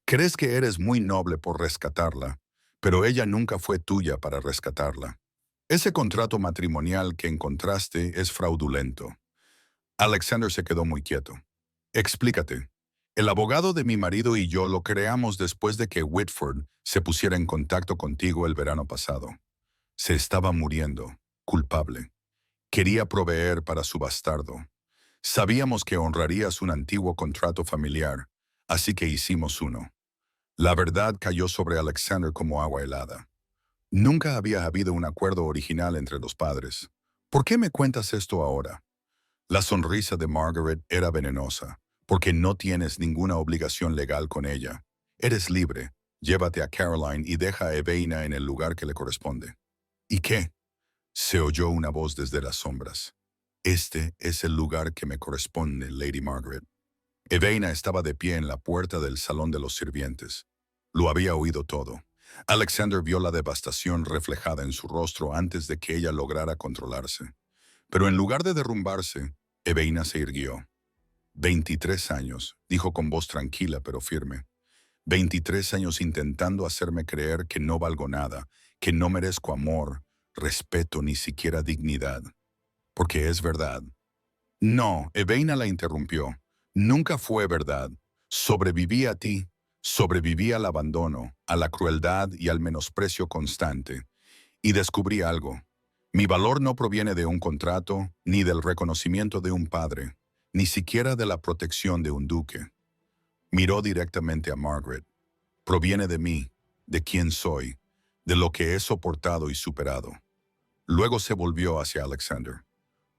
Crees que eres muy noble por rescatarla, pero ella nunca fue tuya para rescatarla. Ese contrato matrimonial que encontraste es fraudulento. Alexander se quedó muy quieto. Explícate. El abogado de mi marido y yo lo creamos después de que Whitford se pusiera en contacto contigo el verano pasado. Se estaba muriendo, culpable. Quería proveer para su bastardo. Sabíamos que honrarías un antiguo contrato familiar, así que hicimos uno. La verdad cayó sobre Alexander como agua helada. Nunca había habido un acuerdo original entre los padres. ¿Por qué me cuentas esto ahora? La sonrisa de Margaret era venenosa, porque no tienes ninguna obligación legal con ella. Eres libre. Llévate a Caroline y deja a Evaina en el lugar que le corresponde. ¿Y qué? Se oyó una voz desde las sombras. Este es el lugar que me corresponde, Lady Margaret. Evaina estaba de pie en la puerta del salón de los sirvientes. Lo había oído todo. Alexander vio la devastación reflejada en su rostro antes de que ella lograra controlarse. Pero en lugar de derrumbarse, Evaina se irguió. 23 años, dijo con voz tranquila pero firme. 23 años intentando hacerme creer que no valgo nada, que no merezco amor, respeto ni siquiera dignidad. Porque es verdad. No, Evaina la interrumpió. Nunca fue verdad. Sobreviví a ti. Sobreviví al abandono, a la crueldad y al menosprecio constante. Y descubrí algo. Mi valor no proviene de un contrato, ni del reconocimiento de un padre, ni siquiera de la protección de un duque. Miró directamente a Margaret. Proviene de mí, de quién soy, de lo que he soportado y superado. Luego se volvió hacia Alexander.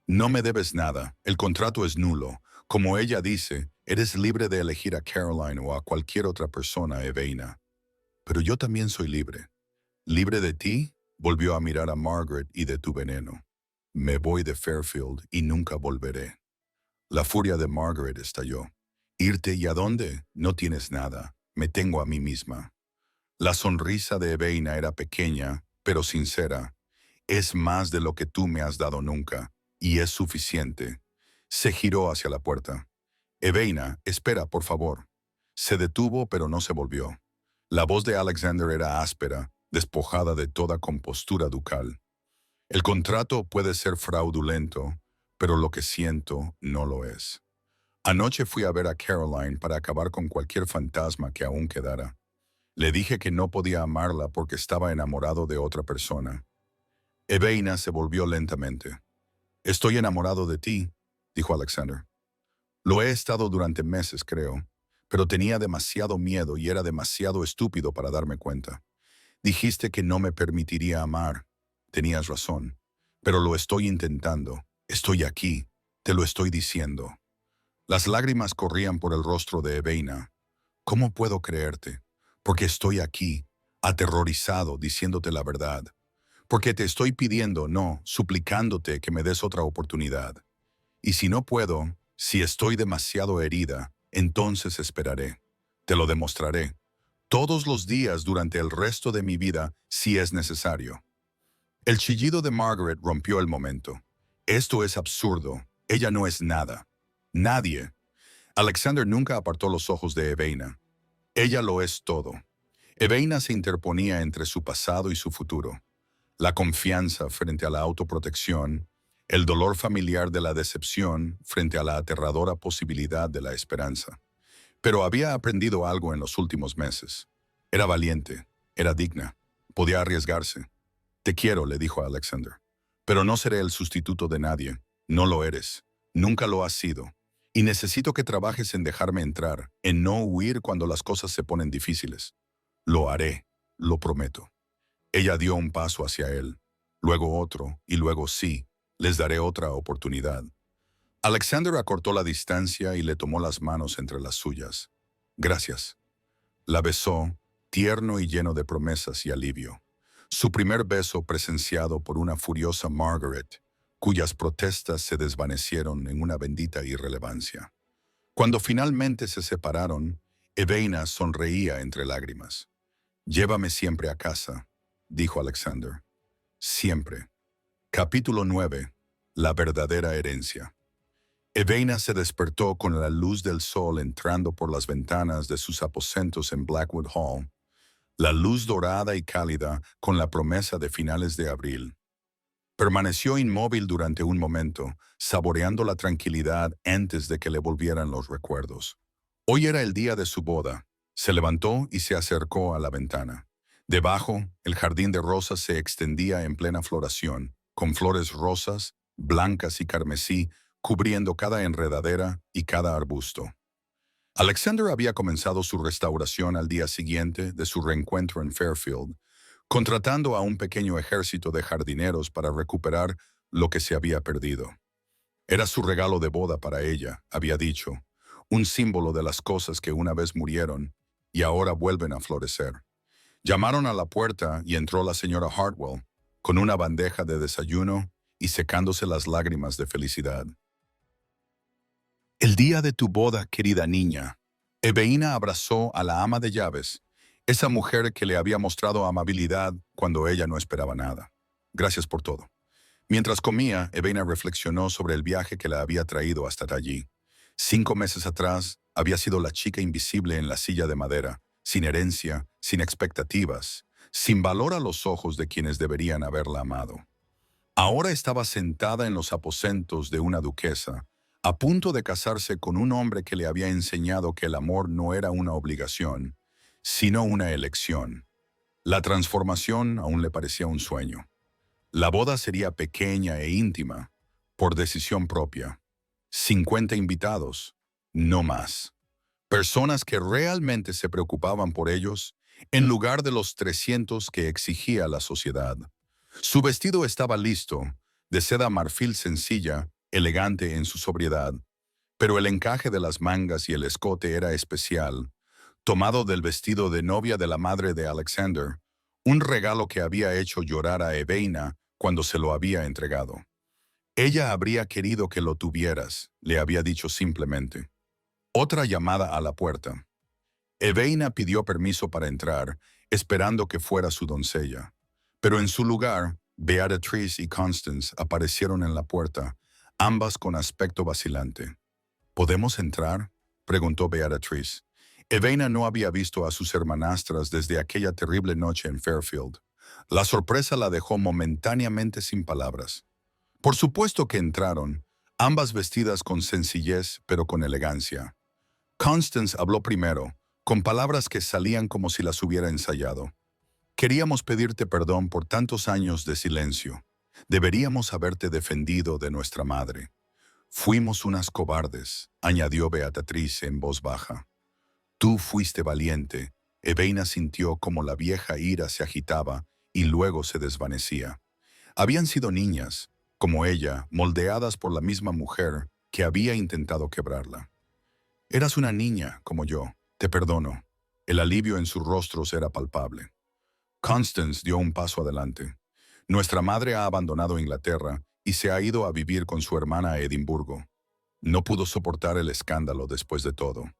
No me debes nada, el contrato es nulo. Como ella dice, eres libre de elegir a Caroline o a cualquier otra persona, Evaina. Pero yo también soy libre. ¿Libre de ti? Volvió a mirar a Margaret y de tu veneno. Me voy de Fairfield y nunca volveré. La furia de Margaret estalló. ¿Irte y a dónde? No tienes nada. Me tengo a mí misma. La sonrisa de Evaina era pequeña, pero sincera. Es más de lo que tú me has dado nunca, y es suficiente. Se giró hacia la puerta. Evaina, espera, por favor. Se detuvo, pero no se volvió. La voz de Alexander era áspera, despojada de toda compostura ducal. El contrato puede ser fraudulento, pero lo que siento no lo es. Anoche fui a ver a Caroline para acabar con cualquier fantasma que aún quedara. Le dije que no podía amarla porque estaba enamorado de otra persona. Evaina se volvió lentamente. Estoy enamorado de ti, dijo Alexander. Lo he estado durante meses, creo, pero tenía demasiado miedo y era demasiado estúpido para darme cuenta. Dijiste que no me permitiría amar. Tenías razón, pero lo estoy intentando. Estoy aquí, te lo estoy diciendo. Las lágrimas corrían por el rostro de Evaina. ¿Cómo puedo creerte? Porque estoy aquí, aterrorizado, diciéndote la verdad. Porque te estoy pidiendo, no, suplicándote que me des otra oportunidad. Y si no puedo, si estoy demasiado herida, entonces esperaré. Te lo demostraré. Todos los días durante el resto de mi vida, si es necesario. El chillido de Margaret rompió el momento. Esto es absurdo. Ella no es nada. Nadie. Alexander nunca apartó los ojos de Evaina. Ella lo es todo. Evaina se interponía entre su pasado y su futuro. La confianza frente a la autoprotección, el dolor familiar de la decepción frente a la aterradora posibilidad de la esperanza. Pero había aprendido algo en los últimos meses. Era valiente, era digna, podía arriesgarse. Te quiero, le dijo a Alexander. Pero no seré el sustituto de nadie. No lo eres. Nunca lo has sido. Y necesito que trabajes en dejarme entrar, en no huir cuando las cosas se ponen difíciles. Lo haré, lo prometo. Ella dio un paso hacia él, luego otro, y luego sí, les daré otra oportunidad. Alexander acortó la distancia y le tomó las manos entre las suyas. Gracias. La besó, tierno y lleno de promesas y alivio. Su primer beso presenciado por una furiosa Margaret, cuyas protestas se desvanecieron en una bendita irrelevancia. Cuando finalmente se separaron, Evaina sonreía entre lágrimas. Llévame siempre a casa, dijo Alexander. Siempre. Capítulo 9. La verdadera herencia. Evaina se despertó con la luz del sol entrando por las ventanas de sus aposentos en Blackwood Hall, la luz dorada y cálida con la promesa de finales de abril. Permaneció inmóvil durante un momento, saboreando la tranquilidad antes de que le volvieran los recuerdos. Hoy era el día de su boda. Se levantó y se acercó a la ventana. Debajo, el jardín de rosas se extendía en plena floración, con flores rosas, blancas y carmesí, cubriendo cada enredadera y cada arbusto. Alexander había comenzado su restauración al día siguiente de su reencuentro en Fairfield, contratando a un pequeño ejército de jardineros para recuperar lo que se había perdido. Era su regalo de boda para ella, había dicho, un símbolo de las cosas que una vez murieron y ahora vuelven a florecer. Llamaron a la puerta y entró la señora Hartwell, con una bandeja de desayuno y secándose las lágrimas de felicidad. El día de tu boda, querida niña. Evaina abrazó a la ama de llaves, esa mujer que le había mostrado amabilidad cuando ella no esperaba nada. Gracias por todo. Mientras comía, Evaina reflexionó sobre el viaje que la había traído hasta allí. 5 meses atrás, había sido la chica invisible en la silla de madera, sin herencia, sin expectativas, sin valor a los ojos de quienes deberían haberla amado. Ahora estaba sentada en los aposentos de una duquesa, a punto de casarse con un hombre que le había enseñado que el amor no era una obligación, sino una elección. La transformación aún le parecía un sueño. La boda sería pequeña e íntima, por decisión propia. 50 invitados, no más. Personas que realmente se preocupaban por ellos, en lugar de los 300 que exigía la sociedad. Su vestido estaba listo, de seda marfil sencilla, elegante en su sobriedad, pero el encaje de las mangas y el escote era especial, tomado del vestido de novia de la madre de Alexander, un regalo que había hecho llorar a Evaina cuando se lo había entregado. Ella habría querido que lo tuvieras, le había dicho simplemente. Otra llamada a la puerta. Evaina pidió permiso para entrar, esperando que fuera su doncella. Pero en su lugar, Beatrice y Constance aparecieron en la puerta, ambas con aspecto vacilante. ¿Podemos entrar?, preguntó Beatrice. Evaina no había visto a sus hermanastras desde aquella terrible noche en Fairfield. La sorpresa la dejó momentáneamente sin palabras. Por supuesto que entraron, ambas vestidas con sencillez pero con elegancia. Constance habló primero, con palabras que salían como si las hubiera ensayado. Queríamos pedirte perdón por tantos años de silencio. Deberíamos haberte defendido de nuestra madre. Fuimos unas cobardes, añadió Beatrice en voz baja. Tú fuiste valiente. Evaina sintió como la vieja ira se agitaba y luego se desvanecía. Habían sido niñas, como ella, moldeadas por la misma mujer que había intentado quebrarla. Eras una niña, como yo. Te perdono. El alivio en sus rostros era palpable. Constance dio un paso adelante. Nuestra madre ha abandonado Inglaterra y se ha ido a vivir con su hermana a Edimburgo. No pudo soportar el escándalo después de todo.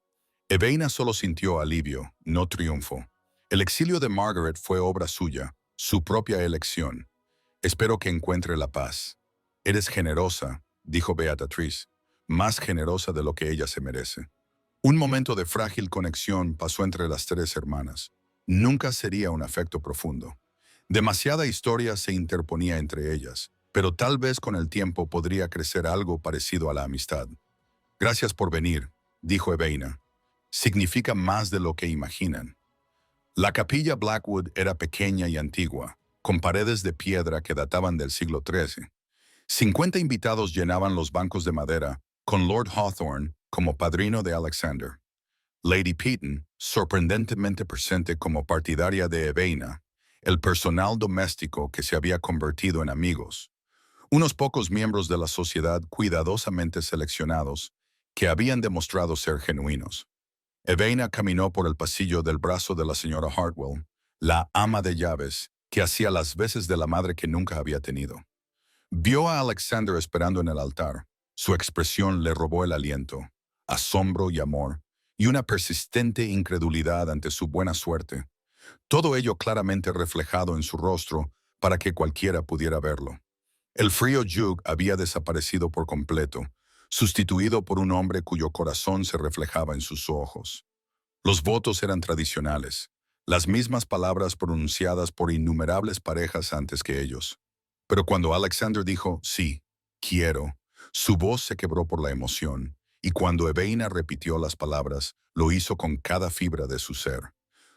Evaina solo sintió alivio, no triunfo. El exilio de Margaret fue obra suya, su propia elección. Espero que encuentre la paz. Eres generosa, dijo Beatrice, más generosa de lo que ella se merece. Un momento de frágil conexión pasó entre las 3 hermanas. Nunca sería un afecto profundo. Demasiada historia se interponía entre ellas, pero tal vez con el tiempo podría crecer algo parecido a la amistad. Gracias por venir, dijo Evaina. Significa más de lo que imaginan. La capilla Blackwood era pequeña y antigua, con paredes de piedra que databan del siglo XIII. 50 invitados llenaban los bancos de madera, con Lord Hawthorne como padrino de Alexander. Lady Peaton, sorprendentemente presente como partidaria de Evaina, el personal doméstico que se había convertido en amigos, unos pocos miembros de la sociedad cuidadosamente seleccionados que habían demostrado ser genuinos. Evaina caminó por el pasillo del brazo de la señora Hartwell, la ama de llaves, que hacía las veces de la madre que nunca había tenido. Vio a Alexander esperando en el altar. Su expresión le robó el aliento, asombro y amor, y una persistente incredulidad ante su buena suerte. Todo ello claramente reflejado en su rostro para que cualquiera pudiera verlo. El frío Yug había desaparecido por completo, sustituido por un hombre cuyo corazón se reflejaba en sus ojos. Los votos eran tradicionales, las mismas palabras pronunciadas por innumerables parejas antes que ellos. Pero cuando Alexander dijo, sí, quiero, su voz se quebró por la emoción, y cuando Eveina repitió las palabras, lo hizo con cada fibra de su ser.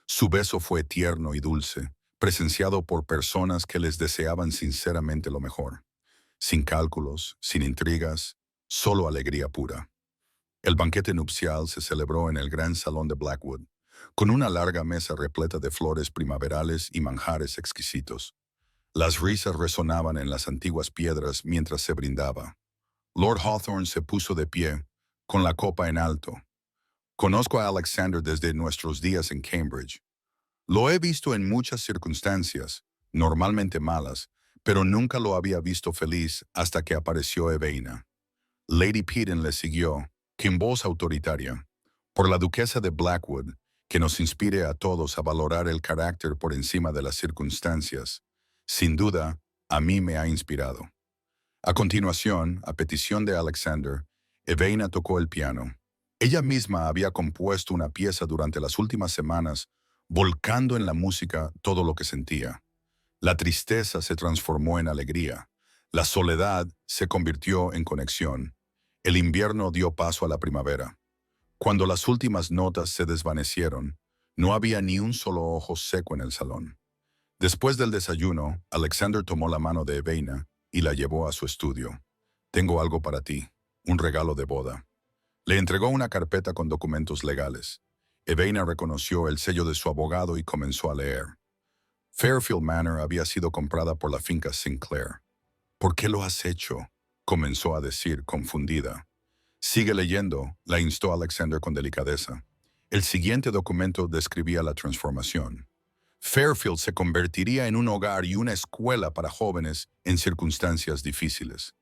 Su beso fue tierno y dulce, presenciado por personas que les deseaban sinceramente lo mejor. Sin cálculos, sin intrigas, solo alegría pura. El banquete nupcial se celebró en el gran salón de Blackwood, con una larga mesa repleta de flores primaverales y manjares exquisitos. Las risas resonaban en las antiguas piedras mientras se brindaba. Lord Hawthorne se puso de pie, con la copa en alto. Conozco a Alexander desde nuestros días en Cambridge. Lo he visto en muchas circunstancias, normalmente malas, pero nunca lo había visto feliz hasta que apareció Eveina. Lady Peden le siguió, con voz autoritaria. Por la duquesa de Blackwood, que nos inspire a todos a valorar el carácter por encima de las circunstancias. Sin duda, a mí me ha inspirado. A continuación, a petición de Alexander, Eveina tocó el piano. Ella misma había compuesto una pieza durante las últimas semanas, volcando en la música todo lo que sentía. La tristeza se transformó en alegría. La soledad se convirtió en conexión. El invierno dio paso a la primavera. Cuando las últimas notas se desvanecieron, no había ni un solo ojo seco en el salón. Después del desayuno, Alexander tomó la mano de Eveina y la llevó a su estudio. Tengo algo para ti, un regalo de boda. Le entregó una carpeta con documentos legales. Eveina reconoció el sello de su abogado y comenzó a leer. Fairfield Manor había sido comprada por la finca Sinclair. ¿Por qué lo has hecho?, comenzó a decir, confundida. Sigue leyendo, la instó Alexander con delicadeza. El siguiente documento describía la transformación. Fairfield se convertiría en un hogar y una escuela para jóvenes en circunstancias difíciles.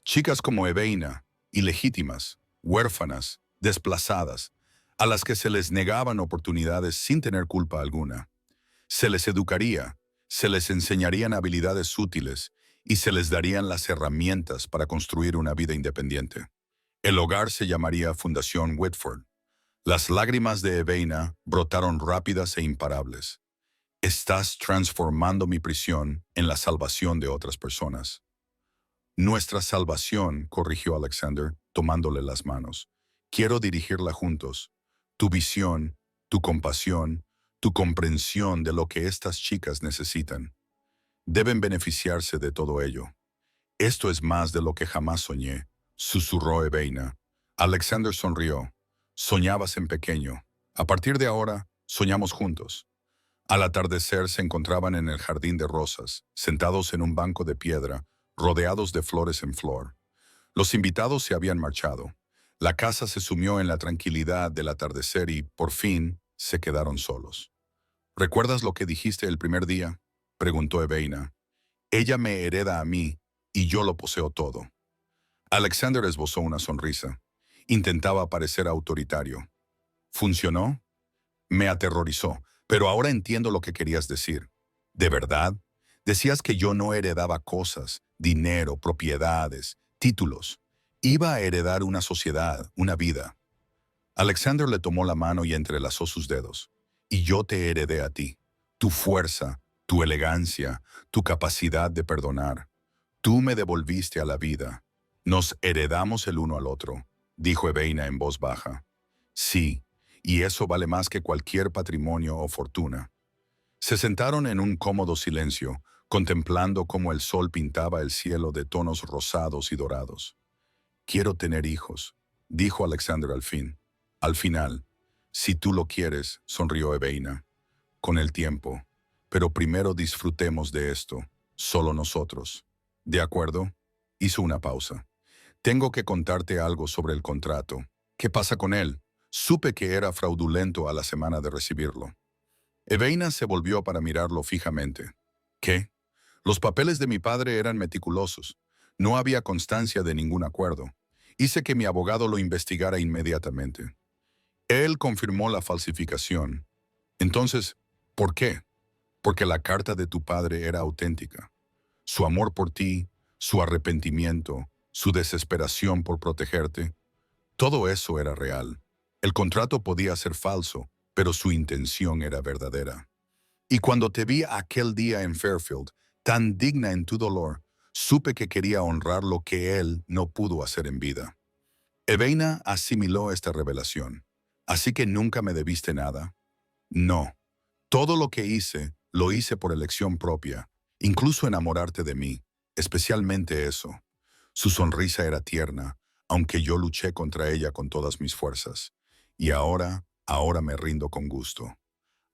Chicas como Eveina, ilegítimas, huérfanas, desplazadas, a las que se les negaban oportunidades sin tener culpa alguna. Se les educaría, se les enseñarían habilidades útiles y se les darían las herramientas para construir una vida independiente. El hogar se llamaría Fundación Whitford. Las lágrimas de Eveina brotaron rápidas e imparables. Estás transformando mi prisión en la salvación de otras personas. Nuestra salvación, corrigió Alexander, tomándole las manos. Quiero dirigirla juntos. Tu visión, tu compasión, tu comprensión de lo que estas chicas necesitan. Deben beneficiarse de todo ello. Esto es más de lo que jamás soñé, susurró Eveina. Alexander sonrió. Soñabas en pequeño. A partir de ahora, soñamos juntos. Al atardecer se encontraban en el jardín de rosas, sentados en un banco de piedra, rodeados de flores en flor. Los invitados se habían marchado. La casa se sumió en la tranquilidad del atardecer y, por fin, se quedaron solos. ¿Recuerdas lo que dijiste el primer día?, preguntó Eveina. Ella me hereda a mí, y yo lo poseo todo. Alexander esbozó una sonrisa. Intentaba parecer autoritario. ¿Funcionó? Me aterrorizó, pero ahora entiendo lo que querías decir. ¿De verdad? Decías que yo no heredaba cosas, dinero, propiedades, títulos. Iba a heredar una sociedad, una vida. Alexander le tomó la mano y entrelazó sus dedos. Y yo te heredé a ti. Tu fuerza, tu elegancia, tu capacidad de perdonar. Tú me devolviste a la vida. Nos heredamos el uno al otro, dijo Eveina en voz baja. Sí, y eso vale más que cualquier patrimonio o fortuna. Se sentaron en un cómodo silencio, contemplando cómo el sol pintaba el cielo de tonos rosados y dorados. Quiero tener hijos, dijo Alexander al fin. Al final, si tú lo quieres, sonrió Eveina. Con el tiempo. Pero primero disfrutemos de esto, solo nosotros. ¿De acuerdo? Hizo una pausa. Tengo que contarte algo sobre el contrato. ¿Qué pasa con él? Supe que era fraudulento a la semana de recibirlo. Eveina se volvió para mirarlo fijamente. ¿Qué? Los papeles de mi padre eran meticulosos. No había constancia de ningún acuerdo. Hice que mi abogado lo investigara inmediatamente. Él confirmó la falsificación. Entonces, ¿por qué? Porque la carta de tu padre era auténtica. Su amor por ti, su arrepentimiento, su desesperación por protegerte. Todo eso era real. El contrato podía ser falso, pero su intención era verdadera. Y cuando te vi aquel día en Fairfield, tan digna en tu dolor, supe que quería honrar lo que él no pudo hacer en vida. Eveina asimiló esta revelación. Así que nunca me debiste nada. No. Todo lo que hice, lo hice por elección propia, incluso enamorarte de mí, especialmente eso. Su sonrisa era tierna, aunque yo luché contra ella con todas mis fuerzas. Y ahora me rindo con gusto.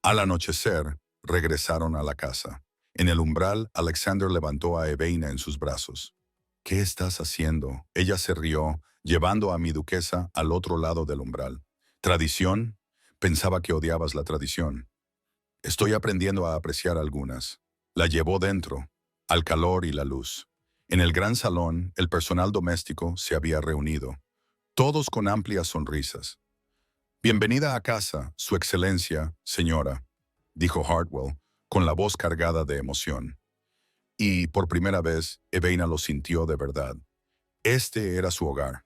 Al anochecer, regresaron a la casa. En el umbral, Alexander levantó a Eveina en sus brazos. ¿Qué estás haciendo? Ella se rió, llevando a mi duquesa al otro lado del umbral. ¿Tradición? Pensaba que odiabas la tradición. Estoy aprendiendo a apreciar algunas. La llevó dentro, al calor y la luz. En el gran salón, el personal doméstico se había reunido, todos con amplias sonrisas. Bienvenida a casa, Su Excelencia, señora, dijo Hartwell, con la voz cargada de emoción. Y, por primera vez, Eveina lo sintió de verdad. Este era su hogar.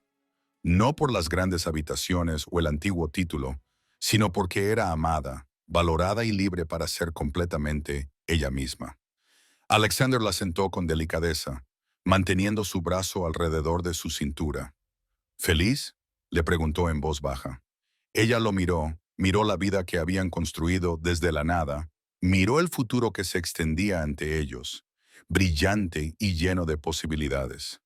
No por las grandes habitaciones o el antiguo título, sino porque era amada, valorada y libre para ser completamente ella misma. Alexander la sentó con delicadeza, manteniendo su brazo alrededor de su cintura. ¿Feliz?, le preguntó en voz baja. Ella lo miró la vida que habían construido desde la nada, miró el futuro que se extendía ante ellos, brillante y lleno de posibilidades,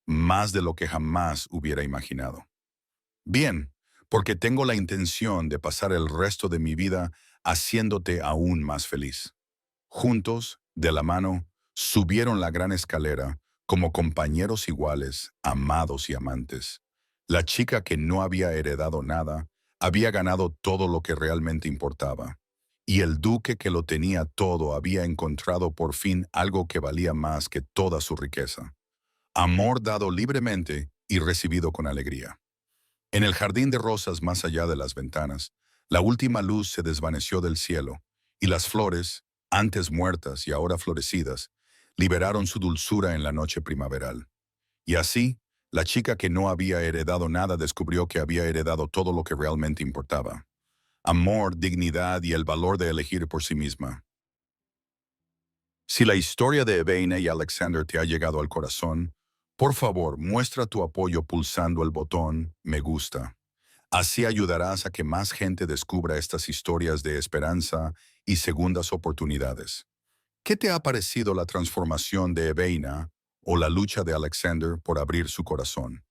más de lo que jamás hubiera imaginado. Bien, porque tengo la intención de pasar el resto de mi vida haciéndote aún más feliz. Juntos, de la mano, subieron la gran escalera como compañeros iguales, amados y amantes. La chica que no había heredado nada, había ganado todo lo que realmente importaba. Y el duque que lo tenía todo había encontrado por fin algo que valía más que toda su riqueza. Amor dado libremente y recibido con alegría. En el jardín de rosas más allá de las ventanas, la última luz se desvaneció del cielo, y las flores, antes muertas y ahora florecidas, liberaron su dulzura en la noche primaveral. Y así, la chica que no había heredado nada descubrió que había heredado todo lo que realmente importaba: amor, dignidad y el valor de elegir por sí misma. Si la historia de Eveina y Alexander te ha llegado al corazón, por favor, muestra tu apoyo pulsando el botón "Me gusta". Así ayudarás a que más gente descubra estas historias de esperanza y segundas oportunidades. ¿Qué te ha parecido la transformación de Eveina o la lucha de Alexander por abrir su corazón?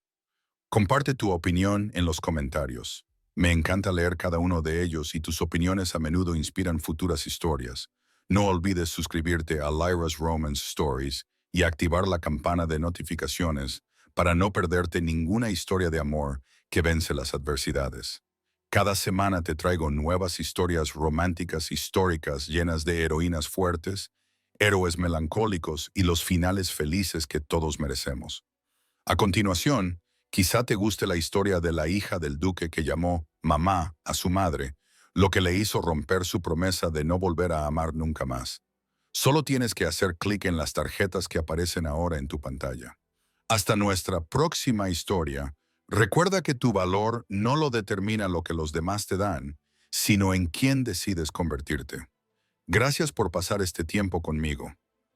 Comparte tu opinión en los comentarios. Me encanta leer cada uno de ellos y tus opiniones a menudo inspiran futuras historias. No olvides suscribirte a Lyra's Romance Stories y activar la campana de notificaciones para no perderte ninguna historia de amor que vence las adversidades. Cada semana te traigo nuevas historias románticas históricas llenas de heroínas fuertes, héroes melancólicos y los finales felices que todos merecemos. A continuación, quizá te guste la historia de la hija del duque que llamó mamá a su madre, lo que le hizo romper su promesa de no volver a amar nunca más. Solo tienes que hacer clic en las tarjetas que aparecen ahora en tu pantalla. Hasta nuestra próxima historia, recuerda que tu valor no lo determina lo que los demás te dan, sino en quién decides convertirte. Gracias por pasar este tiempo conmigo.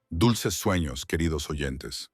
Dulces sueños, queridos oyentes.